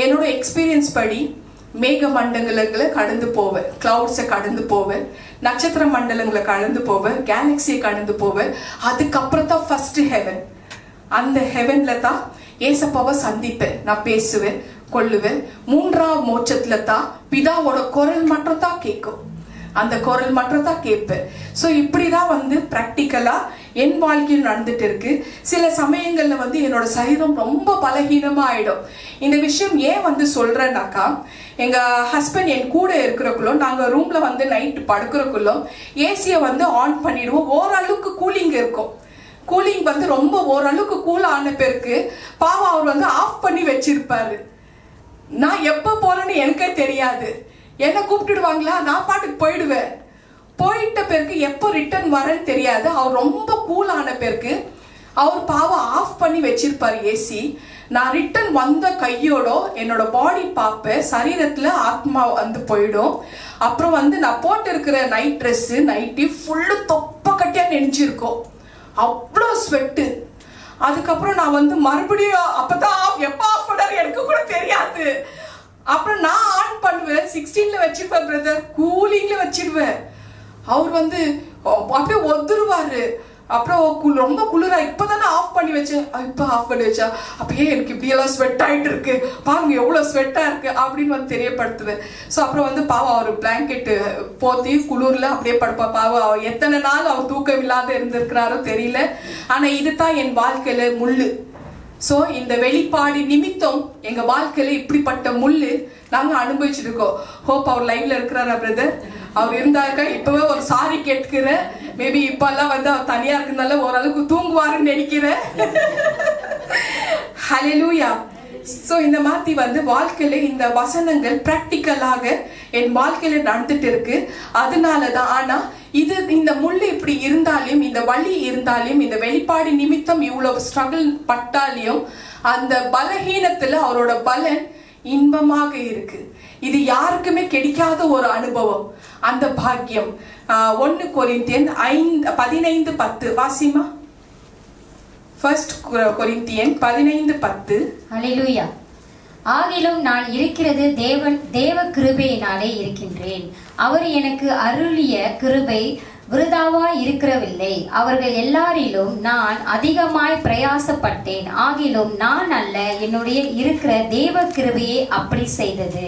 என்னோட எக்ஸ்பீரியன்ஸ் படி மேக மண்டலங்களை கடந்து போவேன், கிளவுட்ஸை கடந்து போவேன், நட்சத்திர மண்டலங்களை கடந்து போவேன், கேலக்சியை கடந்து போவேன். அதுக்கப்புறம் தான் ஃபர்ஸ்ட் ஹெவன். அந்த ஹெவன்ல தான் ஏசப்பாவை சந்திப்பேன், நான் பேசுவேன், கொள்ளுவேன். 3ஆம் மோட்சத்துல தான் பிதாவோட குரல் மட்டும் தான் கேட்கும், அந்த குரல் மட்டும் தான் கேட்பேன். ஸோ இப்படிதான் வந்து பிராக்டிக்கலா என் வாழ்க்கையில் நடந்துட்டு இருக்கு. சில சமயங்கள்ல வந்து என்னோட சரீரம் ரொம்ப பலகீனமா ஆயிடும். இந்த விஷயம் ஏன் வந்து சொல்றேன்னாக்கா, எங்க ஹஸ்பண்ட் என் கூட இருக்கிறக்குள்ள நாங்க ரூம்ல வந்து நைட்டு படுக்கிறக்குள்ள ஏசியை வந்து ஆன் பண்ணிடுவோம். ஓரளவுக்கு கூலிங் இருக்கும். கூலிங் வந்து ரொம்ப ஓரளவுக்கு கூல் ஆன பிறகு பாவம் அவர் வந்து ஆஃப் பண்ணி வச்சிருப்பாரு. நான் எப்ப போறேன்னு எனக்கே தெரியாது. என்ன கூப்பிட்டுடுவாங்களா, நான் பாட்டுக்கு போயிடுவேன். போயிட்ட பிறகு எப்போ ரிட்டர்ன் வரேன்னு தெரியாது. அவர் ரொம்ப கூல் ஆன பிறகு அவர் பாவம் ஆஃப் பண்ணி வச்சிருப்பாரு ஏசி. நான் ரிட்டர்ன் வந்த கையோட என்னோட பாடி பார்ப்பேன், சரீரத்துல ஆத்மா வந்து போயிடும். அப்புறம் வந்து நான் போட்டு இருக்கிற நைட் ட்ரெஸ் நைட்டி ஃபுல்லு தொப்ப கட்டியா நெஞ்சிருக்கும், அவ்வளோ ஸ்வெட்டு. அதுக்கப்புறம் நான் வந்து மறுபடியும் அப்பதான் எப்போ ஆஃப் பண்ணாரு எனக்கு கூட தெரியாது. அப்புறம் நான் ஆன் பண்ணுவேன், 16ல வச்சிருப்பேன் பிரதர், கூலிங்ல வச்சிருவேன். அவர் வந்து அப்படியே ஒதுருவாரு. அப்புறம் ரொம்ப குளிரா, இப்பதானே ஆஃப் பண்ணி வச்சேன், இப்ப ஆஃப் பண்ணி வச்சா அப்பயே எனக்கு இப்படியெல்லாம் ஸ்வெட் ஆயிட்டு இருக்கு, பாருங்க எவ்வளவு ஸ்வெட்டா இருக்கு அப்படின்னு வந்து தெரியப்படுத்துவேன். ஸோ அப்புறம் வந்து பாவம் அவர் பிளாங்கெட்டு போத்தி குளிர்ல அப்படியே படுப்பா. பாவம் அவர் எத்தனை நாள் அவர் தூக்கம் இல்லாத இருந்திருக்கிறாரோ தெரியல. ஆனா இதுதான் என் வாழ்க்கையில முள்ளு. ஸோ இந்த வெளிப்பாடு நிமித்தம் எங்க வாழ்க்கையில இப்படிப்பட்ட முள்ளு நாங்க அனுபவிச்சுட்டு இருக்கோம். ஹோப் அவர் லைவ்ல இருக்கிறாரா பிரதர்? அவர் இருந்தாக்க இப்பவே ஒரு சாரி கேட்கிறேன். மேபி இப்பெல்லாம் வந்து அவர் தனியா இருக்கிறதுனால ஓரளவுக்கு தூங்குவாருன்னு நினைக்கிறேன். ஹல்லேலூயா. ஸோ இந்த மாதிரி வந்து வாழ்க்கையில இந்த வசனங்கள் பிராக்டிக்கலாக என் வாழ்க்கையில நடந்துட்டு இருக்கு. அதனாலதான். ஆனா இது இந்த முள்ளு இப்படி இருந்தாலும், இந்த வலி இருந்தாலும், இந்த வெளிப்பாடு நிமித்தம் இவ்வளவு ஸ்ட்ரகிள் பட்டாலையும் அந்த பலகீனத்துல அவரோட பலன் இன்பமாக இருக்கு. இது யாருக்குமே கிடைக்காத ஒரு அனுபவம், அந்த பாக்கியம். 1 கொரிந்தியன் 15:10 வாசிமா. 1 கொரிந்தியன் 15:10. ஹல்லேலூயா. ஆகிலும் நான் இருக்கிறது தேவ கிருபையினாலே இருக்கின்றேன். அவர் எனக்கு அருளிய கிருபை விருதாவாய் இருக்கிறவில்லை. அவர்கள் எல்லாரிலும் நான் அதிகமாய் பிரயாசப்பட்டேன். ஆகிலும் நான் அல்ல, என்னுடைய இருக்கிற தேவ கிருபையே அப்படி செய்தது.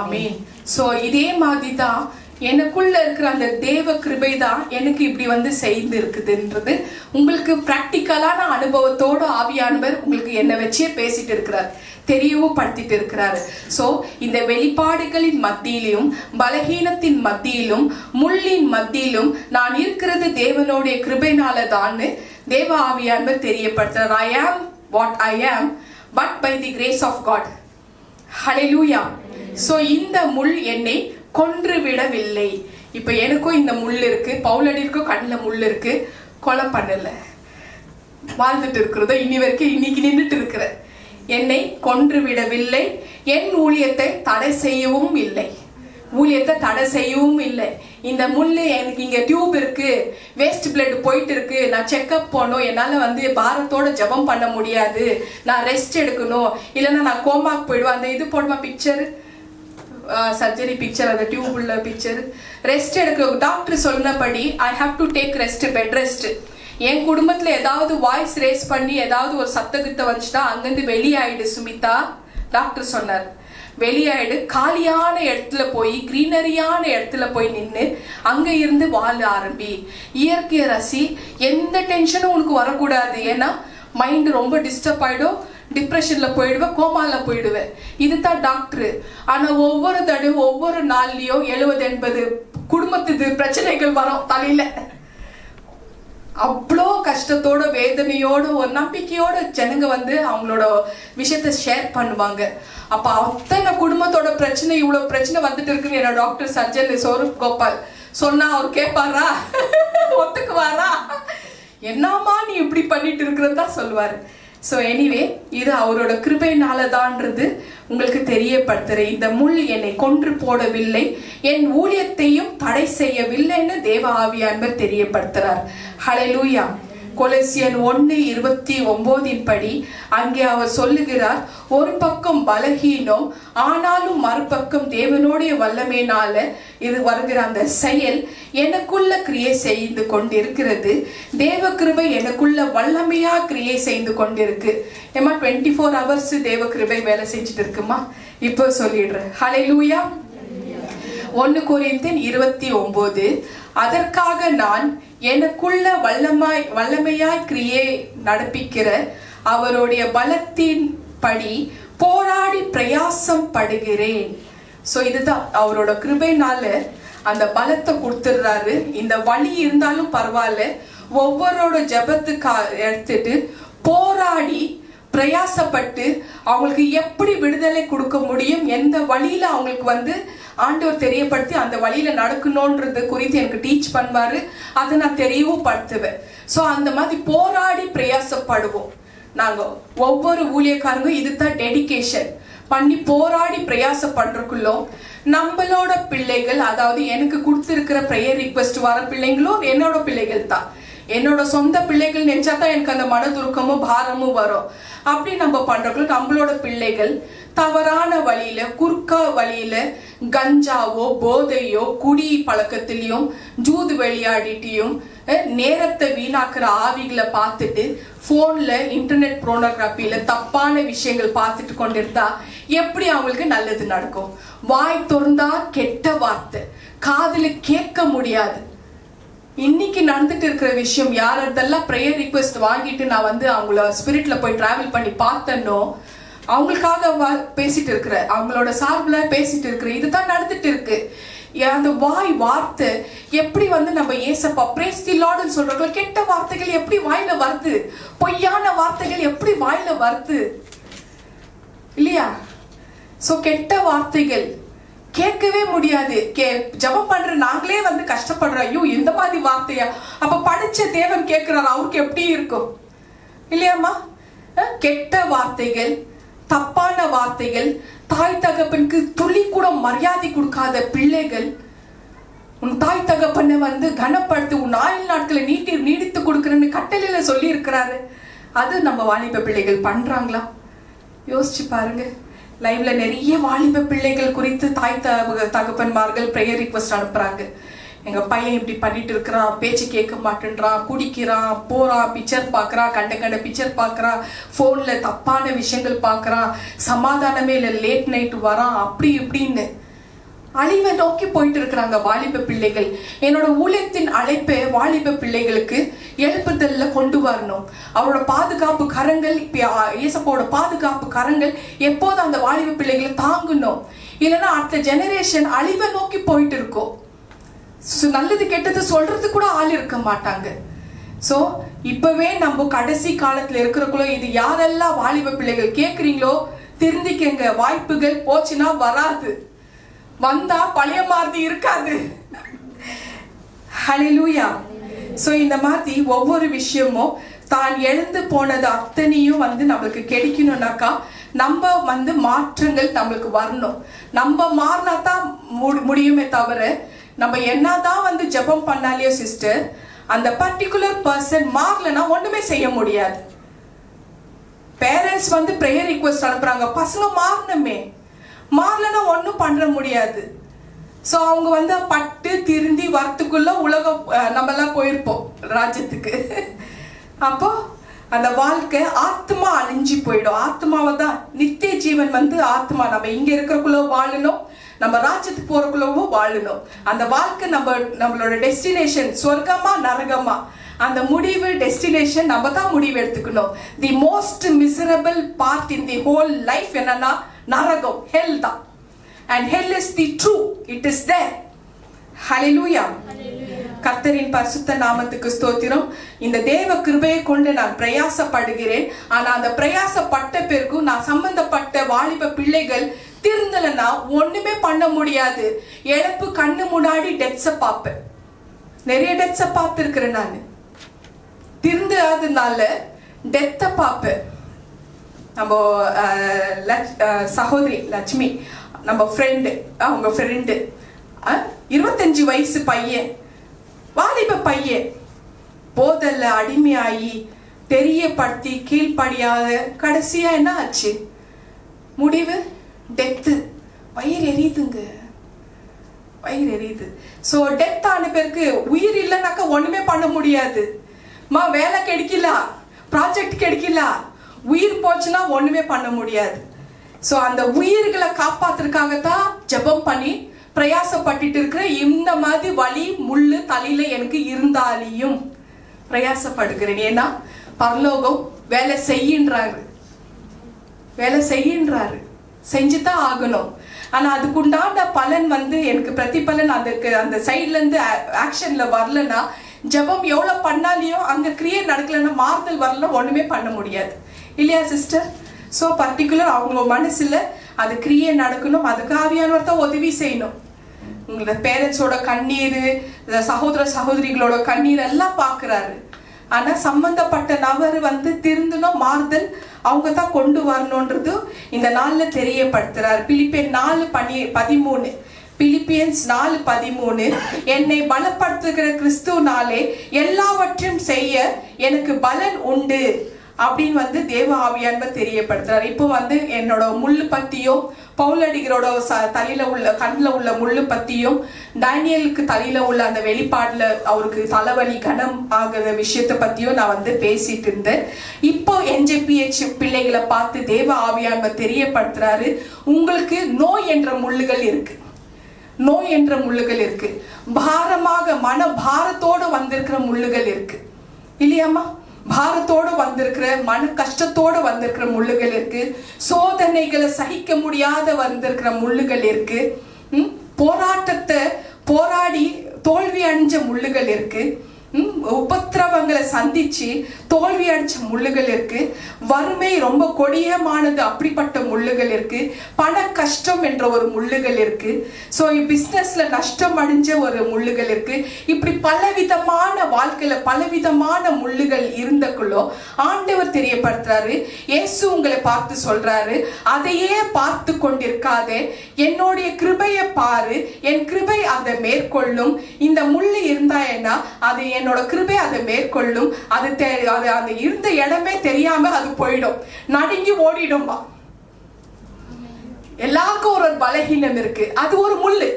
ஆமென். சோ இதே மாதிரி தான் எனக்குள்ள இருக்கிற அந்த தேவ கிருபை தான் எனக்கு இப்படி செய்து இருக்குதுன்றது உங்களுக்கு பிராக்டிக்கலான அனுபவத்தோட ஆவியானவர் உங்களுக்கு என்ன வச்சே பேசிட்டு இருக்கிறார், தெரியவும் படுத்திட்டு இருக்கிறாரு. சோ இந்த வெளிப்பாடுகளின் மத்தியிலும் பலகீனத்தின் மத்தியிலும் முள்ளின் மத்தியிலும் நான் இருக்கிறது தேவனுடைய கிருபைனால தான் தேவ ஆவியானவர் தெரியப்படுத்துறார். I am what I am but by the grace of God. Hallelujah. So இந்த முள் என்னை கொன்று விடவில்லை. இப்ப எனக்கும் இந்த முள் இருக்கு, பவுலடிக்கும் கண்ணுல முள் இருக்கு, கொலை பண்ணல, வாழ்ந்துட்டு இருக்கிறதோ இன்னைக்கு நின்றுட்டு இருக்கிற என்னை கொன்று விடவில்லை. என் ஊழியத்தை தடை செய்யவும் இல்லை. இந்த முள்ளு எனக்கு இங்க டியூப் இருக்கு, வேஸ்ட் பிளட் போயிட்டு இருக்கு, நான் செக்அப் போகணும், என்னால பாரத்தோட ஜெபம் பண்ண முடியாது, நான் ரெஸ்ட் எடுக்கணும், இல்லைன்னா நான் கோமாக்கு போயிடுவேன். அந்த இது போடுமா பிக்சர், சர்ஜரி பிக்சர், அந்த டியூப் உள்ள பிக்சர், ரெஸ்ட் எடுக்க டாக்டர் சொன்னபடி I have to take rest, bed rest. என் குடும்பத்துல ஏதாவது வாய்ஸ் ரேஸ் பண்ணி ஏதாவது ஒரு சத்தகிட்ட வந்துச்சுன்னா அங்கிருந்து வெளியாயிடு சுமிதா, டாக்டர் சொன்னார். வெளியாயிடு, காலியான இடத்துல போய் கிரீனரியான இடத்துல போய் நின்று அங்க இருந்து வாழ ஆரம்பி, இயற்கையை ரசி, எந்த டென்ஷனும் உனக்கு வரக்கூடாது. ஏன்னா மைண்ட் ரொம்ப டிஸ்டர்ப் ஆயிடும், டிப்ரெஷன்ல போயிடுவேன், கோமால போயிடுவேன். இதுதான் டாக்டர். ஆனா ஒவ்வொரு தடவை ஒவ்வொரு நாள்லயும் 70-80 குடும்பத்துக்கு பிரச்சனைகள் வரும் தலையில. அவ்வளோ கஷ்டத்தோட வேதனையோட ஒரு நம்பிக்கையோட ஜனங்க அவங்களோட விஷயத்த ஷேர் பண்ணுவாங்க. அப்ப அத்தனை குடும்பத்தோட பிரச்சனை, இவ்வளவு பிரச்சனை வந்துட்டு இருக்குன்னு என்னோட டாக்டர் சர்ஜன் சௌரப் கோபால் சொன்னா அவர் கேட்பாரா, ஒத்துக்குவாரா? என்னம்மா நீ இப்படி பண்ணிட்டு இருக்கிறதா சொல்லுவாரு. ஸோ எனிவே இது அவரோட கிருபையினாலதான்றது உங்களுக்கு தெரியப்படுத்துறேன். இந்த முள் என்னை கொன்று போடவில்லை, என் ஊழியத்தையும் தடை செய்யவில்லைன்னு தேவ ஆவியானவர் தெரியப்படுத்துறார். ஹல்லேலூயா. கொலோசியர் 1:29 படி அங்கே அவர் சொல்லுகிறார், ஒரு பக்கம் பலகீனம் ஆனாலும் மறுபக்கம் தேவனுடைய வல்லமையினால இது வருகிற அந்த செயல் எனக்குள்ள கிரியை செய்து கொண்டிருக்கிறது. தேவ கிருபை எனக்குள்ள வல்லமையா கிரியை செய்து கொண்டிருக்கு. ஏமா 24 hours தேவ கிருபை வேலை செஞ்சுட்டு இருக்குமா? இப்போ சொல்லிடுறேன். ஹல்லேலூயா. 1 கொரிந்தியர் 29, அதற்காக நான் எனக்குள்ள வல்லமையாய் கிரியை நடப்பிக்கிற அவருடைய பலத்தின் படி போராடி பிரயாசம் படுகிறேன். சோ இதுதான் அவரோட கிருபைனால அந்த பலத்தை கொடுத்துடுறாரு. இந்த வலி இருந்தாலும் பரவாயில்ல, ஒவ்வொருவரோட ஜெபத்துக்கு எடுத்துட்டு போராடி பிரயாசப்பட்டு அவங்களுக்கு எப்படி விடுதலை கொடுக்க முடியும், எந்த வழியில அவங்களுக்கு ஆண்டவர் தெரியப்படுத்தி அந்த வழியில நடக்கணும்ன்றது குறித்து எனக்கு டீச் பண்ணுவாரு. அதை நான் தெரியவும் படுத்துவேன். ஸோ அந்த மாதிரி போராடி பிரயாசப்படுவோம். நாங்க ஒவ்வொரு ஊழியக்காரங்க இதுதான் டெடிகேஷன் பண்ணி போராடி பிரயாசம் பண்றதுக்குள்ளோ நம்மளோட பிள்ளைகள், அதாவது எனக்கு கொடுத்துருக்கிற ப்ரேயர் ரிக்வெஸ்ட் வர பிள்ளைங்களும் என்னோட பிள்ளைகள் தான். என்னோட சொந்த பிள்ளைகள் நினைச்சா தான் எனக்கு அந்த மனதுருக்கமும் பாரமும் வரும். அப்படி நம்ம பண்றோம். நம்மளோட பிள்ளைகள் தவறான வழியில, குறுக்கா வழியில, கஞ்சாவோ போதையோ குடி பழக்கத்திலையும் ஜூது விளையாடிட்டையும் நேரத்தை வீணாக்குற ஆவிகளை பார்த்துட்டு போன்ல இன்டர்நெட் போனோகிராபியில தப்பான விஷயங்கள் பார்த்துட்டு கொண்டிருந்தா எப்படி அவங்களுக்கு நல்லது நடக்கும்? வாய் திறந்தா கெட்ட வார்த்தை, காதுல கேட்க முடியாது. இன்னைக்கு நடந்துட்டு இருக்கிற விஷயம், யாரெல்லாம் ப்ரேயர் ரிக்வெஸ்ட் வாங்கிட்டு நான் அவங்கள ஸ்பிரிட்ல போய் டிராவல் பண்ணி பார்த்தனோ அவங்களுக்காக பேசிட்டு இருக்கிற, அவங்களோட சார்பில் பேசிட்டு இருக்கிற, இதுதான் நடந்துட்டு இருக்கு. அந்த வாய் வார்த்தை எப்படி நம்ம ஏசப்பா பிரேஸ் தி லார்ட்னு சொல்றோம், கெட்ட வார்த்தைகள் எப்படி வாயில வருது, பொய்யான வார்த்தைகள் எப்படி வாயில வருது இல்லையா? சோ கெட்ட வார்த்தைகள் கேட்கவே முடியாது. ஜெபம் பண்ற நாங்களே கஷ்டப்படுறோம். ஐயோ இந்த மாதிரி வார்த்தையா? அப்ப படிச்ச தேவன் கேட்கிறாரு, அவருக்கு எப்படி இருக்கும் இல்லையாம்மா? கெட்ட வார்த்தைகள், தப்பான வார்த்தைகள், தாய் தகப்பனுக்கு துளி கூட மரியாதை கொடுக்காத பிள்ளைகள், உன் தாய் தகப்பனை வந்து கனப்படுத்தி உன் ஆயுள் நாட்களை நீடித்து கொடுக்குறேன்னு கட்டளையில சொல்லி இருக்கிறாரு. அது நம்ம வாலிப பிள்ளைகள் பண்றாங்களா? யோசிச்சு பாருங்க. லைவ்ல நிறைய வாலிப பிள்ளைகள் குறித்து தாய் தகப்பன்மார்கள் ப்ரேயர் ரிக்வெஸ்ட் அனுப்புறாங்க. எங்க பையன் இப்படி பண்ணிட்டு இருக்கிறான், பேச்சு கேட்க மாட்டேன்றான், குடிக்கிறான், போறான், பிக்சர் பார்க்கறான், கண்ட பிக்சர் பார்க்கறான், போன்ல தப்பான விஷயங்கள் பார்க்கறான், சமாதானமே இல்லை, லேட் நைட் வரான், அப்படி இப்படின்னு அழிவை நோக்கி போயிட்டு இருக்கிறாங்க வாலிப பிள்ளைகள். என்னோட ஊழியத்தின் அழைப்பை வாலிப பிள்ளைகளுக்கு எழுப்புதல்ல கொண்டு வரணும். அவரோட பாதுகாப்பு கரங்கள், இயேசுவோட பாதுகாப்பு கரங்கள் எப்போதும் அந்த வாலிப பிள்ளைகளை தாங்கணும். இல்லைன்னா அடுத்த ஜெனரேஷன் அழிவை நோக்கி போயிட்டு இருக்கோம். நல்லது கெட்டது சொல்றது கூட ஆள் இருக்க மாட்டாங்க. சோ இப்பவே நம்ம கடைசி காலத்துல இருக்கிறக்குள்ள இது யாரெல்லாம் வாலிப பிள்ளைகள் கேக்குறீங்களோ திருந்திக்கங்க. வாய்ப்புகள் போச்சுன்னா வராது, வந்தா பழைய மாதிரி இருக்காது. ஹல்லேலூயா. சோ இந்த மாதிரி ஒவ்வொரு விஷயமும் தான் எழுந்து போனது அத்தனையும் வந்து நம்மளுக்கு கிடைக்கணும்னாக்கா நம்ம வந்து மாற்றங்கள் நம்மளுக்கு வரணும். நம்ம மாறினா தான் முடியுமே தவிர நம்ம என்னதான் வந்து ஜெபம் பண்ணாலியோ சிஸ்டர், அந்த பர்டிகுலர் பர்சன் மாறலன்னா ஒண்ணுமே செய்ய முடியாது. பேரண்ட்ஸ் வந்து ப்ரேயர் ரிக்வெஸ்ட் அனுப்புறாங்க, பசங்க மாறணுமே, மாறலன்னா ஒன்றும் பண்ண முடியாது. ஸோ அவங்க வந்து பட்டு திருந்தி வரத்துக்குள்ள உலகம் நம்மெல்லாம் போயிருப்போம் ராஜ்யத்துக்கு. அப்போ அந்த வாழ்க்கை ஆத்மா அழிஞ்சு போயிடும். ஆத்மாவை தான் நித்திய ஜீவன் வந்து ஆத்மா. நம்ம இங்க இருக்கிறக்குள்ள வாழணும், நம்ம ராஜ்யத்துக்கு போறக்குள்ளவும் வாழணும். அந்த வாழ்க்கை நம்மளோட டெஸ்டினேஷன் சொர்க்கமா நரகமா, அந்த முடிவு டெஸ்டினேஷன் நம்ம தான் முடிவு எடுத்துக்கணும். The most miserable part in the whole life என்னன்னா நரகம், ஹெல் தான். And hell is the true, it is there. Hallelujah. கர்த்தரின் பரிசுத்த நாமத்துக்கு ஸ்தோத்திரம். இந்த தேவ கிருபையை கொண்டு நான் பிரயாசப்படுகிறேன். ஆனா அந்த பிரயாசப்பட்ட பிறகு நான் சம்பந்தப்பட்ட வாலிப பிள்ளைகள் திருந்தலன்னா ஒண்ணுமே பண்ண முடியாது. இழப்பு கண்ணு முன்னாடி டெத்ஸ பார்ப்பேன். நிறைய டெத்ஸ பார்த்துருக்கிறேன் நான். திருந்தாதனால டெத்தை பார்ப்பேன். நம்ம சகோதரி லட்சுமி, நம்ம ஃப்ரெண்டு, அவங்க ஃப்ரெண்டு 25 வயசு பையன், வாலிப பையன், போதல்ல அடிமையாகி தெரியப்படுத்தி கீழ்படியாத கடைசியா என்ன ஆச்சு? முடிவு டெத்து. வயிறு எரியுதுங்க, வயிறு எரியுது. ஸோ டெத் ஆன பிறகு உயிர் இல்லைனாக்கா ஒண்ணுமே பண்ண முடியாது. வேலை கிடைக்கல, ப்ராஜெக்ட் கிடைக்கல, உயிர் போச்சுன்னா ஒண்ணுமே பண்ண முடியாது. ஸோ அந்த உயிர்களை காப்பாத்துறதுக்காகத்தான் ஜெபம் பண்ணி பிரயாசப்பட்டுட்டு இருக்கிற. இந்த மாதிரி வலி முள்ளு தலையில எனக்கு இருந்தாலையும் பிரயாசப்படுகிறேன். ஏன்னா பரலோகம் வேலை செய்யின்றாரு, வேலை செய்யின்றாரு, செஞ்சுதான் ஆகணும். ஆனா அதுக்குண்டான பலன் வந்து எனக்கு பிரதிபலன் அதுக்கு அந்த சைட்ல இருந்து ஆக்ஷன்ல வரலன்னா, ஜெபம் எவ்வளவு பண்ணாலையும் அங்க கிரியை நடக்கலன்னா, மாறுதல் வரல, ஒண்ணுமே பண்ண முடியாது. இல்லையா சிஸ்டர்? ஸோ பர்டிகுலர் அவங்க மனசுல அது கிரியை நடக்கணும். அதுக்கு ஆவியானவர் தான் உதவி செய்யணும். உங்களோட பேரண்ட்ஸோட கண்ணீர், சகோதர சகோதரிகளோட கண்ணீர் எல்லாம் பார்க்குறாரு. ஆனா சம்பந்தப்பட்ட நபர் வந்து திருந்தணும், மாறுதல் அவங்க தான் கொண்டு வரணுன்றது இந்த நாள்ல தெரியப்படுத்துறாரு. பிலிப்பியன் 4:13, பிலிப்பியன்ஸ் 4:13, என்னை பலப்படுத்துகிற கிறிஸ்துவனாலே எல்லாவற்றையும் செய்ய எனக்கு பலன் உண்டு அப்படின்னு வந்து தேவ ஆவியானவர் தெரியப்படுத்துறாரு. இப்போ வந்து என்னோட முள்ளு பத்தியும், பவுலடிகரோட தலையில உள்ள கண்ணில் உள்ள முள்ளு பத்தியும், டேனியலுக்கு தலையில உள்ள அந்த வெளிப்பாடுல அவருக்கு தலைவலி கனம் ஆகிற விஷயத்தை பத்தியும் நான் வந்து பேசிட்டு இருந்தேன். இப்போ NJPH பிள்ளைகளை பார்த்து தேவ ஆவியானவர் தெரியப்படுத்துறாரு, உங்களுக்கு நோய் என்ற முள்ளுகள் இருக்கு, நோய் என்ற முள்ளுகள் இருக்கு, பாரமாக மன பாரத்தோடு வந்திருக்கிற முள்ளுகள் இருக்கு. இல்லையாமா? பாரத்தோடு வந்திருக்கிற, மன கஷ்டத்தோடு வந்திருக்கிற முள்ளுகள் இருக்கு, சோதனைகளை சகிக்க முடியாத வந்திருக்கிற முள்ளுகள் இருக்கு, போராட்டத்தை போராடி தோல்வி அடைஞ்ச முள்ளுகள் இருக்கு, உபத்திரவங்களை சந்திச்சு தோல்வி அடிச்ச முள்ளுகள் இருக்கு. வறுமை ரொம்ப கொடியமானது, அப்படிப்பட்ட முள்ளுகள் இருக்கு. பண கஷ்டம் என்ற ஒரு முள்ளுகள் இருக்கு. ஸோ பிஸ்னஸ்ல நஷ்டம் அடைஞ்ச ஒரு முள்ளுகள் இருக்கு. இப்படி பலவிதமான வாழ்க்கையில பலவிதமான முள்ளுகள் இருந்தக்குள்ளோ ஆண்டவர் தெரியப்படுத்துறாரு. இயேசு உங்களை பார்த்து சொல்றாரு, அதையே பார்த்து கொண்டிருக்காதே, என்னுடைய கிருபையை பாரு, என் கிருபை அதை மேற்கொள்ளும். இந்த முள்ளு இருந்தா என்ன, அது என்னோட கிருபை அதை மேற்கொள்ளும். அது அந்த இருந்த இடமே தெரியாம அது போயிடும், நடுங்கி ஓடிடும்பா. எல்லாருக்கும் ஒரு பலகீனம் இருக்கு, அது ஒரு முள்ளு.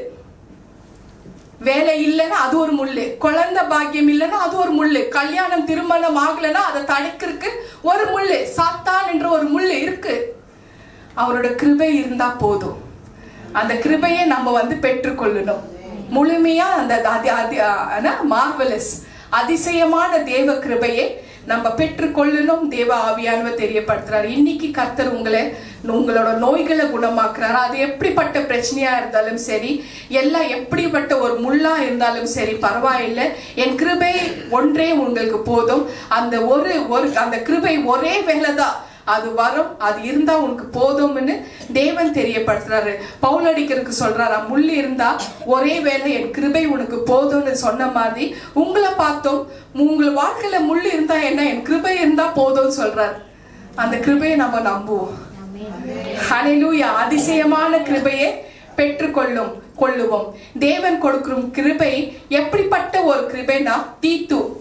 வேலை இல்லைன்னா அது ஒரு முள்ளு, குழந்தை பாக்கியம் இல்லைன்னா அது ஒரு முள்ளு, கல்யாணம் திருமணம் ஆகலைன்னா அதை தடுக்கிறதுக்கு ஒரு முள்ளு, சாத்தான் என்ற ஒரு முள்ளு இருக்கு. அவரோட கிருபை இருந்தா போதும். அந்த கிருபையை நம்ம பெற்றுக்கொள்ளணும் முழுமையா. அந்த மார்வலஸ் அதிசயமான தேவ கிருபையை நம்ம பெற்றுக்கொள்ளணும். தேவ ஆவியானவர் தெரியப்படுத்துறாரு. இன்னைக்கு கர்த்தர் உங்களோட நோய்களை குணமாக்குறாரு. அது எப்படிப்பட்ட பிரச்சனையா இருந்தாலும் சரி, எல்லாம் எப்படிப்பட்ட ஒரு முள்ளா இருந்தாலும் சரி, பரவாயில்லை, என் கிருபை ஒன்றே உங்களுக்கு போதும். அந்த கிருபை ஒரே வேலைதான், அது வரும், அது இருந்தா உனக்கு போதும்னு தேவன் தெரியப்படுத்துறாரு. பவுல் அடிக்கிறதுக்கு சொல்றாரா, முள்ளு இருந்தா ஒரே வேளை என் கிருபை உனக்கு போதும்னு சொன்ன மாதிரி உங்களை பார்த்தோம். உங்கள் வாழ்க்கையில முள்ளு இருந்தா என்ன, என் கிருபை இருந்தா போதும்னு சொல்றாரு. அந்த கிருபையை நம்ம நம்புவோம். ஹல்லேலூயா. அதிசயமான கிருபையை பெற்றுக்கொள்ளுவோம். தேவன் கொடுக்கும் கிருபை எப்படிப்பட்ட ஒரு கிருபைனா,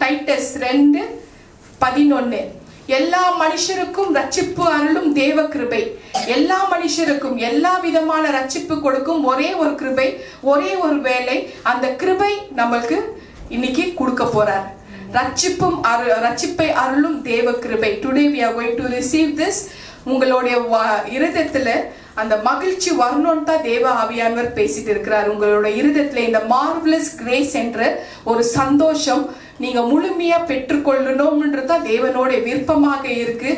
டைட்டஸ் 2:11, எல்லா மனுஷருக்கும் ரட்சிப்பு அருளும் தேவ கிருபை. எல்லா மனுஷருக்கும் எல்லா விதமான ரட்சிப்பு கொடுக்கும் ஒரே ஒரு கிருபை, ஒரே ஒரு வேலை. அந்த கிருபை நம்மளுக்கு இன்னைக்கு கொடுக்க போறார். ரட்சிப்பை அருளும் தேவ கிருபை. Today we are going to receive this. உங்களுடைய இருதயத்துல அந்த மகிழ்ச்சி வரணும்னு தான் தேவ ஆவியானவர் பேசிட்டு இருக்கிறார். உங்களோட இருதயத்துல இந்த மார்வலஸ் கிரேஸ் என்ற ஒரு சந்தோஷம் நீங்க முழுமையா பெற்றுக்கொள்ளணும்ன்றதுதான் தேவனோட விருப்பமாக இருக்கு.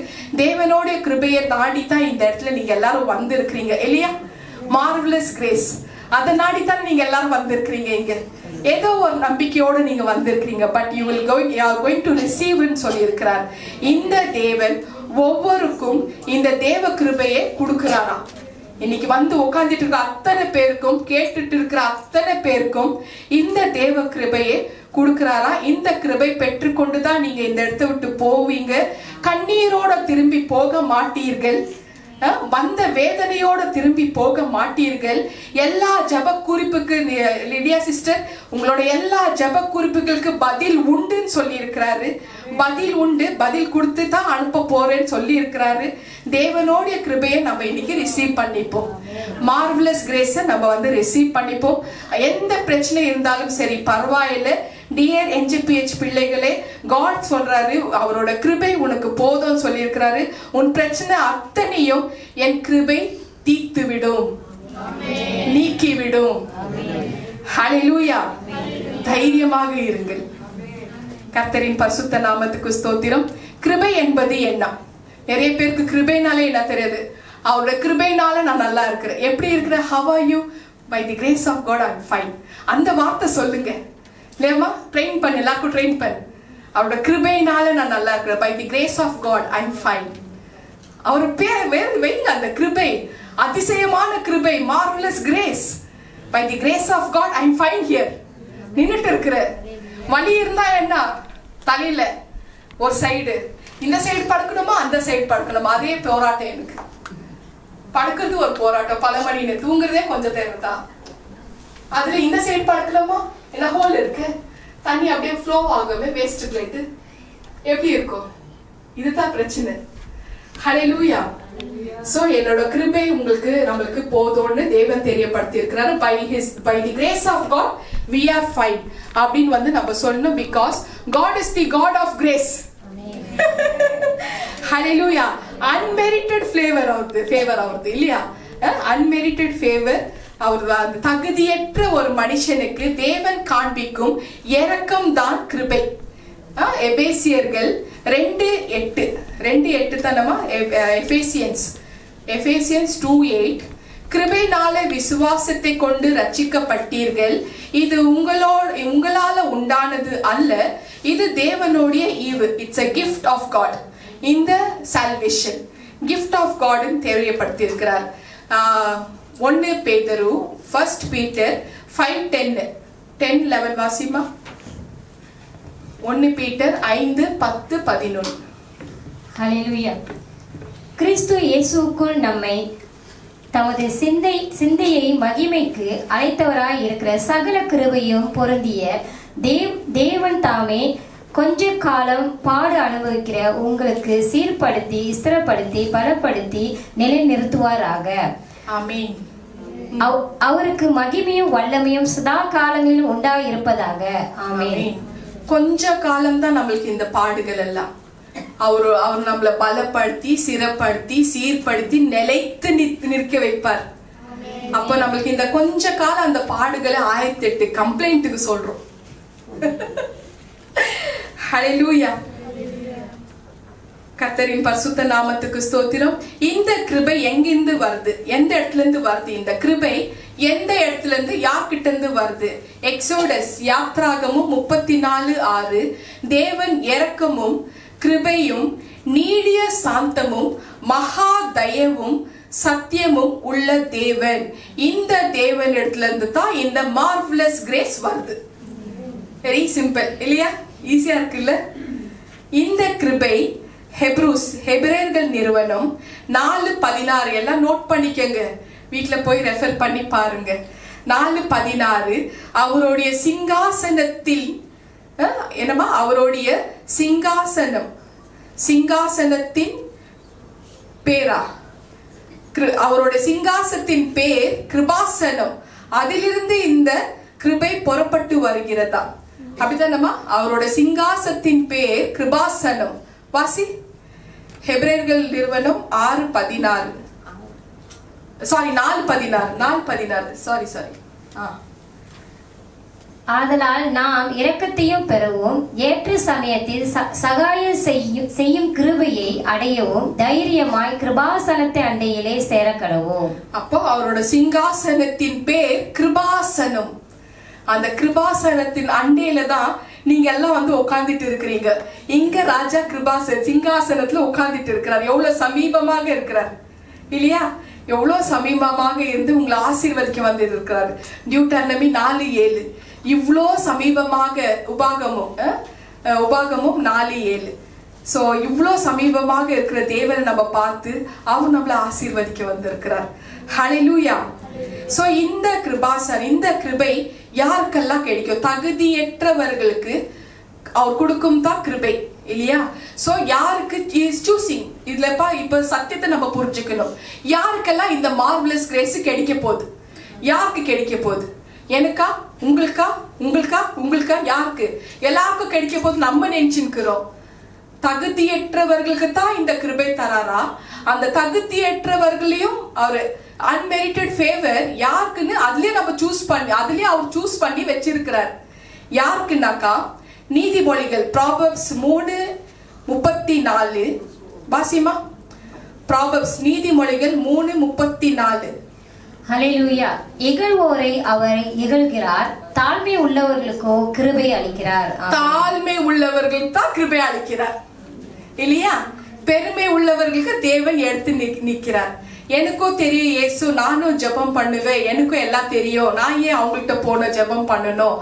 தேவனோட கிருபையை நாடி தான் இந்த இடத்துல நீங்க எல்லாரும் வந்திருக்கிறீங்க இல்லையா? மார்வலஸ் கிரேஸ் அதை நாடித்தான் நீங்க எல்லாரும் வந்திருக்கிறீங்க. இங்க ஏதோ ஒரு நம்பிக்கையோடு நீங்க வந்திருக்கிறீங்க. But you are going to receive ன்னு சொல்லி இருக்கிறார். இந்த தேவன் ஒவ்வொருக்கும் இந்த தேவ கிருபையை கொடுக்கிறாராம். இன்னைக்கு உட்கார்ந்துட்டு இருக்கிற அத்தனை பேருக்கும், கேட்டுட்டு இருக்கிற அத்தனை பேருக்கும் இந்த தேவ கிருபையை கொடுக்கிறாரா. இந்த கிருபை பெற்றுக்கொண்டுதான் நீங்க இந்த இடத்தை விட்டு போவீங்க. கண்ணீரோட திரும்பி போக மாட்டீர்கள். வந்த வேதனையோட திரும்பி போக மாட்டீர்கள். எல்லா ஜப குறிப்புக்கு லிடியா சிஸ்டர் உங்களோட எல்லா ஜப குறிப்புகளுக்கு பதில் உண்டுன்னு சொல்லி இருக்கிறாரு. பதில் உண்டு, பதில் கொடுத்து தான் அனுப்ப போறேன்னு சொல்லி இருக்கிறாரு. தேவனோடைய கிருபையை நம்ம இன்னைக்கு ரிசீவ் பண்ணிப்போம். மார்வலஸ் கிரேஸை நம்ம ரிசீவ் பண்ணிப்போம். எந்த பிரச்சனை இருந்தாலும் சரி பரவாயில்லை. டியர் NGPH பிள்ளைகளே, காட் சொல்றாரு அவரோட கிருபை உனக்கு போதும் சொல்லி இருக்கிறாரு. உன் பிரச்சனை அத்தனையும் என் கிருபை தீர்த்து விடும், நீக்கி விடும். ஹல்லேலூயா. தைரியமாக இருங்கள். கர்த்தரின் பரிசுத்த நாமத்துக்கு ஸ்தோத்திரம். கிருபை என்பது என்ன? நிறைய பேருக்கு கிருபைனாலே என்ன தெரியாது. அவரோட கிருபைனால நான் நல்லா இருக்கிறேன். எப்படி இருக்கிற? how are you? by the grace of God I'm fine. அந்த வார்த்தை சொல்லுங்க இல்லையம்மா? ட்ரெயின் பண்ணு, எல்லாருக்கும் ட்ரெயின் பண்ணு. அவரோட கிருபையினால நான் நல்லா இருக்கிறேன். by the grace of God I'm fine. அவர் பேர் வைங்க. அந்த கிருபை அதிசயமான கிருபை, marvelous grace. by the grace of God I'm fine here. நின்னுட்டு இருக்கிற வலி இருந்தா என்ன, தலையில ஒரு சைடு, இந்த சைடு படுக்கணுமா அந்த சைடு படுக்கணுமா, அதே போராட்டம். எனக்கு படுக்கிறது ஒரு போராட்டம். பல மணி தூங்குறதே கொஞ்சம் தேவை தான். அதுல இந்த சைடு படுக்கலாமா, என்ன ஹோல் இருக்கு, தண்ணி அப்படியே ஃப்ளோ ஆகவே வேஸ்ட் பிளேட் எப்படி இருக்கும்? இதுதான் பிரச்சனை. ஹல்லேலூயா. சோ என்னோட கிருபை நம்மளுக்கு போதும்னு தேவன் தெரியப்படுத்தி இருக்கிறாரு. by the grace of God we are fine அப்படின்னு நம்ம சொல்லணும். because God is the God of grace. Hallelujah. unmerited favor ஆகுது இல்லையா? unmerited favor. அவர் தகுதியற்ற ஒரு மனுஷனுக்கு தேவன் காண்பிக்கும் இரக்கம் தான் கிருபை. எபேசியர்கள் 2:8 தானமா? எபேசியன்ஸ் 2:8 கிருபையினால விசுவாசத்தை கொண்டு ரட்சிக்கப்பட்டீர்கள். இது உங்களால உண்டானது அல்ல, இது தேவனுடைய ஈவு. It's a gift of God. இந்த salvation gift of God தெரியப்படுத்தி இருக்கிறார். 1 பேதுரு 1 Peter 5:10 வாசிமா. 1 Peter 5:10-11. ஹல்லேலூயா. கிறிஸ்து இயேசுவுக்குள் நம்மை தமது சிந்தையை மகிமைக்கு அழைத்தவராய் இருக்கிற சகல கிருபையும் பொருந்திய தேவன் தாமே கொஞ்ச காலம் பாடு அனுபவிக்கிற உங்களுக்கு சீர்படுத்தி ஸ்திரப்படுத்தி பலப்படுத்தி நிலைநிறுத்துவாராக. ஆமென். அவருக்கு மகிமையும் வல்லமையும் சதா காலங்களில் உண்டாயிருப்பதாக. ஆமென். கொஞ்ச காலம் தான் நம்மளுக்கு இந்த பாடுகள் எல்லாம். அவர் நம்மளை பலப்படுத்தி சிறப்படுத்தி சீர்படுத்தி நிலைத்து நிற்க வைப்பார். அப்ப நம்மளுக்கு இந்த கொஞ்ச காலம் அந்த பாடுகளை 1008 கம்ப்ளைண்ட்டுக்கு சொல்றோம். ஹல்லேலூயா. கர்த்தரின் பரிசுத்த நாமத்துக்கு ஸ்தோத்திரம். இந்த கிருபை எங்கிருந்து வருது? எந்த இடத்துல இருந்து வருது? இந்த கிருபை எந்த இடத்துல இருந்து யார்கிட்ட இருந்து வருது? எக்ஸோடஸ் யாத்ராகமும் 34:6 தேவன் இரக்கமும் கிருபையும் நீடிய சாந்தமும் மகா தயவும் சத்தியமும் உள்ள தேவன். இந்த தேவன் இடத்துல இருந்து தான் இந்த மார்வலஸ் கிரேஸ் வருது. வெரி சிம்பிள் இல்லையா? ஈஸியா இருக்குல்ல? இந்த கிருபை ஹெபிரேயர்கள் நிறுவனம் 4:16 எல்லாம் நோட் பண்ணிக்கங்க. வீட்டுல போய் ரெஃபர் பண்ணி பாருங்க. 4:16 அவருடைய சிங்காசனத்தில் என்னமா அவருடைய சிங்காசனத்தின் பேரா அவருடைய சிங்காசனத்தின் பேர் கிருபாசனம். அதிலிருந்து இந்த கிருபை புறப்பட்டு வருகிறதா? அப்படித்தானமா? அவரோட சிங்காசனத்தின் பேர் கிருபாசனம். வாசி. ஹெபிரேயர்கள் நிறுவனம் 6:16 4:16 சாரி ஆதலால் நாம் இரக்கத்தையும் பெறவும் ஏற்ற சமயத்தில் சகாயம் செய்யும் கிருபையை அடையவும் தைரியமாய் கிருபாசனத்தை அண்டையிலே சேரக்கடவும். அப்போ அவரோட சிங்காசனத்தின் பேர் கிருபாசனம். அந்த கிருபாசனத்தின் அண்டையில தான் நீங்க எல்லாம் வந்து உட்கார்ந்துட்டு இருக்கிறீங்க. இங்க ராஜா சிங்காசனத்துல உட்கார்ந்துட்டு இருக்கிறார். எவ்வளவு சமீபமாக இருக்கிறார் இல்லையா? எவ்வளவு சமீபமாக இருந்து உங்களை ஆசீர்வதிக்க வந்து இருக்கிறார். டியூட்டர்னமி 4:7 இவ்வளோ சமீபமாக. உபாகமும் 4:7. ஸோ இவ்வளோ சமீபமாக இருக்கிற தேவனை நம்ம பார்த்து அவர் நம்மளை ஆசீர்வதிக்க வந்திருக்கிறார். ஹல்லேலூயா. ஸோ இந்த இந்த கிருபை யாருக்கெல்லாம் கிடைக்கும்? தகுதியற்றவர்களுக்கு அவர் கொடுக்கும் தான் கிருபை இல்லையா? ஸோ யாருக்கு இஸ் சூசிங். இதுலப்பா இப்ப சத்தியத்தை நம்ம புரிஞ்சுக்கணும். யாருக்கெல்லாம் இந்த மார்வலஸ் கிரேஸ் கிடைக்க போகுது? யாருக்கு கிடைக்க போகுது? எனக்கா? உங்களுக்கா? யாருக்கு? எல்லாருக்கும் கிடைக்க போது நம்ம நினைச்சுக்கிறோம். தகுதியற்றவர்களுக்கு தான் இந்த கிருபை தராரா? அந்த தகுதியற்றவர்களையும் அவர் அன்மெரிட்டட் ஃபேவர் யாருக்குன்னு அதுலயே நம்ம அதுலயே அவர் சூஸ் பண்ணி வச்சிருக்கிறார். யாருக்குன்னாக்கா நீதிமொழிகள் ப்ராவர்ப்ஸ் 3:34 வாசிமா. ப்ராவர்ப்ஸ் நீதிமொழிகள் 3:34. ஹல்லேலூயா. இகழ்வோரை அவர் இகழ்கிறார், தாழ்மை உள்ளவர்களுக்கோ கிருபை அளிக்கிறார். தாழ்மை உள்ளவர்களுக்கு தான் கிருபை அளிக்கிறார் இல்லையா? பெருமை உள்ளவர்களுக்கு தேவன் எடுத்து நிற்கிறார். எனக்கும் தெரியும் இயேசு, நானும் ஜெபம் பண்ணுவேன், எனக்கும் எல்லாம் தெரியும், நான் ஏன் அவங்கள்ட்ட போன ஜெபம் பண்ணணும்?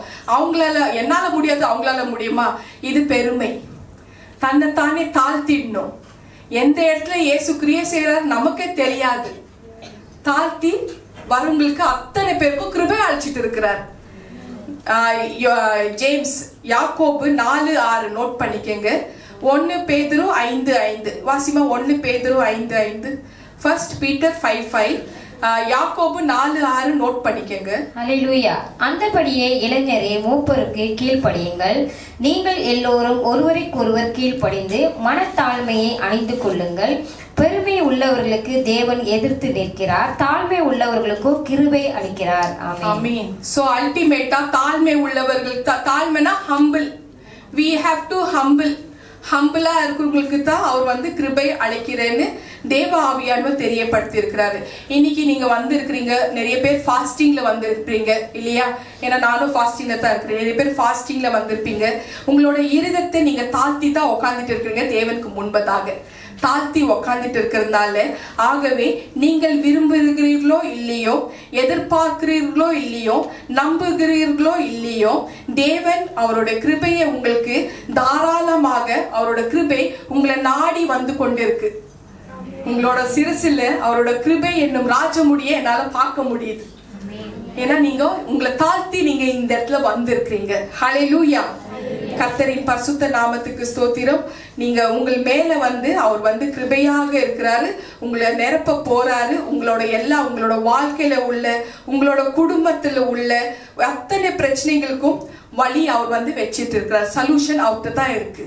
என்னால முடியாது, அவங்களால முடியுமா? இது பெருமை. தன்னைத்தானே தாழ்த்திடணும். எந்த இடத்துல இயேசு கிரியை செய்யறாரு நமக்கே தெரியாது. தாழ்த்தி வரவங்களுக்கு அத்தனை பேருக்கும் கிருபை அழிச்சிட்டு இருக்கிறார். ஜேம்ஸ் யாக்கோபு 4:6 நோட் பண்ணிக்கங்க. 1 பேதுரு 5:5 வாசிமா. 1 பேதுரு 5:5 1 பீட்டர் 5:5 யாக்கோபு 4:6 நோட் பண்ணிக்கங்க. ஹல்லேலூயா. அந்தபடியே இளைஞரே மூப்பருக்கு கீழ்ப்படியுங்கள். நீங்கள் எல்லோரும் ஒருவருக்கொருவர் கீழ்ப்படிந்து மனத்தாழ்மையை அணிந்து கொள்ளுங்கள். பெருமை உள்ளவர்களுக்கு தேவன் எதிர்த்து நிற்கிறார், தாழ்மை உள்ளவர்களுக்கு கிருபை அளிக்கிறார். ஆமென். சோ அல்டிமேட்டா தாழ்மை உள்ளவர்கள், தாழ்மைனா ஹம்பிள். we have to ஹம்பிளா இருக்கிறவங்களுக்கு தான் அவர் வந்து கிருபை அளிக்கிறேன்னு தேவ ஆவியானவர் தெரியப்படுத்தி இருக்கிறாரு. இன்னைக்கு நீங்க வந்து இருக்கிறீங்க, நிறைய பேர் ஃபாஸ்டிங்ல வந்து இருப்பீங்க இல்லையா? ஏன்னா நானும் ஃபாஸ்டிங்ல தான் இருக்கிறேன். நிறைய பேர் ஃபாஸ்டிங்ல வந்திருப்பீங்க. உங்களோட இருதத்தை நீங்க தாழ்த்தி தான் உட்காந்துட்டு இருக்கிறீங்க, தேவனுக்கு முன்பதாக தாழ்த்தி உக்காந்துட்டு இருக்கிறதுனால. ஆகவே நீங்கள் விரும்புகிறீர்களோ இல்லையோ, எதிர்பார்க்கிறீர்களோ இல்லையோ, நம்புகிறீர்களோ இல்லையோ, தேவன் அவரோட கிருபையை உங்களுக்கு தாராளமாக, அவரோட கிருபை உங்களை நாடி வந்து கொண்டிருக்கு. உங்களோட சிரசில அவரோட கிருபை என்னும் ராஜமுடியை என்னால பார்க்க முடியுது. ஏன்னா நீங்க உங்களை தாழ்த்தி நீங்க இந்த இடத்துல வந்திருக்கிறீங்க. ஹல்லேலூயா. கர்த்தரின் பரிசுத்த நாமத்துக்கு ஸ்தோத்திரம். நீங்க உங்கள் மேல வந்து அவர் வந்து கிருபையாக இருக்கிறாரு, உங்களை நிரப்ப போறாரு. உங்களோட வாழ்க்கையில உள்ள, உங்களோட குடும்பத்துல உள்ள அத்தனை பிரச்சனைகளுக்கும் வழி அவர் வந்து வச்சிட்டு இருக்கிறார். சொல்யூஷன் அவர்கிட்ட தான் இருக்கு.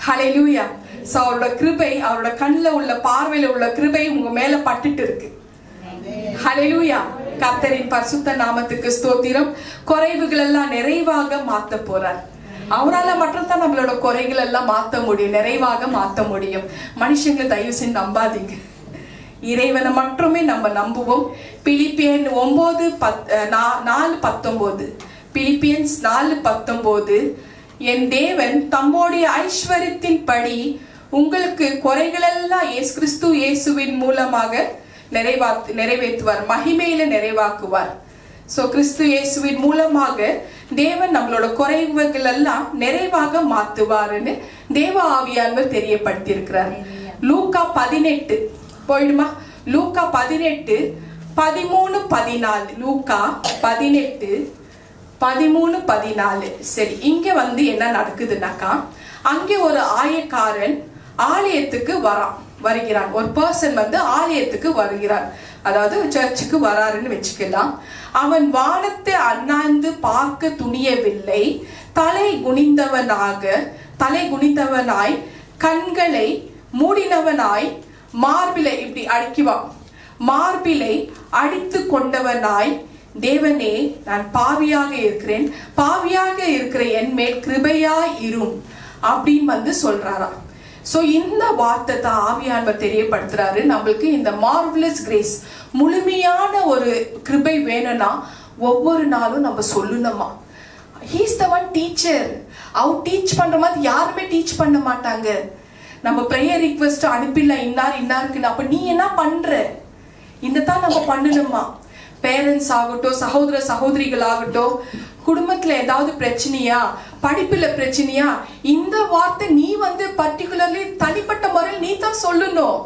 ஹல்லேலூயா. சோ அவரோட கிருபை, அவரோட கண்ணுல உள்ள, பார்வையில உள்ள கிருபை உங்க மேல பட்டுட்டு இருக்கு. ஹல்லேலூயா. கர்த்தரின் பரிசுத்த நாமத்துக்கு ஸ்தோத்திரம். குறைவுகள் எல்லாம் நிறைவாக மாத்த போறார். அவரால மட்டும் தான் நம்மளோட குறைகள் எல்லாம் மாத்த முடியும், நிறைவாக மாத்த முடியும். மனுஷங்களை தயவு செஞ்சு நம்பாதீங்க, இறைவனை மட்டுமே நம்ம நம்புவோம். பிலிப்பியன் 4:19, பிலிப்பியன்ஸ் 4:19, என் தேவன் தம்முடைய ஐஸ்வரியத்தின் படி உங்களுக்கு குறைகளெல்லாம் இயேசு கிறிஸ்து இயேசுவின் மூலமாக நிறைவேற்றுவார், மகிமையில நிறைவாக்குவார். சோ கிறிஸ்து இயேசுவின் மூலமாக தேவன் நம்மளோட குறைவுகள் எல்லாம் நிறைவாக மாத்துவாருன்னு தேவ ஆவியானவர் தெரியப்படுத்தி இருக்கிறார். லூக்கா 18 போயிடுமா? லூக்கா 18:13-14. லூக்கா 18:13-14. சரி, இங்க வந்து என்ன நடக்குதுன்னாக்கா, அங்கே ஒரு ஆயக்காரன் ஆலயத்துக்கு வருகிறான். ஒரு பர்சன் வந்து ஆலயத்துக்கு வருகிறான், அதாவது சர்ச்சுக்கு வராருன்னு வச்சுக்கலாம். அவன் வானத்தை அண்ணாந்து பார்க்க துணியவில்லை. தலை குனிந்தவனாய் கண்களை மூடினவனாய் மார்பிலை இப்படி மார்பிலை அடித்து கொண்டவனாய், தேவனே, நான் பாவியாக இருக்கிறேன், பாவியாக இருக்கிற என் மேல் கிருபையாய் இரும் அப்படின்னு வந்து சொல்றாராம். சோ இந்த வார்த்தை தான் ஆவியானவர் தெரியப்படுத்துறாரு நம்மளுக்கு. இந்த மார்வலஸ் கிரேஸ், முழுமையான ஒரு கிருபை வேணும்னா ஒவ்வொரு நாளும் நம்ம சொல்லணுமா. He is the one teacher. அவர் டீச் பண்ற மாதிரி யாருமே டீச் பண்ண மாட்டாங்க. நம்ம ப்ரேயர் ரிக்வெஸ்ட் அனுப்பிடல இன்னாருக்குன்னு, அப்ப நீ என்ன பண்ற, இந்த தான் நம்ம பண்ணணுமா. பேரண்ட்ஸ் ஆகட்டும், சகோதர சகோதரிகள் ஆகட்டும், குடும்பத்துல ஏதாவது பிரச்சனையா, படிப்புல பிரச்சனையா, இந்த வார்த்தை நீ வந்து பர்டிகுலர்லி தனிப்பட்ட முறையில் நீ தான் சொல்லணும்.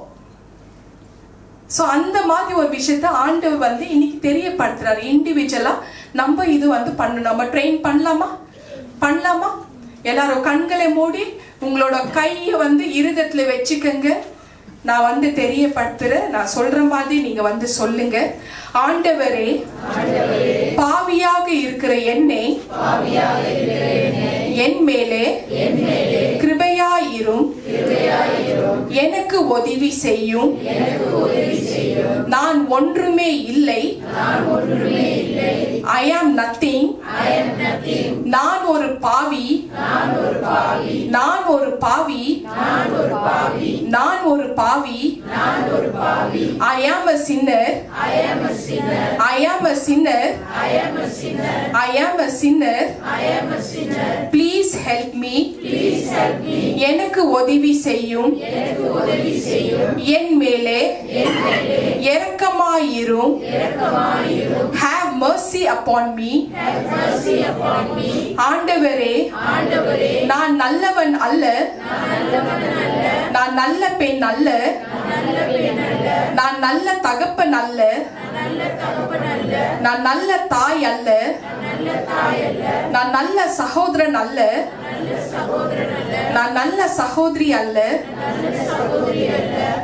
சோ அந்த மாதிரி ஒரு விஷயத்த ஆண்டவர் வந்து இன்னைக்கு தெரியப்படுத்துறாரு. இண்டிவிஜுவலா நம்ம இது வந்து பண்ணணும். நம்ம ட்ரெயின் பண்ணலாமா? எல்லாரும் கண்களை மூடி உங்களோட கையை வந்து இருதயத்துல வச்சுக்கங்க. நான் வந்து தெரியப்படுத்துறேன், நான் சொல்ற மாதிரி நீங்க வந்து சொல்லுங்க. ஆண்டவரே, பாவியாக இருக்கிற என்னை என் மேலே கிருபையாயிரும், எனக்கு உதவி செய்யும். நான் ஒன்றுமே இல்லை, I am nothing. நான் ஒரு பாவி, I am a sinner. Please help me. எனக்கு உதவி செய்யும். என் மேலே இரக்கமாயிரும். Have mercy upon me. ஆண்டவரே, நான் நல்லவன் அல்ல, நான் நல்ல பெண் அல்ல, நான் நல்ல தகப்பன் அல்ல, நான் நல்ல தாய் அல்ல, நான் நல்ல சகோதரன் அல்ல, நான் நல்ல சகோதரி அல்ல,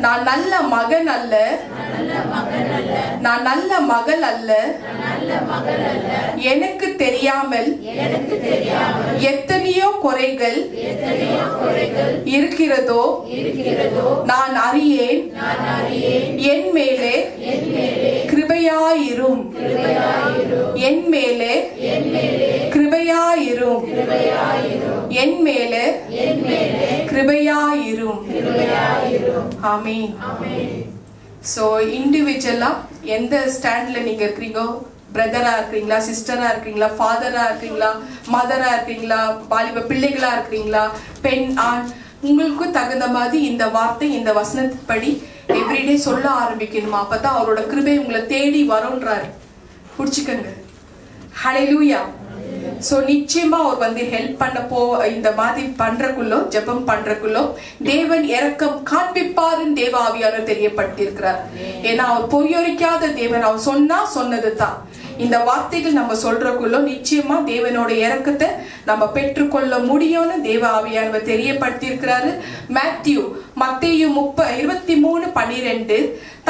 நான் நல்ல மகன் அல்ல, நான் நல்ல மகள் அல்ல. எனக்கு தெரியாமல் எத்தனையோ குறைகள் இருக்கிறதோ நான் அறியேன். என் மேலே கிருபையாயிரும், என் மேலே கிருபையாயிரும், என் மேலே கிருபையாயிரும். ஆமென். சோ இண்டிவிஜுவலா எந்த ஸ்டாண்ட்ல நீங்க இருக்கீங்கோ, பிரதரா இருக்கிறீங்களா, சிஸ்டரா இருக்கிறீங்களா, ஃபாதரா இருக்கிறீங்களா, மதரா இருக்கிறீங்களா, வாலிப பிள்ளைகளா இருக்கிறீங்களா, பெண் ஆண், உங்களுக்கு தகுந்த மாதிரி இந்த வார்த்தை இந்த வசனத்தின்படி எவ்ரிடே சொல்ல ஆரம்பிக்கணுமா? அப்பதான் அவரோட கிருபை உங்களை தேடி வரும்ன்றாரு. புடிச்சுக்கங்க. ஹல்லேலூயா. சோ நிச்சயமா அவர் வந்து ஹெல்ப் பண்ண இந்த மாதிரி பண்றக்குள்ளோ, ஜெபம் பண்றக்குள்ளோ தேவன் இரக்கம் காண்பிப்பாருன்னு தேவ ஆவியானவர் தெரியப்பட்டிருக்கிறார். ஏன்னா அவர் பொய்யொழிக்காத தேவன். அவர் சொன்னா சொன்னது தான். இந்த வார்த்தைகள் நம்ம சொல்றக்குள்ளோ நிச்சயமா தேவனோட இரக்கத்தை நம்ம பெற்றுக்கொள்ள முடியும்னு தேவ ஆவியானவர் தெரியப்படுத்தியிருக்கிறாரு. மத்தேயு 23:12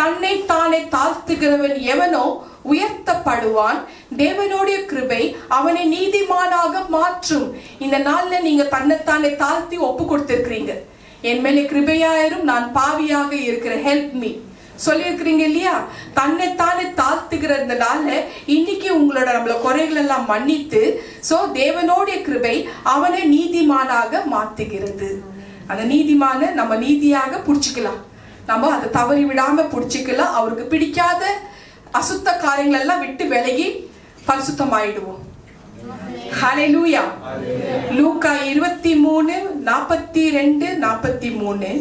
தன்னை தானே தாழ்த்துகிறவன் எவனோ உயர்த்தப்படுவான், தேவனுடைய கிருபை அவனை நீதிமானாக மாற்றும். இந்த நாள்ல நீங்க தன்னைத்தானே தாழ்த்தி ஒப்பு கொடுத்திருக்கிறீங்க. என் மேலே கிருபையாயிரும், நான் பாவியாக இருக்கிற, ஹெல்ப் மீ சொல்லியிருக்கிறீங்க இல்லையா? தன்னைத்தானே தாழ்த்துகிறதுனால இன்னைக்கு உங்களோட நம்மள குறைகள் எல்லாம் மன்னித்து, சோ தேவனுடைய கிருபை அவனை நீதிமானாக மாத்துகிறது. அந்த நீதிமான நம்ம நீதியாக புடிச்சுக்கலாம். நம்ம அதை தவறி விடாம புடிச்சுக்கலாம். அவருக்கு பிடிக்காத அசுத்த காரியங்கள் எல்லாம் விட்டு விலகி பரிசுத்தமாயிடுவோம். ஹல்லேலூயா. லூக்கா 23:42-43.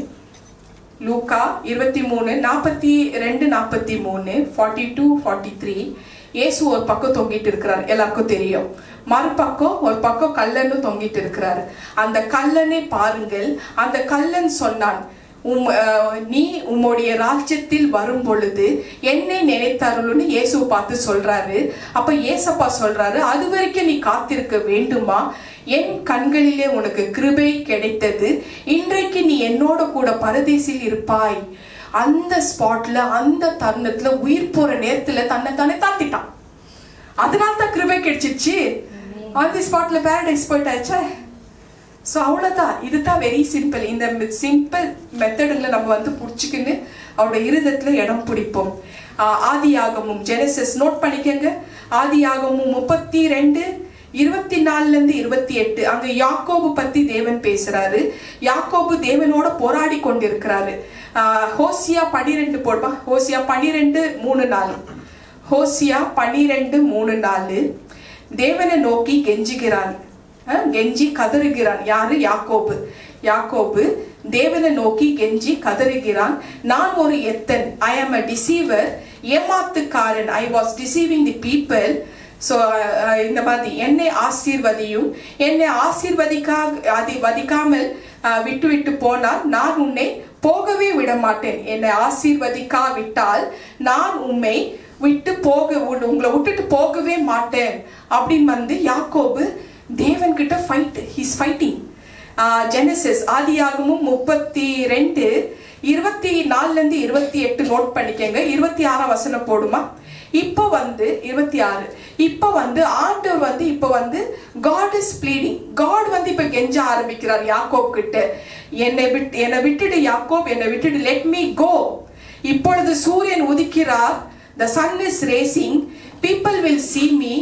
லூக்கா 23:42-43, 42-43. இயேசு ஒரு பக்கம் தொங்கிட்டு இருக்கிறார், எல்லாருக்கும் தெரியும். மறுபக்கம் ஒரு பக்கம் கல்லன்னு தொங்கிட்டு இருக்கிறார். அந்த கல்லனை பாருங்கள். அந்த கல்லன் சொன்னான், நீ உம்முடைய ராஜ்யத்தில் வரும் பொழுது என்னை நினைத்தாருன்னு இயேசுவை பார்த்து சொல்றாரு. அப்ப ஏசப்பா சொல்றாரு, அது வரைக்கும் நீ காத்திருக்க வேண்டுமா? என் கண்களிலே உனக்கு கிருபை கிடைத்தது, இன்றைக்கு நீ என்னோட கூட பரதேசில் இருப்பாய். அந்த ஸ்பாட்ல, அந்த தருணத்துல, உயிர் போற நேரத்துல தன்னைத்தானே தாத்திட்டான். அதனால தான் கிருபை கிடைச்சிச்சு. அந்த ஸ்பாட்ல பாரடைஸ் போயிட்டாச்சே. ஸோ அவ்வளோதான். இதுதான் வெரி சிம்பிள். இந்த சிம்பிள் மெத்தடுங்களை நம்ம வந்து பிடிச்சிக்கின்னு அவரோட இருதயத்தில் இடம் பிடிப்போம். ஆதியாகமும், ஜெனசிஸ் நோட் பண்ணிக்கங்க. ஆதியாகமும் 32:24-28. அங்க யாக்கோபு பத்தி தேவன் பேசுறாரு. யாக்கோபு தேவனோட போராடி கொண்டிருக்கிறாரு. ஹோசியா 12 போடுப்பா. ஹோசியா 12:3-4. ஹோசியா 12:3-4. தேவனை நோக்கி கெஞ்சுகிறான், கெஞ்சி கதறுகிறான். யாரு? யாக்கோபு. யாக்கோபு தேவனை நோக்கி கெஞ்சி கதறுகிறான். நான் ஒரு எத்தன், ஐ ஆம் அ டிசீவர், ஏமாத்துக்காரன், I was deceiving the people. So இந்த மாதிரி என்னை ஆசீர்வதியும், என்னை ஆசீர்வதிக்காமல் விட்டு விட்டு போனால் நான் உன்னை போகவே விட மாட்டேன். என்னை ஆசீர்வதிக்காவிட்டால் நான் உம்மை உங்களை விட்டுட்டு போகவே மாட்டேன் அப்படின்னு வந்து யாக்கோபு தேவன் கிட்ட ஃபைட், ஹீஸ் ஃபைட்டிங். ஜெனசிஸ் ஆதியாகமும் 32:24-28 நோட் பண்ணிக்கங்க. 26 வசனம் போடுமா. இப்போ வந்து 26. இப்போ வந்து ஆண்டவர் வந்து இப்போ வந்து காட் இஸ் ப்ளீடிங். காட் வந்து இப்போ கெஞ்ச ஆரம்பிக்கிறார் யாக்கோப் கிட்ட. என்னை விட்டுடு யாக்கோப், என்னை விட்டுடு, லெட் மீ கோ. இப்பொழுது சூரியன் உதிக்கிறார், the sun is rising, people will see me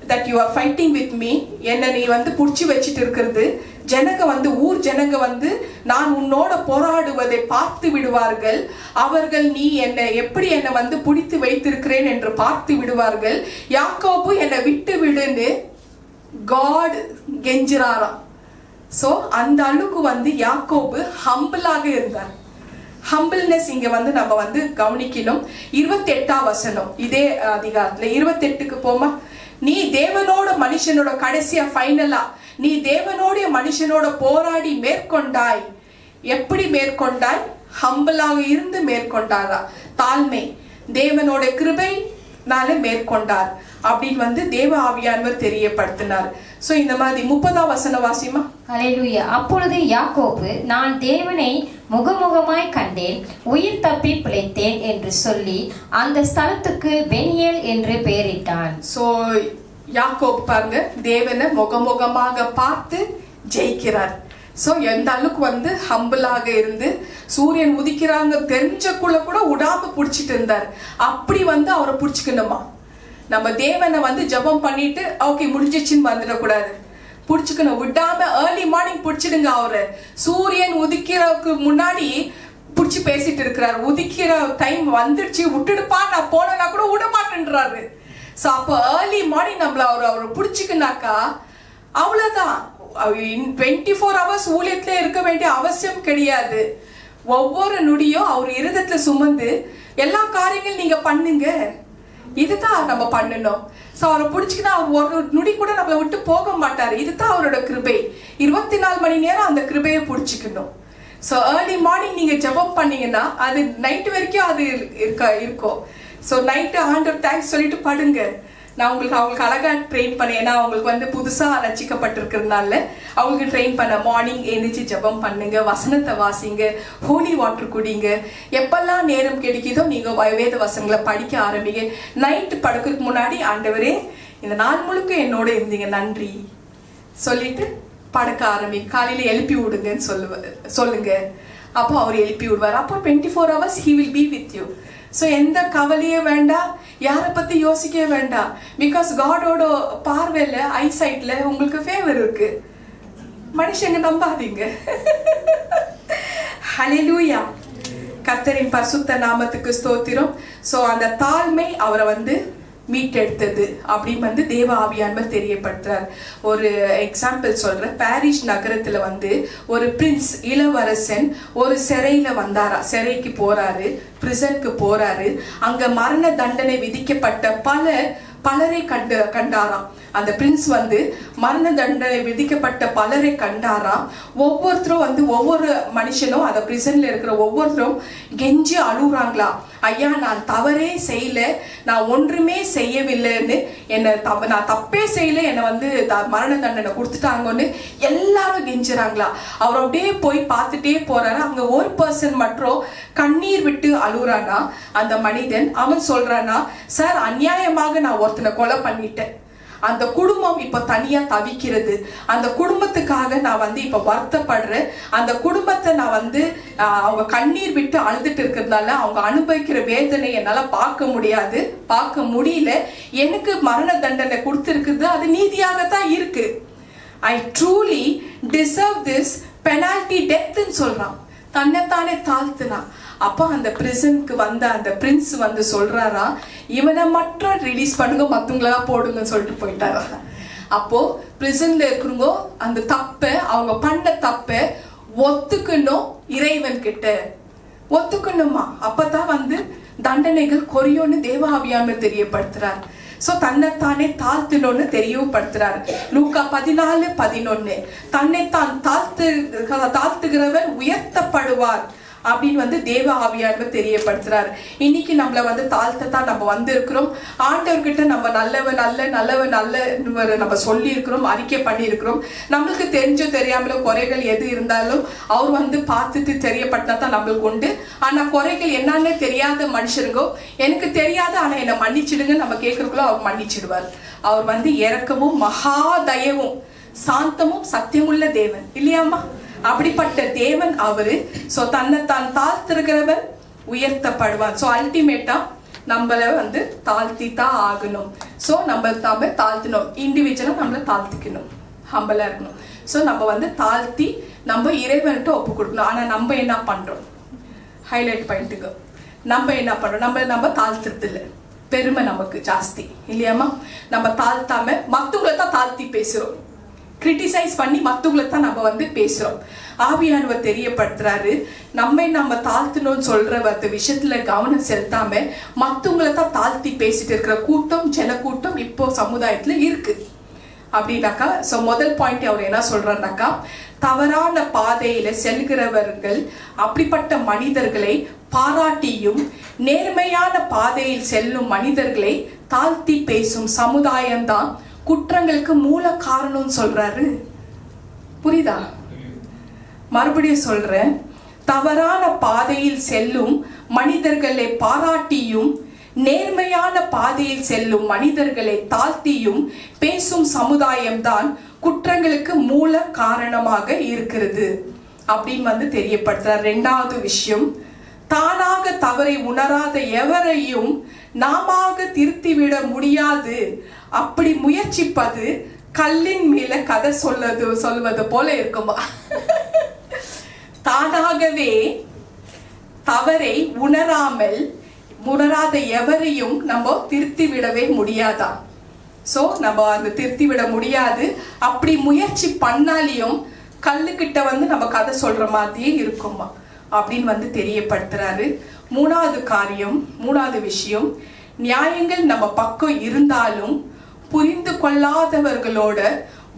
that you are fighting with me. என்ன நீ வந்து புடிச்சு வச்சிட்டு இருக்கிறது, ஜனங்க வந்து, ஊர் ஜனங்க வந்து நான் உன்னோட போராடுவதை பார்த்து விடுவார்கள். அவர்கள் நீ எப்படி என்னை வந்து பிடித்து வைத்திருக்கிறேன் என்று பார்த்து விடுவார்கள். யாக்கோபு என்னை விட்டு விடுன்னு காட் கெஞ்சுறாராம். சோ அந்த அளவுக்கு வந்து யாக்கோபு ஹம்பிளாக இருந்தார். ஹம்பிள்னஸ் இங்க வந்து நம்ம வந்து கவனிக்கணும். 28ஆம் வசனம் இதே அதிகாரத்துல 28க்கு போமா. நீ தேவனோட மனுஷனோட கடைசியா ஃபைனலா நீ தேவனோட மனுஷனோட போராடி மேற்கொண்டாய். எப்படி மேற்கொண்டாய்? ஹம்பிளாக இருந்து மேற்கொண்டாரா. தாழ்மை, தேவனோட கிருபைனால மேற்கொண்டார் அப்படின்னு வந்து தேவ ஆவியானவர் தெரியப்படுத்தினார். சோ இந்த மாதிரி 30ஆம் வசனம் வாசிமா. ஹல்லேலூயா. அப்பொழுது யாக்கோபு, நான் தேவனை முகமுகமாய் கண்டேன், உயிர் தப்பி பிழைத்தேன் என்று சொல்லி அந்த ஸ்தலத்துக்கு பெனியேல் என்று பெயரிட்டான். சோ யாக்கோபு பாருங்க, தேவனை முகமுகமாக பார்த்து ஜெயிக்கிறார். சோ எந்த அளவுக்கு வந்து ஹம்பிளாக இருந்து, சூரியன் உதிக்கிறாங்க தெரிஞ்சக்குள்ள கூட விடாம புடிச்சிட்டு இருந்தார். அப்படி வந்து அவரை புடிச்சுக்கணுமா. நம்ம தேவனை வந்து ஜெபம் பண்ணிட்டு ஓகே முடிஞ்சிச்சுன்னு வந்துடக்கூடாது. புடிச்சுக்கணும், விடாம ஏர்லி மார்னிங் புடிச்சிடுங்க. அவரு சூரியன் உதிக்கிறதுக்கு முன்னாடி புடிச்சு பேசிட்டு இருக்கிறாரு. உதிக்கிற டைம் வந்துடுச்சு, விட்டுடுப்பா, நான் போனா கூட விட மாட்டேன்றாரு. சோ அப்போ ஏர்லி மார்னிங் நம்மள அவரை புடிச்சுக்குனாக்கா அவ்வளவுதான். 24 hours ஊழியத்துல இருக்க வேண்டிய அவசியம் கிடையாது. ஒவ்வொரு நொடியும் அவர் இருதயத்துல சுமந்து எல்லா காரியங்களும் நீங்க பண்ணுங்க. இதுதான் நம்ம பண்ணணும். சோ அவரை பிடிச்சிக்கினா அவர் ஒரு நொடி கூட நம்மளை விட்டு போக மாட்டாரு. இதுதான் அவரோட கிருபை. 24 மணி நேரம் அந்த கிருபையை பிடிச்சிக்கணும். ஸோ ஏர்லி மார்னிங் நீங்க ஜெபம் பண்ணீங்கன்னா அது நைட்டு வரைக்கும் அது இருக்கும். ஸோ நைட்டு ஆண்டவர் தேங்க்ஸ் சொல்லிட்டு படுங்க. நான் அவங்களுக்கு அழகா ட்ரெயின் பண்ணேன். ஏன்னா அவங்களுக்கு வந்து புதுசா ரசிக்கப்பட்டிருக்கிறதுனால அவங்களுக்கு ட்ரெயின் பண்ண மார்னிங் எழுந்திரிச்சு ஜெபம் பண்ணுங்க, வசனத்தை வாசிங்க, ஹோலி வாட்டர் குடிங்க. எப்பெல்லாம் நேரம் கிடைக்குதோ நீங்க வேத வசனங்களை படிக்க ஆரம்பிங்க. நைட்டு படுக்கிறதுக்கு முன்னாடி ஆண்டவரே இந்த நாள் முழுக்க என்னோட இருந்தீங்க நன்றி சொல்லிட்டு படுக்க ஆரம்பி. காலையில எழுப்பி விடுங்கன்னு சொல்லுங்க. அப்போ அவர் எழுப்பி விடுவார். அப்போ 24 hours he will be with you. So எந்த கவலையே வேண்டாம், யாரை பத்தி யோசிக்கவே வேண்டாம். பிகாஸ் காடோட பார்வையில ஐசைட்ல உங்களுக்கு ஃபேவர் இருக்கு. மனுஷங்க நம்பாதீங்க. ஹல்லேலூயா. கர்த்தரின் பரிசுத்த நாமத்துக்கு ஸ்தோத்திரம். ஸோ அந்த தாழ்மை அவரை வந்து மீட்டெடுத்தது அப்படின்னு வந்து தேவ ஆவியானவர் தெரியப்படுத்துறார். ஒரு எக்ஸாம்பிள் சொல்றேன். பாரிஸ் நகரத்துல வந்து ஒரு பிரின்ஸ், இளவரசன் ஒரு சிறையில வந்தாரா, சிறைக்கு போறாரு, பிரிசனுக்கு போறாரு. அங்க மரண தண்டனை விதிக்கப்பட்ட பலரை கண்டாராம். அந்த பிரின்ஸ் வந்து மரண தண்டனை விதிக்கப்பட்ட பலரை கண்டாராம். ஒவ்வொருத்தரும் வந்து ஒவ்வொரு மனுஷனும் அந்த பிரிசன்ல இருக்கிற ஒவ்வொருத்தரும் கெஞ்சி அழுகுறாங்களா, ஐயா நான் தவறே செய்யல, நான் ஒன்றுமே செய்யவில்லைன்னு, நான் தப்பே செய்யல, என்னை வந்து மரண தண்டனை கொடுத்துட்டாங்கன்னு எல்லாரும் கெஞ்சுறாங்களா. அவர் அப்படியே போய் பார்த்துட்டே போறாரு. அங்க ஒரு பர்சன் மட்டும் கண்ணீர் விட்டு அழுகுறானா. அந்த மனிதன் அவன் சொல்றானா, சார் அநியாயமாக நான் ஒருத்தனை கொலை பண்ணிட்டேன், அந்த குடும்பம் இப்ப தனியா தவிக்கிறது, அந்த குடும்பத்துக்காக நான் வந்து இப்ப வருத்தப்படுறேன், அந்த குடும்பத்தை நான் வந்து அவங்க கண்ணீர் விட்டு அழுதுட்டு இருக்கிறதுனால அவங்க அனுபவிக்கிற வேதனை என்னால பார்க்க முடியல, எனக்கு மரண தண்டனை கொடுத்திருக்குது, அது நீதியாகத்தான் இருக்கு. I truly deserve this penalty டெத்ன்னு சொல்றான். தன்னைத்தானே தாழ்த்துனான். அப்போ அந்த பிரிசனுக்கு வந்த அந்த பிரின்ஸ் வந்து சொல்றாரா, இவனை மட்டும் ரிலீஸ் பண்ணுங்க, மத்தவங்களா போடுங்கன்னு சொல்லிட்டு போயிட்டாரா. அப்போ பிரிசன்ல இருக்கிறவங்க அந்த தப்பை, அவங்க பண்ண தப்பை ஒத்துக்கணும், இறைவன் கிட்ட ஒத்துக்கணுமா. அப்பதான் வந்து தண்டனைகள் குறையும்னு தேவ ஆவியானவர் தெரியப்படுத்துறார். சோ தன்னைத்தானே தாழ்த்தணும்னு தெரியப்படுத்துறாரு. லூக்கா 14:11 தன்னைத்தான் தாழ்த்துகிறவன் உயர்த்தப்படுவார் அப்படின்னு வந்து தேவ ஆவியானவர் தெரியப்படுத்துறாரு. இன்னைக்கு நம்மள வந்து தாழ்த்தத்தான் நம்ம வந்து இருக்கிறோம். ஆண்டவர்கிட்ட நம்ம நல்லவன் நம்ம சொல்லி இருக்கிறோம், அறிக்கை பண்ணி இருக்கிறோம். நம்மளுக்கு தெரிஞ்சோ தெரியாமலோ குறைகள் எது இருந்தாலும் அவர் வந்து பார்த்துட்டு தெரியப்பட்டா தான் நம்மளுக்கு உண்டு. ஆனா குறைகள் என்னன்னு தெரியாத மனுஷருங்கோ, எனக்கு தெரியாது ஆனா என்னை மன்னிச்சிடுங்க நம்ம கேட்கறதுக்குள்ள அவர் மன்னிச்சிடுவார். அவர் வந்து இரக்கமும் மகா தயவும் சாந்தமும் சத்தியமுள்ள தேவன் இல்லையாமா. அப்படிப்பட்ட தேவன் அவரு. சோ தன்னைத்தான் தாழ்த்திருக்கிறவன் உயர்த்தப்படுவான். சோ அல்டிமேட்டா நம்மள வந்து தாழ்த்தி தான் ஆகணும். சோ நம்ம தாழ்த்தணும், இண்டிவிஜுவலா நம்மள தாழ்த்திக்கணும், ஹம்பலா இருக்கணும். சோ நம்ம வந்து தாழ்த்தி நம்ம இறைவன்கிட்ட ஒப்பு கொடுக்கணும். ஆனா நம்ம என்ன பண்றோம், ஹைலைட் பாயிண்ட்டுக்கு நம்ம என்ன பண்றோம், நம்ம தாழ்த்துறது இல்லை, பெருமை நமக்கு ஜாஸ்தி இல்லையாமா. நம்ம தாழ்த்தாம மத்தவங்களை தான் தாழ்த்தி பேசுறோம், கிரிட்டிசைஸ் பண்ணி மத்தவங்களை தான் நம்ம வந்து பேசுறோம். ஆவியானவர் தெரியப்படுத்துறாரு, நம்ம தாழ்த்தணும்னு சொல்ற விஷயத்துல கவனம் செலுத்தாம மத்தவங்களை தான் தாழ்த்தி பேசிட்டு இருக்கிற கூட்டம், ஜனக்கூட்டம் இப்போ சமுதாயத்துல இருக்கு அப்படின்னாக்கா. சோ முதல் பாயிண்ட் அவர் என்ன சொல்றாருனாக்கா, தவறான பாதையில செல்கிறவர்கள் அப்படிப்பட்ட மனிதர்களை பாராட்டியும் நேர்மையான பாதையில் செல்லும் மனிதர்களை தாழ்த்தி பேசும் சமுதாயம்தான் குற்றங்களுக்கு மூல காரணம் சொல்றாரு. புரியுதா? மறுபடியும் சொல்றேன், தவறான பாதையில் செல்லும் மனிதர்களை பாராட்டியும் நேர்மையான பாதையில் செல்லும் மனிதர்களை தாழ்த்தியும் பேசும் சமுதாயம்தான் குற்றங்களுக்கு மூல காரணமாக இருக்கிறது அப்படின்னு வந்து தெரியப்படுத்துறார். ரெண்டாவது விஷயம், தானாக தவறை உணராத எவரையும் நாம திருத்திவிட முடியாது, அப்படி முயற்சிப்பது கல்லின் மேல கதை சொல்வது போல இருக்குமா? தானாகவே தவறை உணராத எவரையும் நம்ம திருத்தி விடவே முடியாதா? சோ நம்ம அந்த திருத்தி விட முடியாது. அப்படி முயற்சி பண்ணாலையும் கல்லுக்கிட்ட நம்ம கதை சொல்ற மாதிரியே இருக்குமா அப்படின்னு தெரியப்படுத்துறாரு. மூணாவது விஷயம், நியாயங்கள் நம்ம பக்கம் இருந்தாலும் புரிந்து கொள்ளாதவர்களோட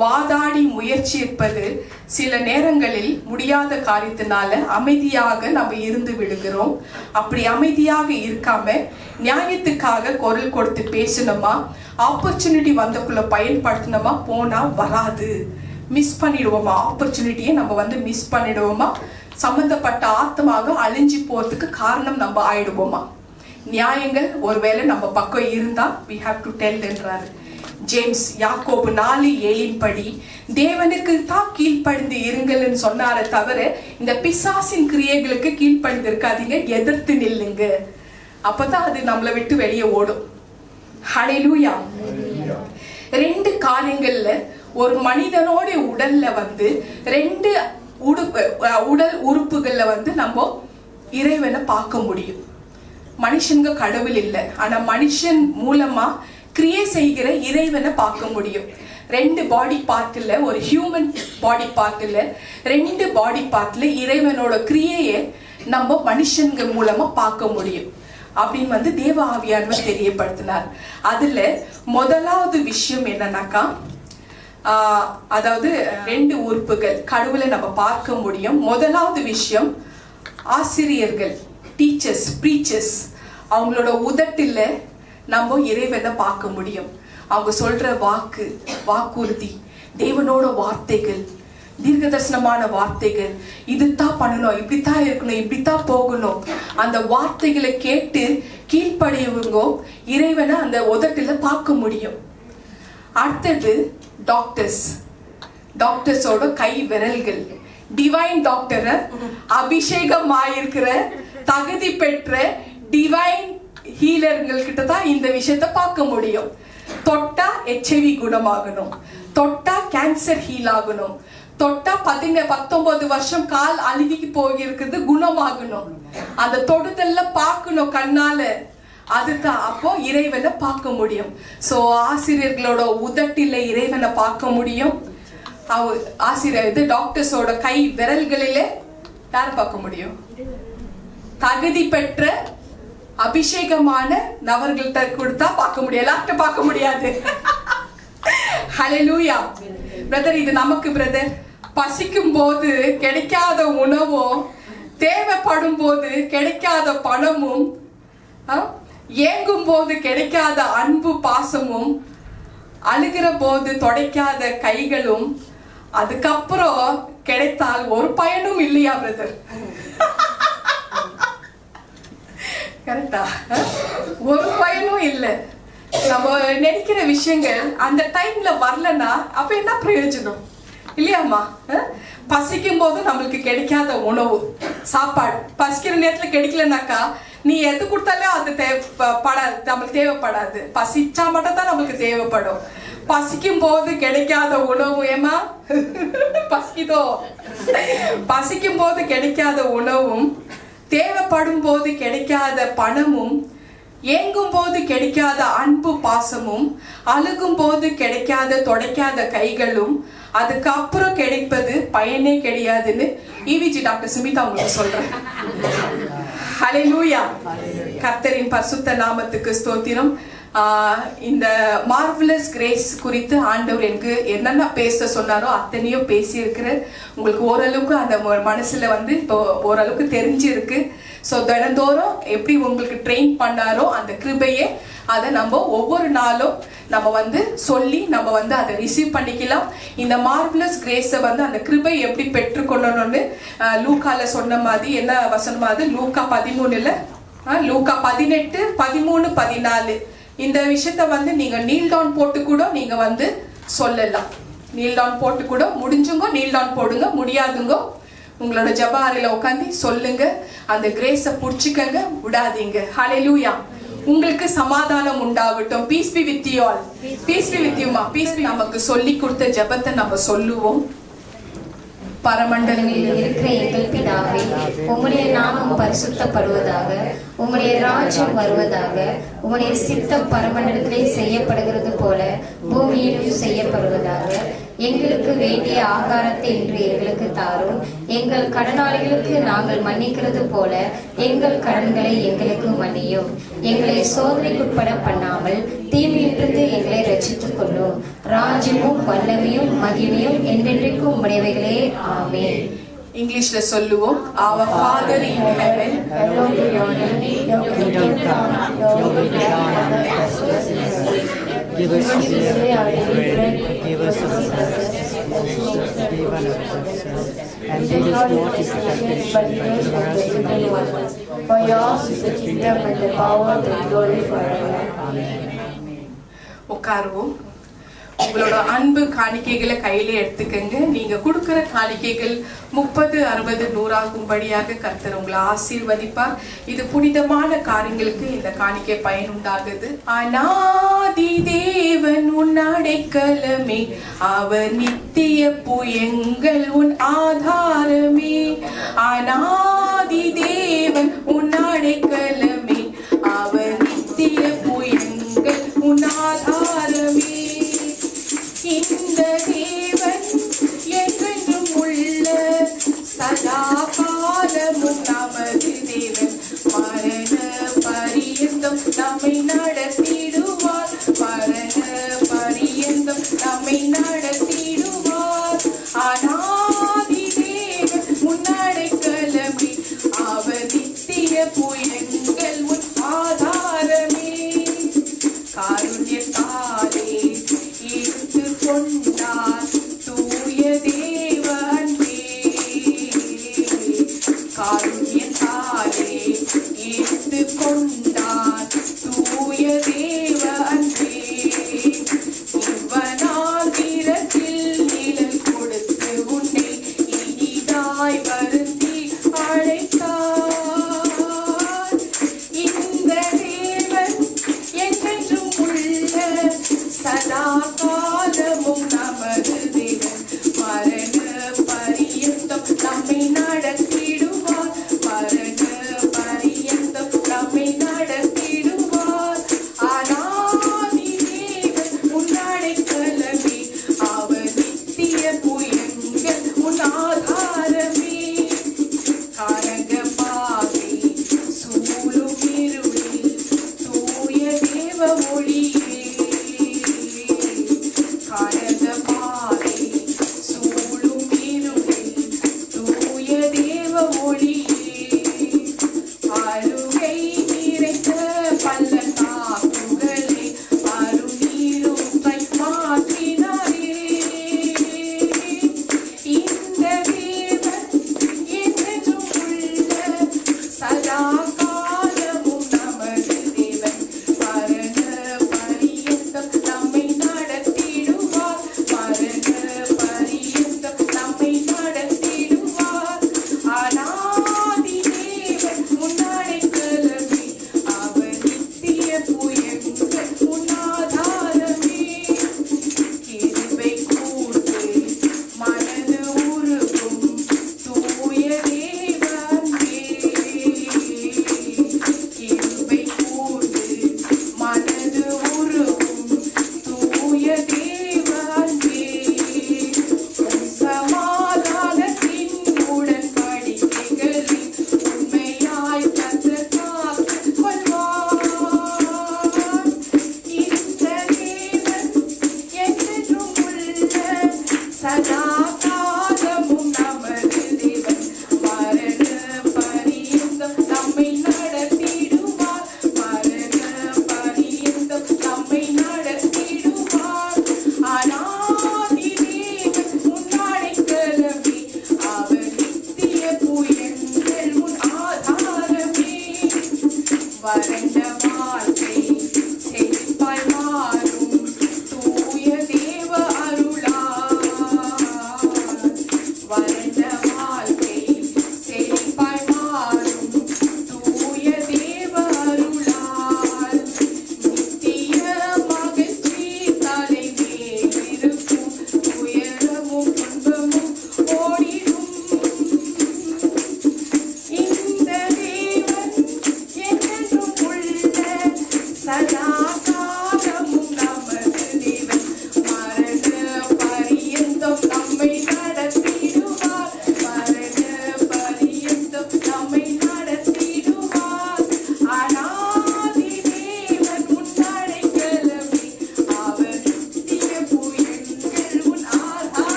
வாதாடி முயற்சிப்பது சில நேரங்களில் முடியாத காரியத்தினால அமைதியாக நம்ம இருந்து விடுகிறோம். அப்படி அமைதியாக இருக்காம நியாயத்துக்காக குரல் கொடுத்து பேசணுமா, ஆப்பர்ச்சுனிட்டி வந்தக்குள்ள பயன்படுத்தணுமா, போனா வராது, மிஸ் பண்ணிடுவோமா, ஆப்பர்ச்சுனிட்டியை நம்ம மிஸ் பண்ணிடுவோமா, சம்பந்தப்பட்ட ஆத்மாக அழிஞ்சு போறதுக்கு காரணம் நம்ம ஆயிடுவோமா? நியாயங்கள் ஒருவேளை நம்ம பக்கம் இருந்தா we have to tell என்றாரு. ஜேம்ஸ் யாக்கோபு 4:7 படி தேவனுக்கு தான் கீழ்ப்படிந்து இருங்கள்னு சொன்னாரே தவிர இந்த பிசாசின் கிரியைகளுக்கு கீழ்ப்படிந்து இருக்காதீங்க, எதிர்த்து நில்லுங்க. அப்பதான் அது நம்மளை விட்டு வெளியே ஓடும். ஹல்லேலூயா. 2 காரியங்கள்ல ஒரு மனிதனோட உடல்ல 2 உடல் உறுப்புகள்ல நம்ம இறைவனை பார்க்க முடியும். மனுஷங்க கடவுள் இல்லை, ஆனா மனுஷன் மூலமா கிரியை செய்கிற இறைவனை பார்க்க முடியும். 2 பாடி பார்ட்ல, ஒரு ஹியூமன் பாடி பார்ட்ல 2 பாடி பார்ட்ல இறைவனோட கிரியையை நம்ம மனுஷங்க மூலமா பார்க்க முடியும் அப்படின்னு தேவ ஆவியானவர் தெரியப்படுத்தினார். அதுல முதலாவது விஷயம் என்னன்னாக்கா, அதாவது 2 உறுப்புகள் கடவுளை நம்ம பார்க்க முடியும். முதலாவது விஷயம், ஆசிரியர்கள், டீச்சர்ஸ், பிரீச்சர்ஸ், அவங்களோட உதட்டில் நம்ம இறைவனை பார்க்க முடியும். அவங்க சொல்ற வாக்குறுதி, தேவனோட வார்த்தைகள், தீர்க்கதரிசனமான வார்த்தைகள், இதுதான் பண்ணணும், இப்படித்தான் இருக்கணும், இப்படித்தான் போகணும், அந்த வார்த்தைகளை கேட்டு கீழ்ப்படையவங்க இறைவனை அந்த உதட்டில பார்க்க முடியும். அடுத்தது டாக்டர்ஸோட கை விரல்கள், டிவைன் டாக்டரை, அபிஷேகமாயிருக்கிற தகுதி பெற்ற டிவைன் ஹீலர்கள் கிட்ட தான் இந்த விஷயத்தை பார்க்க முடியும். தொட்டா HIV குணமாகணும், தொட்டா கேன்சர் ஹீல் ஆகணும், தொட்டா 19 வருஷம் கால் அழுகி போயிருக்குது குணமாகணும். அந்த தொடுதல்ல பார்க்கணும் கண்ணால, அதுதான் அப்போ இறைவனை பார்க்க முடியும். சோ ஆசிரியர்களோட உதட்டில இறைவனை பார்க்க முடியும். டாக்டர்ஸோட கை விரல்களிலே யார பார்க்க முடியும்? தகுதி பெற்ற அபிஷேகமான நபர்கள்ட்ட கொடுத்தா பார்க்க முடியும், எல்லார்ட்ட பார்க்க முடியாது. ஹல்லேலூயா. பிரதர், இது நமக்கு பிரதர். பசிக்கும் போது கிடைக்காத உணவும், தேவைப்படும் போது கிடைக்காத பணமும், ஏங்கும் போது கிடைக்காத அன்பு பாசமும், அழுகிற போது தொடைக்காத கைகளும், அதுக்கப்புறம் கிடைத்தால் ஒரு பயனும் இல்லையா பிரதர்? கரெக்டா? ஒரு பயனும் இல்லை. நம்ம நினைக்கிற விஷயங்கள் அந்த டைம்ல வரலன்னா அப்ப என்ன பிரயோஜனம் இல்லையாமா? பசிக்கும் போது நம்மளுக்கு கிடைக்காத உணவு, சாப்பாடு பசிக்கிற நேரத்துல கிடைக்கலனாக்கா நீ எது கொடுத்தாலே அது நம்மளுக்கு தேவைப்படாது. பசிச்சா மட்டும் தான் நம்மளுக்கு தேவைப்படும். பசிக்கும் போது கிடைக்காத உணவு, ஏமா பசிக்குதோ? பசிக்கும் போது கிடைக்காத உணவும், தேவைப்படும் போது கிடைக்காத பணமும், ஏங்கும் போது கிடைக்காத அன்பு பாசமும், அழுகும் போது கிடைக்காத தொடைக்காத கைகளும், அதுக்கப்புறம் கிடைப்பது பயனே கிடையாதுன்னு EVG டாக்டர் சுமிதா உங்களுக்கு சொல்றேன். ஹல்லேலூயா. கர்த்தரின் பரிசுத்த நாமத்துக்கு ஸ்தோத்திரம். இந்த மார்வலஸ் கிரேஸ் குறித்து ஆண்டவர் எனக்கு என்னென்ன பேச சொன்னாரோ அத்தனையும் பேசியிருக்கிறேன். உங்களுக்கு ஓரளவுக்கு அந்த மனசுல இப்போ ஓரளவுக்கு தெரிஞ்சிருக்கு. ஸோ தினந்தோறும் எப்படி உங்களுக்கு ட்ரெயின் பண்ணாரோ அந்த கிருபையை அதை நம்ம ஒவ்வொரு நாளும் நம்ம சொல்லி நம்ம அதை ரிசீவ் பண்ணிக்கலாம். இந்த மார்வலஸ் கிரேஸை அந்த கிருபை எப்படி பெற்றுக்கொள்ளணும்னு லூக்கால சொன்ன மாதிரி, என்ன வசனமா அது? லூக்கா 13 லூக்கா 18, 13, 14 இந்த விஷயத்த நீங்க நீல் டவுன் போட்டு கூட நீங்க சொல்லலாம். நீல் டவுன் போட்டு கூட முடிஞ்சுங்க நீல் டவுன் போடுங்க, முடியாதுங்க உங்களோட ஜப அறையில உட்காந்து சொல்லுங்க. அந்த கிரேஸை புடிச்சுக்கங்க, விடாதீங்க. ஹல்லேலூயா. உங்களுக்கு சமாதானம் உண்டாகட்டும். Peace be with you all. Peace be with யூமா. Peace be. நமக்கு சொல்லி கொடுத்த ஜெபத்தை நம்ம சொல்லுவோம். பரமண்டலங்களில் இருக்கிற எங்கள் பிதாவே, உம்முடைய நாமம் பரிசுத்தப்படுவதாக, உம்முடைய ராஜ்யம் வருவதாக, உம்முடைய சித்தம் பரமண்டலத்திலே செய்யப்படுகிறது போல பூமியிலும் செய்யப்படுவதாக. எங்களுக்கு வேண்டிய ஆகாரத்தை இன்று எங்களுக்கு தாரும். எங்கள் கடனாளிகளுக்கு நாங்கள் மன்னிக்கிறது போல எங்கள் கடன்களை எங்களுக்கு மன்னியும். எங்களை சோதனைக்குட்பட பண்ணாமல் தீமையிலிருந்து எங்களை ரட்சித்துக் கொள்ளும். ராஜ்யமும் வல்லமையும் மகிமையும் என்றென்றைக்கும் உடையவைகளே. ஆமென். இங்கிலீஷ்ல சொல்லுவோம். Our Father in heaven, hallowed be your name. Your kingdom come. Your will be done on earth as it is in heaven. Give us this day our daily bread. Forgive us our trespasses, as we forgive our trespasses. And lead us not into temptation, but deliver us from evil one. For yours is the kingdom and the power and the glory forever. Amen. உட்காருவோம். உங்களோட அன்பு காணிக்கைகளை கையில எடுத்துக்கங்க. நீங்க கொடுக்கிற காணிக்கைகள் 30, 60, 100 ஆகும்படியாக கர்த்தர் உங்களை ஆசீர்வதிப்பார். இது புனிதமான காரியங்களுக்கு இந்த காணிக்கை பயனுண்டாகுது. அநாதி தேவன் உன் அடைக்கலமே, அவர் நித்திய புயங்கள் உன் ஆதாரமே. அநாதி தேவன் உன் அடைக்கலமே, அவர் நித்திய புயங்கள் உன் ஆதாரமே. இந்த தேவன் என்றென்றும் உள்ள சதா காலமும் நமது தேவன். மரண பரியந்தம் நம்மை நடத்திடுவார். மரண பரியந்தம் நம்மை நடத்திடுவார். அநாதி தேவன் முன்னடைக்கலமே, அவர் நித்திய புயங்கள் உன் ஆதாரமே. காருண்யத்தாலே ஈர்த்து கொண்டார் தூய தேவ அன்பே. காருண்யத்தாலே ஈர்த்து கொண்டார் தூய தேவ அன்பே. இவ்வனாந்திரத்தில் நிழல் கொடுத்து உன்னை இனிதாய் வருந்தி அழைத்தார். இந்த தேவன் என்றென்றும் உள்ள சதா காலமும் நமது தேவன். மரண பரியந்தம் நம்மை நடத்திடுவார். மரண பரியந்தம் நம்மை நடத்திடுவார். அநாதி தேவன் உன் அடைக்கலமே, அவர் நித்திய புயங்கள் உன் ஆதாரமே. காரங்க பாதை சூழும் இருளில் தூய தேவ ஒளியே. காரங்க பாதை சூழும் இருளில் தூய தேவ ஒளியே. அருகை நிறைந்த பள்ளத்தாக்குகளை அருநீரூற்றை மாற்றினாரே. இந்த தேவன் என்றென்றும் உள்ள சதா காலமும் நமது தேவன். மரண பரியந்தம் நம்மை நடத்திடுவார். மரண பரியந்தம் நம்மை நடத்திடுவார். அநாதி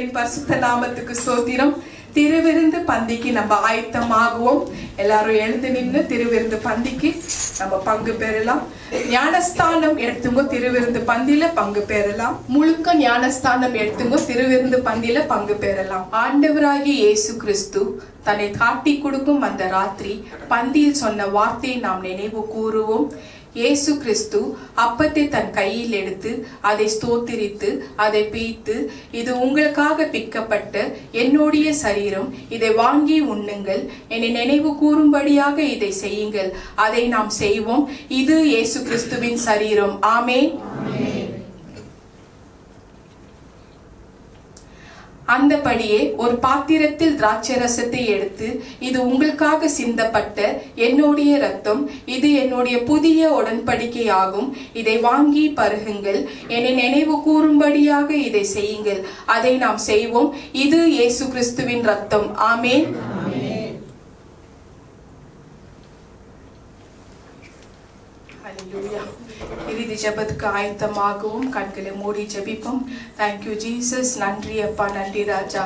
கர்த்தரின் பரிசுத்த நாமத்துக்கு ஸ்தோத்திரம். திருவிருந்து பந்திக்கு நம்ம ஆயத்தமாகுவோம். எல்லாரும் எழுந்து நின்று திருவிருந்து பந்திக்கு நம்ம பங்கு பெறலாம். ஞானஸ்தானம் எடுத்துங்கோ, திருவிருந்து பந்தியில பங்கு பெறலாம். முழுக்க ஞானஸ்தானம் எடுத்துங்கோ, திருவிருந்து பந்தியில பங்கு பெறலாம். ஆண்டவராகிய இயேசு கிறிஸ்து தன்னை காட்டி கொடுக்கும் அந்த ராத்திரி பந்தியில் சொன்ன வார்த்தையை நாம் நினைவு கூறுவோம். இயேசு கிறிஸ்து அப்பத்தை தன் கையில் எடுத்து அதை ஸ்தோத்திரித்து அதை பீய்த்து, இது உங்களுக்காக பிக்கப்பட்ட என்னுடைய சரீரம், இதை வாங்கி உண்ணுங்கள், என்னை நினைவு கூறும்படியாக இதை செய்யுங்கள். அதை நாம் செய்வோம். இது இயேசு கிறிஸ்துவின் சரீரம். ஆமென். அந்தபடியே ஒரு பாத்திரத்தில் திராட்சை ரசத்தை எடுத்து, இது உங்களுக்காக சிந்தப்பட்ட என்னுடைய இரத்தம், இது என்னுடைய புதிய உடன்படிக்கை ஆகும், இதை வாங்கி பருகுங்கள், என்னை நினைவு கூறும்படியாக இதை செய்யுங்கள். அதை நாம் செய்வோம். இது இயேசு கிறிஸ்துவின் இரத்தம். ஆமென். ஹல்லேலூயா. இறுதி ஜெபத்துக்கு ஆயத்தமாகவும் கண்களை மூடி ஜெபிப்போம். Thank you Jesus. நன்றி அப்பா, நன்றி ராஜா.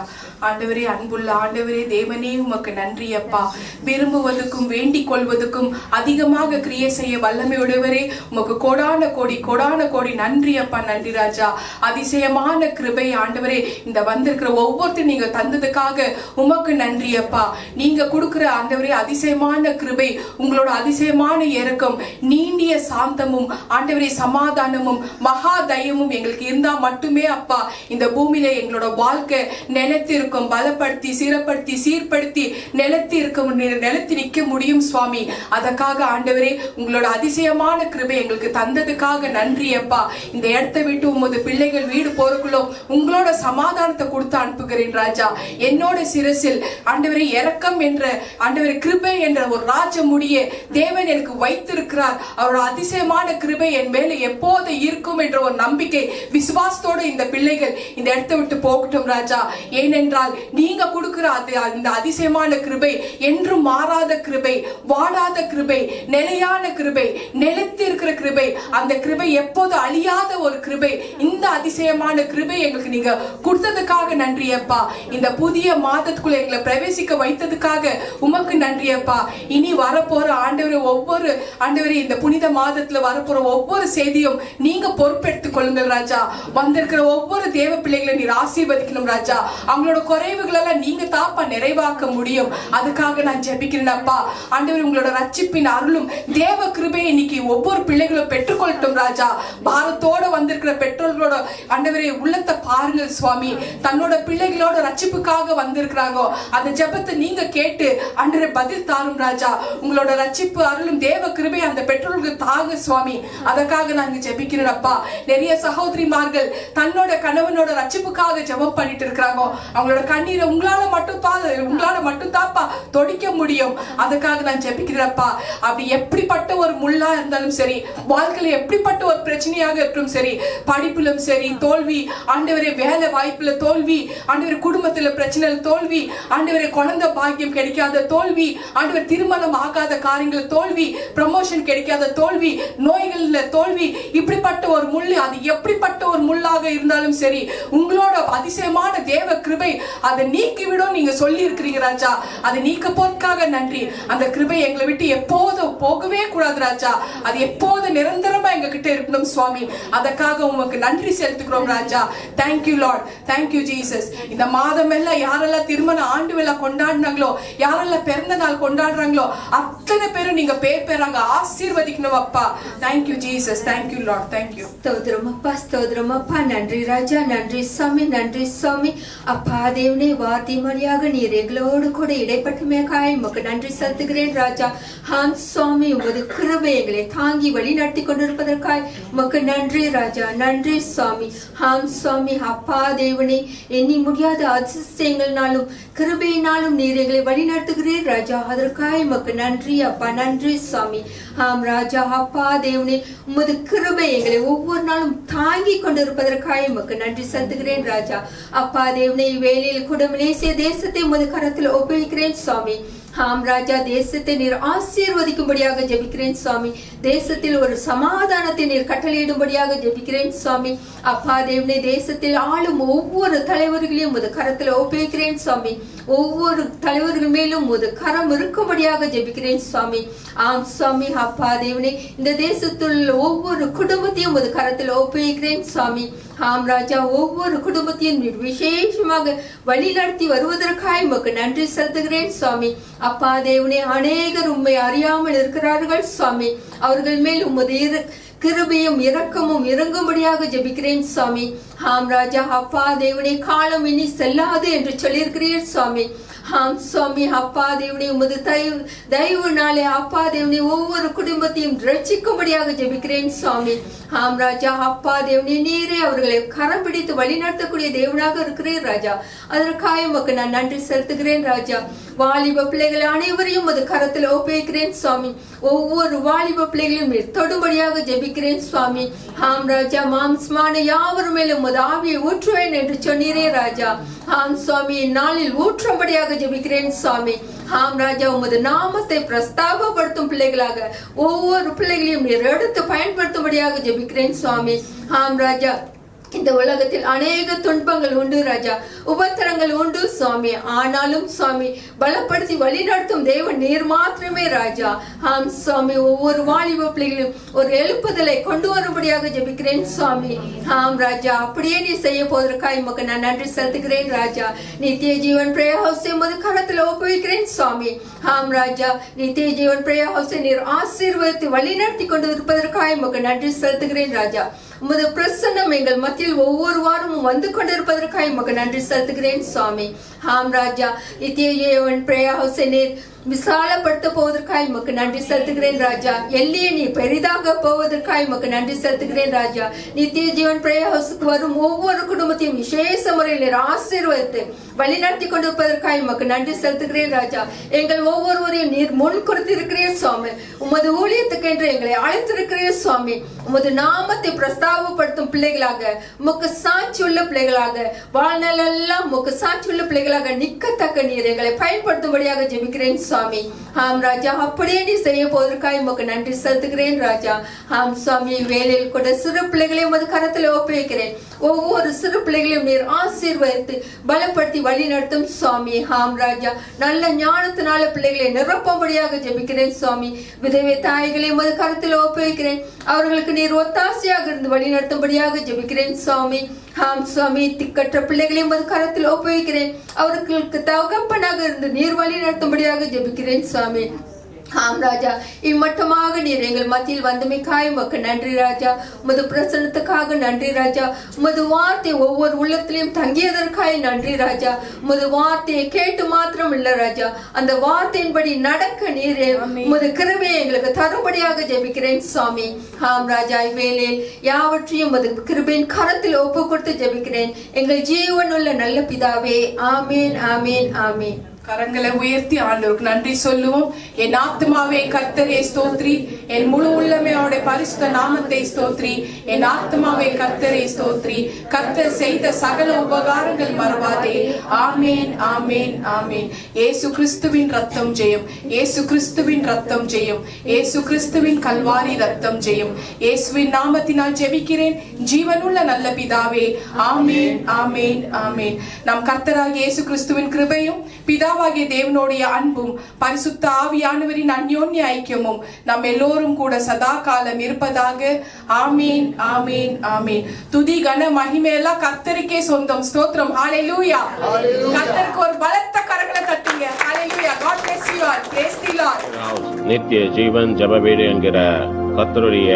ஆண்டவரே, அன்புள்ள ஆண்டவரே, தேவனே, உமக்கு நன்றி அப்பா. விரும்புவதற்கும் வேண்டிக் கொள்வதற்கும் அதிகமாக கிரியை செய்ய வல்லமையுடையவரே, உமக்கு கோடான கோடி நன்றி அப்பா, நன்றி ராஜா. அதிசயமான கிருபை ஆண்டவரே, இந்த வந்திருக்கிற ஒவ்வொருத்தரும் நீங்க தந்ததுக்காக உமக்கு நன்றி அப்பா. நீங்க கொடுக்கிற ஆண்டவரே அதிசயமான கிருபை, உங்களோட அதிசயமான இரக்கம், நீண்டிய சாந்தமும் ஆண்டவரே சமாதானமும் மகா தயமும் எங்களுக்கு இருந்தா மட்டுமே அப்பா இந்த பூமியில எங்களோட வாழ்க்கை நிலைத்து இருக்கும். பலப்படுத்தி சீரப்படுத்தி சீர்படுத்தி நிலைத்து நிற்க முடியும் சுவாமி. அதற்காக ஆண்டவரே உங்களோட அதிசயமான கிருபை எங்களுக்கு தந்ததுக்காக நன்றி அப்பா. இந்த இடத்தை விட்டு உமது பிள்ளைகள் வீடு போறக்குள்ள உங்களோட சமாதானத்தை கொடுத்து அனுப்புகிறேன் ராஜா. என்னோட சிரசில் ஆண்டவரே இரக்கம் என்ற ஆண்டவரே கிருபை என்ற ஒரு ராஜ முடிய தேவன் எனக்கு வைத்திருக்கிறார். அவரோட அதிசயமான கிருபை என் மேல எப்போது இருக்கும் என்ற ஒரு நம்பிக்கை விசுவாசத்தோடு இந்த பிள்ளைகள் இந்த இடத்தை விட்டு போகட்டும் ராஜா. ஏனென்றால் நீங்க கொடுக்கிற அந்த அதிசயமான கிருபை என்றும் மாறாத கிருபை, வாடாத கிருபை, நிலையான கிருபை, நிலைத்து இருக்கிற கிருபை, அந்த கிருபை எப்போது அழியாத ஒரு கிருபை. இந்த அதிசயமான கிருபை எங்களுக்கு நீங்க கொடுத்ததுக்காக நன்றி அப்பா. இந்த புதிய மாதத்துக்குள்ள எங்களை பிரவேசிக்க வைத்ததுக்காக உமக்கு நன்றி அப்பா. இனி வரப்போற ஆண்டவரே ஒவ்வொரு ஆண்டவரே இந்த புனித மாதத்துல வரப்போற ஒவ்வொரு செய்தியும் நீங்க பொறுப்பெடுத்துக் கொள்ளுங்கள் ராஜா. வந்திருக்கிற ஒவ்வொரு தேவ பிள்ளைகளை நீர் ஆசீர்வதிக்கணும் ராஜா. அவங்களோட குறைவுகள் எல்லாம் நீங்க தாப்பா நிறைவாக்க முடியும். அதுக்காக நான் ஜெபிக்கிறேன் அப்பா. ஆண்டவர் உங்களோட ரட்சிப்பின் அருளும் தேவ கிருபை இன்னைக்கு ஒவ்வொரு பிள்ளைகளும் பெற்றுக்கொள்ளட்டும் ராஜா. பாரத்தோட வந்திருக்கிற பெற்றோர்களோட ஆண்டவரே உள்ளத்தை பாருங்கள் சுவாமி. தன்னோட பிள்ளைகளோட ரட்சிப்புக்காக வந்திருக்கிறாங்க. அந்த ஜெபத்தை நீங்க கேட்டு ஆண்டவரே பதில் தாரும் ராஜா. உங்களோட ரட்சிப்பு அருளும் தேவ கிருபை அந்த பெற்றோர்களுக்கு தாங்க சுவாமி. அதற்காக நாங்க ஜெபிக்கிறோம் அப்பா. நிறைய சகோதரிமார்கள் தன்னோட கணவனோட ரட்சிப்புக்காக ஜெபம் பண்ணிட்டு இருக்காங்க. அவங்களோட கண்ணீரை உங்களால மட்டும் தாப்பா தொடிக்க முடியும். அதுக்காக நான் ஜெபிக்கிறேன்ப்பா. அப்படி எப்படிப்பட்ட ஒரு முள்ளா இருந்தாலும் சரி, வாழ்க்கையில எப்படிப்பட்ட ஒரு பிரச்சனையாக இருக்கட்டும் சரி, படிப்பிலும் சரி தோல்வி, ஆண்டவரே வேலை வாய்ப்புல தோல்வி, ஆண்டவரே குடும்பத்துல பிரச்சனை தோல்வி, ஆண்டவரே குழந்தை பாக்கியம் கிடைக்காத தோல்வி, ஆண்டவர் திருமணம் ஆகாத காரியங்கள் தோல்வி, ப்ரமோஷன் கிடைக்காத தோல்வி, நோய்கள்ல தோல்வி, இப்படிப்பட்ட ஒரு முள், அது எப்படிப்பட்ட ஒரு முள்ளாக இருந்தாலும் சரி, உங்களோட அதிசயமான தேவ கிருபை அதை நீக்கிவிடும் நீங்க சொல்லி இருக்கிறீங்க ராஜா. அதை நீக்க போறதுக்காக நன்றி. அந்த கிருபை எங்களை விட்டு எப்போதும் போகவே கூடாது ராஜா. அது எப்போது நிரந்தரமா எங்க கிட்ட இருக்கணும் சுவாமி. அதற்காக உமக்கு நன்றி செலுத்துக்கிறோம் ராஜா. Thank you Lord, thank you Jesus. இந்த மாதம் எல்லாம் யாரெல்லாம் திருமண ஆண்டு விழா கொண்டாடினாங்களோ, யாரெல்லாம் பிறந்த நாள் கொண்டாடுறாங்களோ அத்தனை பேரும் நீங்க பேராங்க ஆசீர்வதிக்கணும் அப்பா. Thank you Jesus, thank you Lord, thank you. ஸ்தோத்திரம் அப்பா. நன்றி ராஜா, நன்றி சுவாமி, நன்றி சுவாமி. அப்பா தேவனே, வார்த்தை மொழியாக நீர் எங்களோடு கூட இடைப்பட்டுமேக்காய் உமக்கு நன்றி செலுத்துகிறேன் ராஜா. ஹாம் சுவாமி, உமது கிருபை எங்களை தாங்கி வழி நடத்தி கொண்டிருப்பதற்காய் உமக்கு நன்றி ராஜா, நன்றி சுவாமி. ஹாம் சுவாமி, அப்பா தேவனே, எண்ணி முடியாத அதிசயங்கள்னாலும் கிருபையினாலும் நீர் எங்களை வழி நடத்துகிறீர் ராஜா. அதற்காய் உமக்கு நன்றி அப்பா, நன்றி சுவாமி. ஆம் ராஜா, அப்பா தேவனே, உமது கிருபை எங்களை ஒவ்வொரு நாளும் தாங்கி கொண்டிருப்பதற்காக உமக்கு நன்றி செலுத்துகிறேன் ராஜா. அப்பா தேவனே, வேலையில் கூட மலேசிய தேசத்தை உமது கரத்தில் ஒப்புவிக்கிறேன் சுவாமி. ஆம் ராஜா, தேசத்தை நீர் ஆசீர்வதிக்கும்படியாக ஜெபிக்கிறேன் சுவாமி. தேசத்தில் ஒரு சமாதானத்தை நீர் கட்டளையிடும்படியாக ஜெபிக்கிறேன் சுவாமி. அப்பா தேவனே, தேசத்தில் ஆளும் ஒவ்வொரு தலைவர்களையும் உமது கரத்தில் ஒப்புவிக்கிறேன் சுவாமி. ஒவ்வொரு தலைவர்கள் மேலும் உமது கரம் இருக்கும்படியாக ஜெபிக்கிறேன் சுவாமி. ஆம் சுவாமி, அப்பா தேவனே, இந்த தேசத்தில் ஒவ்வொரு குடும்பத்தையும் உமது கரத்தில் ஒப்புவிக்கிறேன் சுவாமி. ஆம் ராஜா, ஒவ்வொரு குடும்பத்தையும் விசேஷமாக வழி நடத்தி வருவதற்காக உமக்கு நன்றி செலுத்துகிறேன் சுவாமி. அப்பா தேவனே, அநேகர் உம்மை அறியாமல் இருக்கிறார்கள் சுவாமி. அவர்கள் மேல் உமது கிருபையும் இரக்கமும் இறங்கும்படியாக ஜெபிக்கிறேன் சுவாமி. ஆம் ராஜா, அப்பா தேவனே, காலம் இனி செல்லாது என்று சொல்லியிருக்கிறீர் சுவாமி. ஆம் சுவாமி, அப்பா தேவனே, உமது தயவுனாலே அப்பா தேவனே ஒவ்வொரு குடும்பத்தையும் ரட்சிக்கும்படியாக ஜெபிக்கிறேன் சுவாமி. ஆம் ராஜா, அப்பா தேவனே, நீரே அவர்களை கரம் பிடித்து வழி நடத்தக்கூடிய தேவனாக இருக்கிறேன் ராஜா. அதற்காக உமக்கு நான் நன்றி செலுத்துகிறேன் ராஜா. வாலிப பிள்ளைகள் அனைவரையும் அது கரத்தில் ஒப்புவிக்கிறேன் சுவாமி. ஒவ்வொரு வாலிப பிள்ளைகளையும் தொடும்படியாக ஜெபிக்கிறேன் சுவாமி. ஆம் ராஜா, மாம்சமான யாவரும் மேலும் உமது ஆவியை ஊற்றுவேன் என்று சொன்னீரே ராஜா. ஆம் சுவாமி, நாளில் ஊற்றும்படியாக ஜெபிக்கிறேன் சுவாமி. ஆம் ராஜா, உமது நாமத்தை பிரஸ்தாபப்படுத்தும் பிள்ளைகளாக ஒவ்வொரு பிள்ளைகளையும் நீர் எடுத்து பயன்படுத்தும்படியாக ஜெபிக்கிறேன் சுவாமி. ஆம் ராஜா, இந்த உலகத்தில் அநேக துன்பங்கள் உண்டு ராஜா, உபத்திரங்கள் உண்டு சுவாமி. ஆனாலும் சுவாமி, பலப்படுத்தி வழிநடத்தும் தேவன் நீர் மாத்திரமே ராஜா. ஆம் சுவாமி, ஒவ்வொரு வாலிப பிள்ளைகளும் ஒரு எழுப்புதலை கொண்டு வரும்படியாக ஜெபிக்கிறேன் சுவாமி. ஆம் ராஜா, அப்படியே நீ செய்ய போவதற்காக உமக்கு நான் நன்றி செலுத்துகிறேன் ராஜா. நித்திய ஜீவன் பிரேயர் ஹவுஸை உமது கரத்தில் ஒப்புவிக்கிறேன் சுவாமி. ஆம் ராஜா, நித்திய ஜீவன் பிரேயர் ஹவுஸை நீர் ஆசீர்வதித்து வழிநடத்தி கொண்டு இருப்பதற்காக உமக்கு நன்றி செலுத்துகிறேன் ராஜா. உமது பிரசன்னம் எங்கள் மத்தியில் ஒவ்வொரு வாரமும் வந்து கொண்டிருப்பதற்காக உமக்கு நன்றி செலுத்துகிறேன் சுவாமி. ஆம் ராஜா, நித்திய ஜீவன் பிரேயர் ஹவுஸை நீர் விசாலப்படுத்த போவதற்காக உமக்கு நன்றி செலுத்துகிறேன் ராஜா. எல்லையை நீ பெரிதாக போவதற்காக உமக்கு நன்றி செலுத்துகிறேன் ராஜா. நித்திய ஜீவன் பிரேயர் ஹவுஸுக்கு வரும் ஒவ்வொரு குடும்பத்தையும் விசேஷ முறையில் ஆசீர்வதித்து வழிநடத்தி கொண்டிருப்பதற்காக உமக்கு நன்றி செலுத்துகிறேன் ராஜா. எங்கள் ஒவ்வொருவரையும் நீர் முன் கொடுத்திருக்கிறீர் சுவாமி. உமது ஊழியத்துக்கு என்று எங்களை அழைத்திருக்கிறீர் சுவாமி. உமது நாமத்தை பிரஸ்தாபப்படுத்தும் பிள்ளைகளாக, உமக்கு சாட்சியுள்ள பிள்ளைகளாக, வாழ்நாள் எல்லாம் உமக்கு சாட்சியுள்ள பிள்ளைகளாக நிற்கத்தக்க நீர் எங்களை பயன்படுத்தும்படியாக ஜெபிக்கிறேன் சுவாமி. ஆம் ராஜா, அப்படியே நீ செய்ய போவதற்காக உமக்கு நன்றி செலுத்துகிறேன் ராஜா. ஆம் சுவாமி, வேலையில் கூட சிறு பிள்ளைகளையும் உமது கரத்தில் ஒப்புவிக்கிறேன். ஒவ்வொரு சிறு பிள்ளைகளையும் நீர் ஆசீர்வதித்து பலப்படுத்தி வழி நடத்தும் சுவாமி. ஆம் ராஜா, நல்ல ஞானத்தினால பிள்ளைகளை நிரப்பும்படியாக ஜெபிக்கிறேன் சுவாமி. விதவை தாய்களை உமது கரத்தில் ஒப்புவிக்கிறேன். அவர்களுக்கு நீர் ஒத்தாசையாக இருந்து வழி நடத்தும்படியாக ஜெபிக்கிறேன் சுவாமி. ஆம் சுவாமி, திக்கற்ற பிள்ளைகளை உமது கரத்தில் ஒப்புவிக்கிறேன். அவர்களுக்கு தகப்பனாக இருந்து நீர் வழி நடத்தும்படியாக ஜெபிக்கிறேன் சுவாமி. ஆம் ராஜா, இம்மட்டமாக நீர் எங்கள் மத்தியில் வந்தமைக்காய் உமக்கு நன்றி ராஜா. உமது பிரசன்னத்துக்காக நன்றி ராஜா. உமது வார்த்தை ஒவ்வொரு உள்ளத்திலையும் தங்கியதற்காய் நன்றி ராஜா. உமது வார்த்தையை கேட்டு மாத்திரம் இல்ல ராஜா, அந்த வார்த்தையின்படி நடக்க நீரே உமது கிருபையை எங்களுக்கு தரும்படியாக ஜெபிக்கிறேன் சுவாமி. ஆம் ராஜா, இவ்வேளையில் யாவற்றையும் உமது கிருபையின் கரத்தில் ஒப்பு கொடுத்து ஜெபிக்கிறேன் எங்கள் ஜீவனுள்ள நல்ல பிதாவே. ஆமேன், ஆமேன், ஆமேன். கரங்களை உயர்த்தி ஆண்டவருக்கு நன்றி சொல்லுவோம். என் ஆத்மாவே கர்த்தரை ஸ்தோத்ரி, என் முழு உள்ளமே அவருடைய பரிசுத்த நாமத்தை ஸ்தோத்ரி. என் ஆத்மாவே கர்த்தரை ஸ்தோத்ரி, கர்த்தர் செய்த சகல உபகாரங்கள் மறவாதே. ஆமேன், ஆமேன், ஆமேன். இயேசு கிறிஸ்துவின் ரத்தம் ஜெயம், இயேசு கிறிஸ்துவின் ரத்தம் ஜெயம், இயேசு கிறிஸ்துவின் கல்வாரி ரத்தம் ஜெயம். இயேசுவின் நாமத்தினால் ஜெபிக்கிறேன் ஜீவனுள்ள நல்ல பிதாவே. ஆமேன், ஆமேன், ஆமேன். நம் கர்த்தராகிய இயேசு கிறிஸ்துவின் கிருபையும் பிதாவாகிய தேவனுடைய அன்பும் பரிசுத்த ஆவியானவரின் அந்யோன்ய ஐக்கியமும் நம் எல்லோரும் கூட சதா காலம் இருப்பதாக. ஆமீன், ஆமீன், ஆமீன். துதி கன மகிமை எல்லாம் கர்த்தருக்கே சொந்தம். ஸ்தோத்திரம். ஹalleluya. கர்த்தருக்கு ஒரு பலத்த கரங்களை தட்டுங்க. ஹalleluya. God bless you all. Praise the Lord. நித்திய ஜீவன் ஜெப வீடு என்கிற கர்த்தருடைய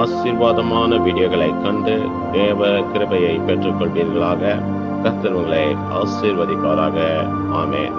ஆசீர்வாதமான வீடியோகளை கண்டு தேவ கிருபையை பெற்றுக் கொள்வீர்களாக. கர்த்தர் உங்களை ஆசீர்வதிப்பாராக. ஆமென்.